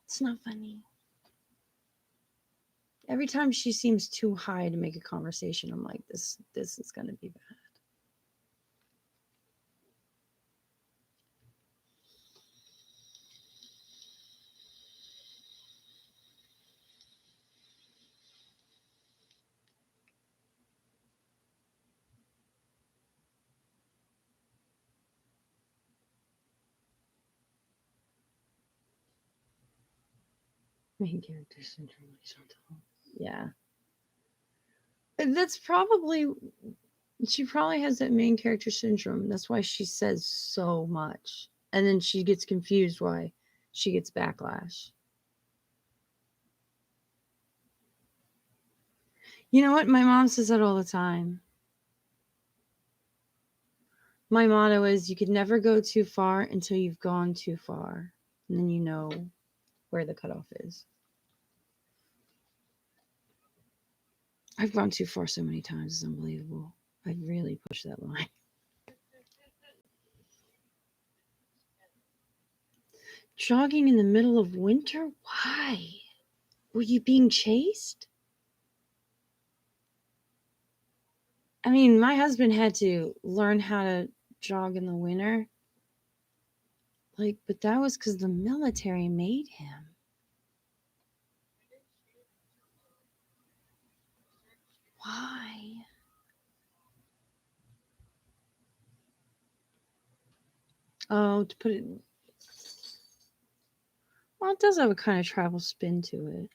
It's not funny. Every time she seems too high to make a conversation, I'm like, this is gonna be bad. Main character syndrome. Yeah, that's probably she probably has that main character syndrome. That's why she says so much, and then she gets confused why she gets backlash. You know what? My mom says that all the time. My motto is you could never go too far until you've gone too far. And then you know where the cutoff is. I've gone too far so many times, it's unbelievable. I really pushed that line. Jogging in the middle of winter? Why? Were you being chased? I mean, my husband had to learn how to jog in the winter. Like, but that was because the military made him. Why? Oh, to put it. Well, it does have a kind of travel spin to it.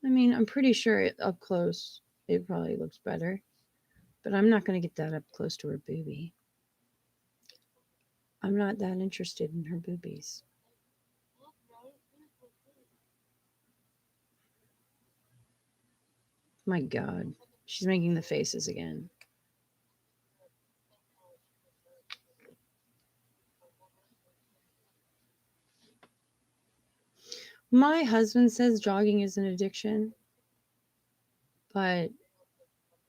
I mean, I'm pretty sure up close it probably looks better, but I'm not going to get that up close to her boobie. I'm not that interested in her boobies. My God, she's making the faces again. My husband says jogging is an addiction, but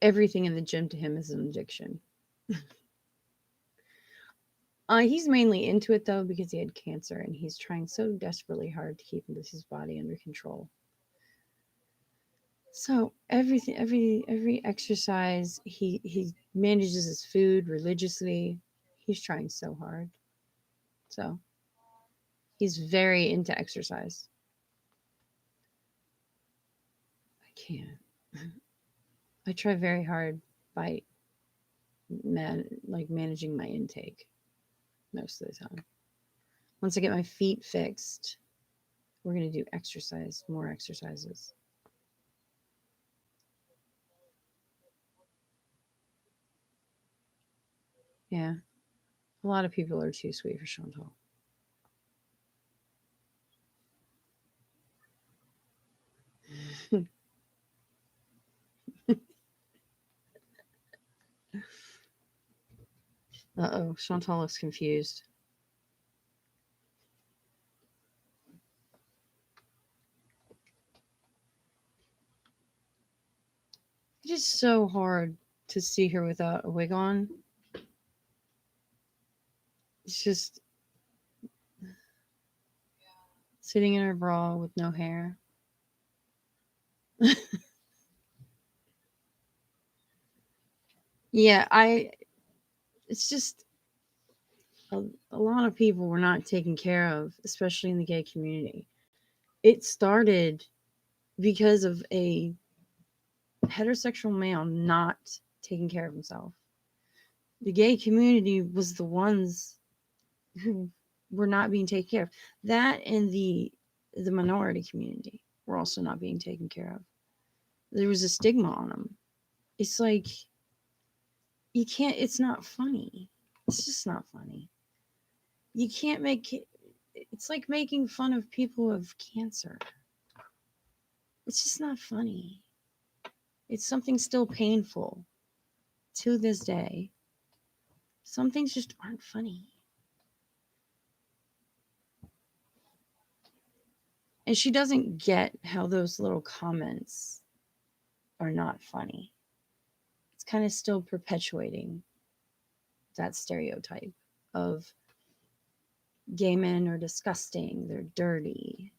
everything in the gym to him is an addiction. He's mainly into it though because he had cancer and he's trying so desperately hard to keep his body under control. So everything, every exercise, he manages his food religiously. He's trying so hard. So he's very into exercise. I can't. I try very hard by managing my intake most of the time. Once I get my feet fixed, we're gonna do exercise, more exercises. Yeah, a lot of people are too sweet for Chantal. Uh-oh, Chantal looks confused. It is so hard to see her without a wig on. It's just sitting in her bra with no hair. Yeah, it's just a, a lot of people were not taken care of, especially in the gay community. It started because of a heterosexual male not taking care of himself. The gay community was the ones who were not being taken care of. That and the minority community were also not being taken care of. There was a stigma on them. It's like you can't. It's not funny. It's just not funny. You can't make it. It's like making fun of people who have cancer. It's just not funny. It's something still painful to this day. Some things just aren't funny. And she doesn't get how those little comments are not funny. It's kind of still perpetuating that stereotype of gay men are disgusting, they're dirty,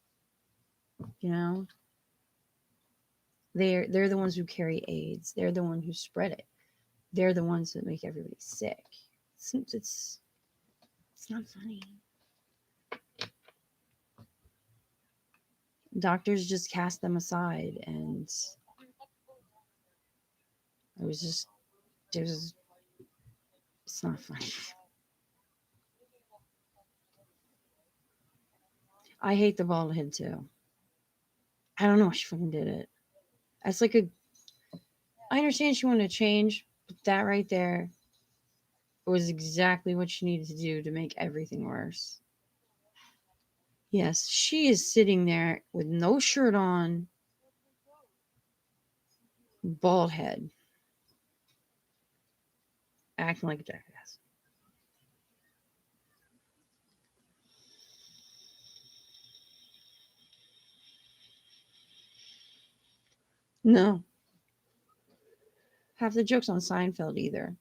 you know? They're the ones who carry AIDS. They're the ones who spread it. They're the ones that make everybody sick. It's not funny. Doctors just cast them aside, and it was just there's it's not funny. I hate the bald head too. I don't know why she fucking did it. That's like a. I understand she wanted to change, but that right there was exactly what she needed to do to make everything worse. Yes, she is sitting there with no shirt on, bald head, acting like a jackass. No, half the jokes on Seinfeld either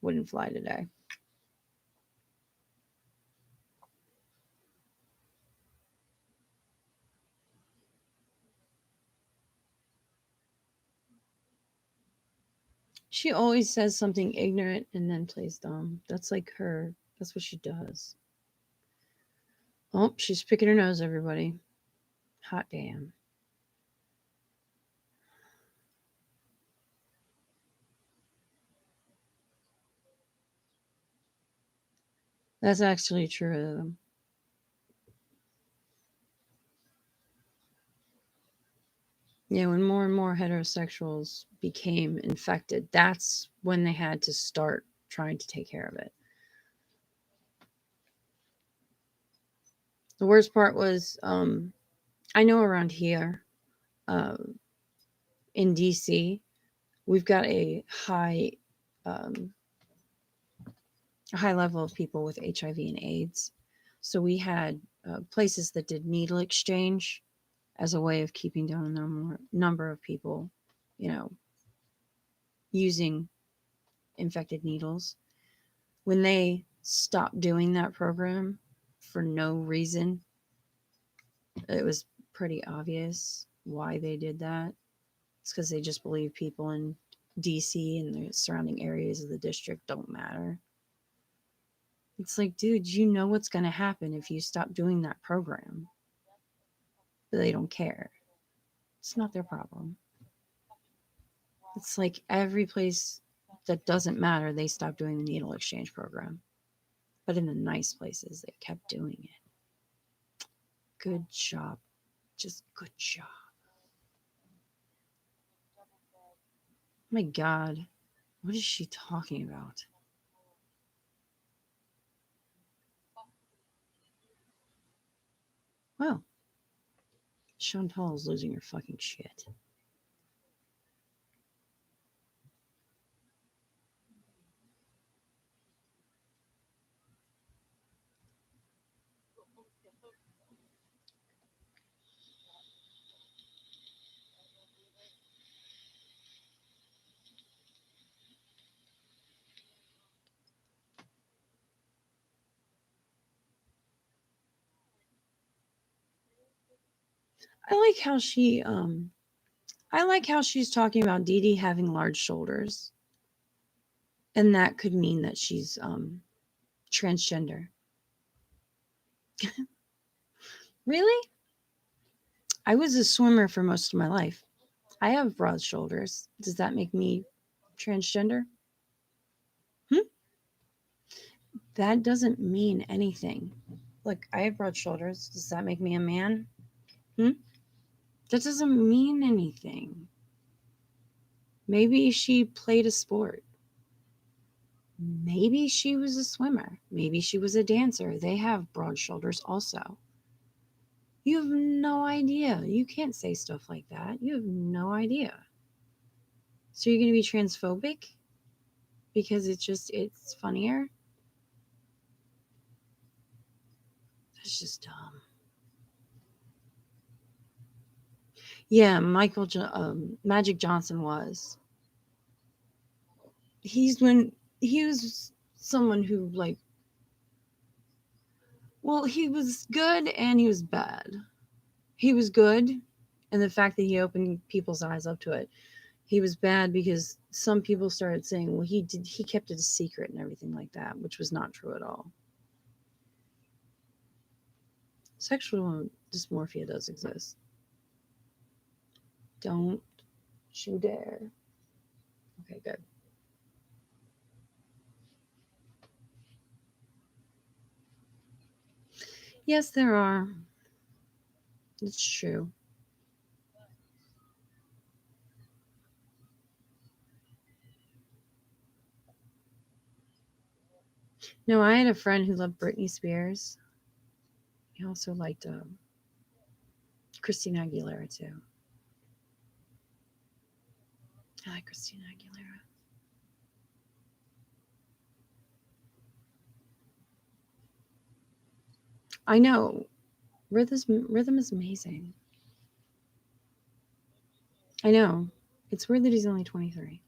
wouldn't fly today. She always says something ignorant and then plays dumb. That's like her. That's what she does. Oh, she's picking her nose, everybody. Hot damn. That's actually true. Yeah, when more and more heterosexuals became infected, that's when they had to start trying to take care of it. The worst part was, I know around here, uh, in DC, we've got um, a high level of people with HIV and AIDS. So we had places that did needle exchange as a way of keeping down the number of people, you know, using infected needles. When they stopped doing that program for no reason, it was pretty obvious why they did that. It's because they just believe people in DC and the surrounding areas of the district don't matter. It's like, dude, you know what's going to happen if you stop doing that program. But they don't care. It's not their problem. It's like every place that doesn't matter, they stopped doing the needle exchange program. But in the nice places, they kept doing it. Good job. Just good job. My God. What is she talking about? Well, Chantal is losing her fucking shit. I like how she I like how she's talking about Dee Dee having large shoulders, and that could mean that she's transgender. Really? I was a swimmer for most of my life. I have broad shoulders. Does that make me transgender? Hmm? That doesn't mean anything. Look, I have broad shoulders. Does that make me a man? Hmm? That doesn't mean anything. Maybe she played a sport. Maybe she was a swimmer. Maybe she was a dancer. They have broad shoulders also. You have no idea. You can't say stuff like that. You have no idea. So you're going to be transphobic because it's funnier? That's just dumb. Yeah, Magic Johnson was. He was someone who like, well, he was good and he was bad. He was good And the fact that he opened people's eyes up to it, he was bad because some people started saying, well, he kept it a secret and everything like that, which was not true at all. Sexual dysmorphia does exist. Don't you dare. Okay, good. Yes, there are. It's true. No, I had a friend who loved Britney Spears. He also liked Christina Aguilera too. I like Christina Aguilera. I know rhythm is amazing. I know. It's weird that he's only 23.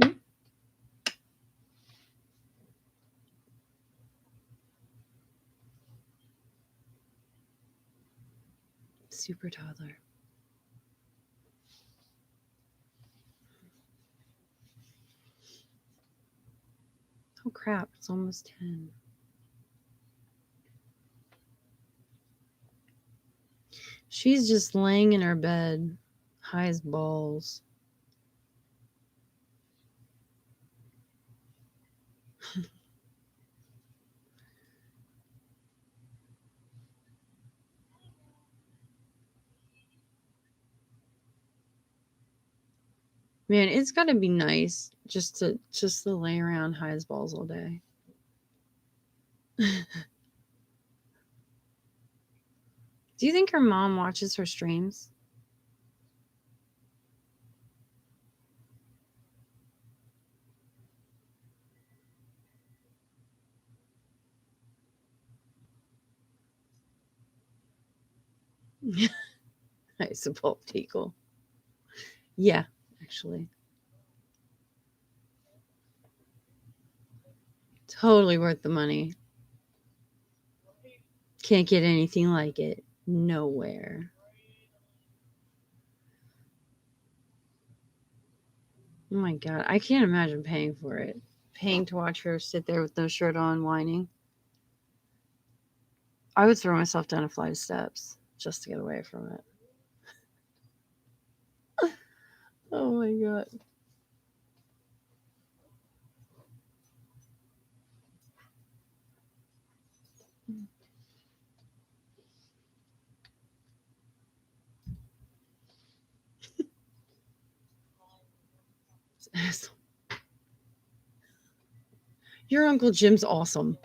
Hmm? Super toddler. Oh crap! It's almost 10. She's just laying in her bed, high as balls. Man, it's gotta be nice just to lay around high as balls all day. Do you think her mom watches her streams? I suppose equal. Yeah, actually. Totally worth the money. Can't get anything like it. Nowhere. Oh my god. I can't imagine paying for it. Paying to watch her sit there with no shirt on whining. I would throw myself down a flight of steps just to get away from it. Oh my god. Your Uncle Jim's awesome.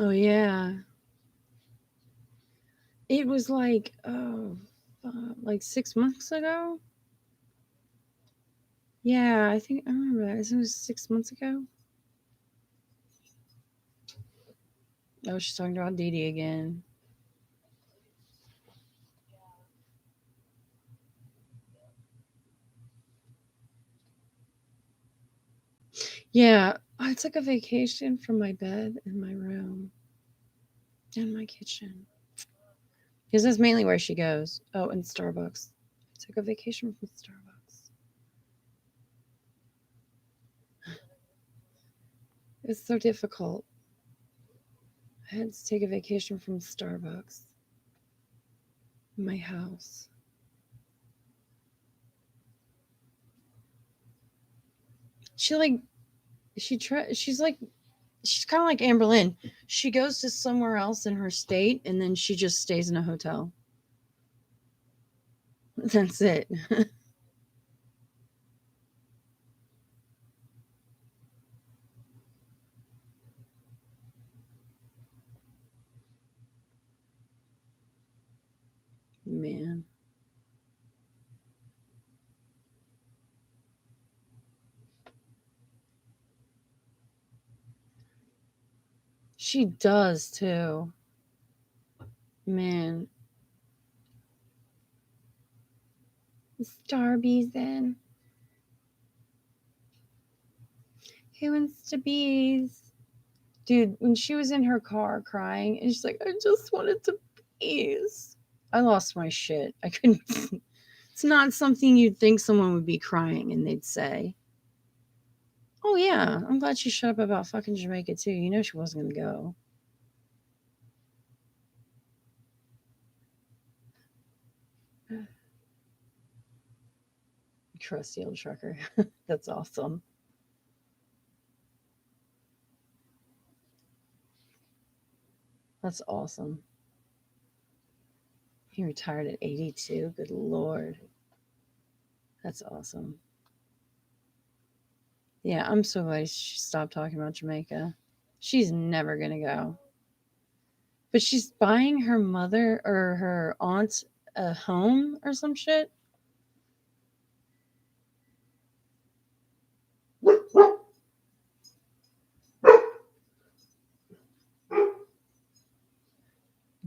Oh yeah. It was like 6 months ago. Yeah, I think I remember that. I think it was 6 months ago. Oh, she's talking about Dee Dee again. Yeah, I took a vacation from my bed and my room and my kitchen because that's mainly where she goes. Oh, and Starbucks. I took a vacation from Starbucks. It's so difficult. I had to take a vacation from Starbucks in my house. She like she's kind of like Amberlynn. She goes to somewhere else in her state and then she just stays in a hotel. That's it. Man. She does too. Man. Starbies then. Who wants to bees? Dude, when she was in her car crying, and she's like, I just wanted to bees. I lost my shit. I couldn't. It's not something you'd think someone would be crying and they'd say. Oh, yeah, I'm glad she shut up about fucking Jamaica too. You know she wasn't going to go. Crusty old trucker. That's awesome. That's awesome. He retired at 82. Good Lord. That's awesome. Yeah, I'm so glad she stopped talking about Jamaica. She's never going to go. But she's buying her mother or her aunt a home or some shit.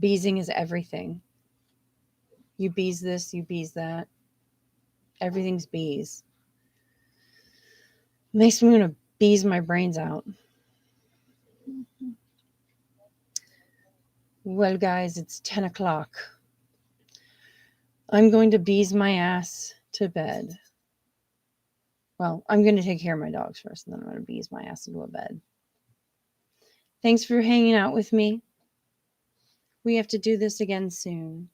Beesing is everything. You bees this, you bees that. Everything's bees. Makes me want to bees my brains out. Well, guys, it's 10 o'clock. I'm going to bees my ass to bed. Well, I'm going to take care of my dogs first, and then I'm going to bees my ass into a bed. Thanks for hanging out with me. We have to do this again soon.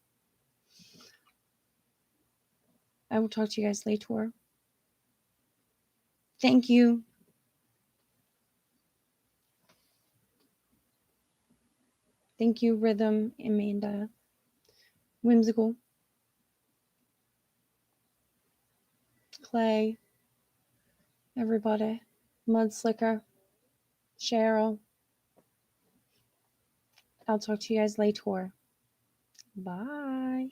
I will talk to you guys later. Thank you. Thank you, Rhythm, Amanda, Whimsical, Clay, everybody, Mudslicker, Cheryl. I'll talk to you guys later. Bye.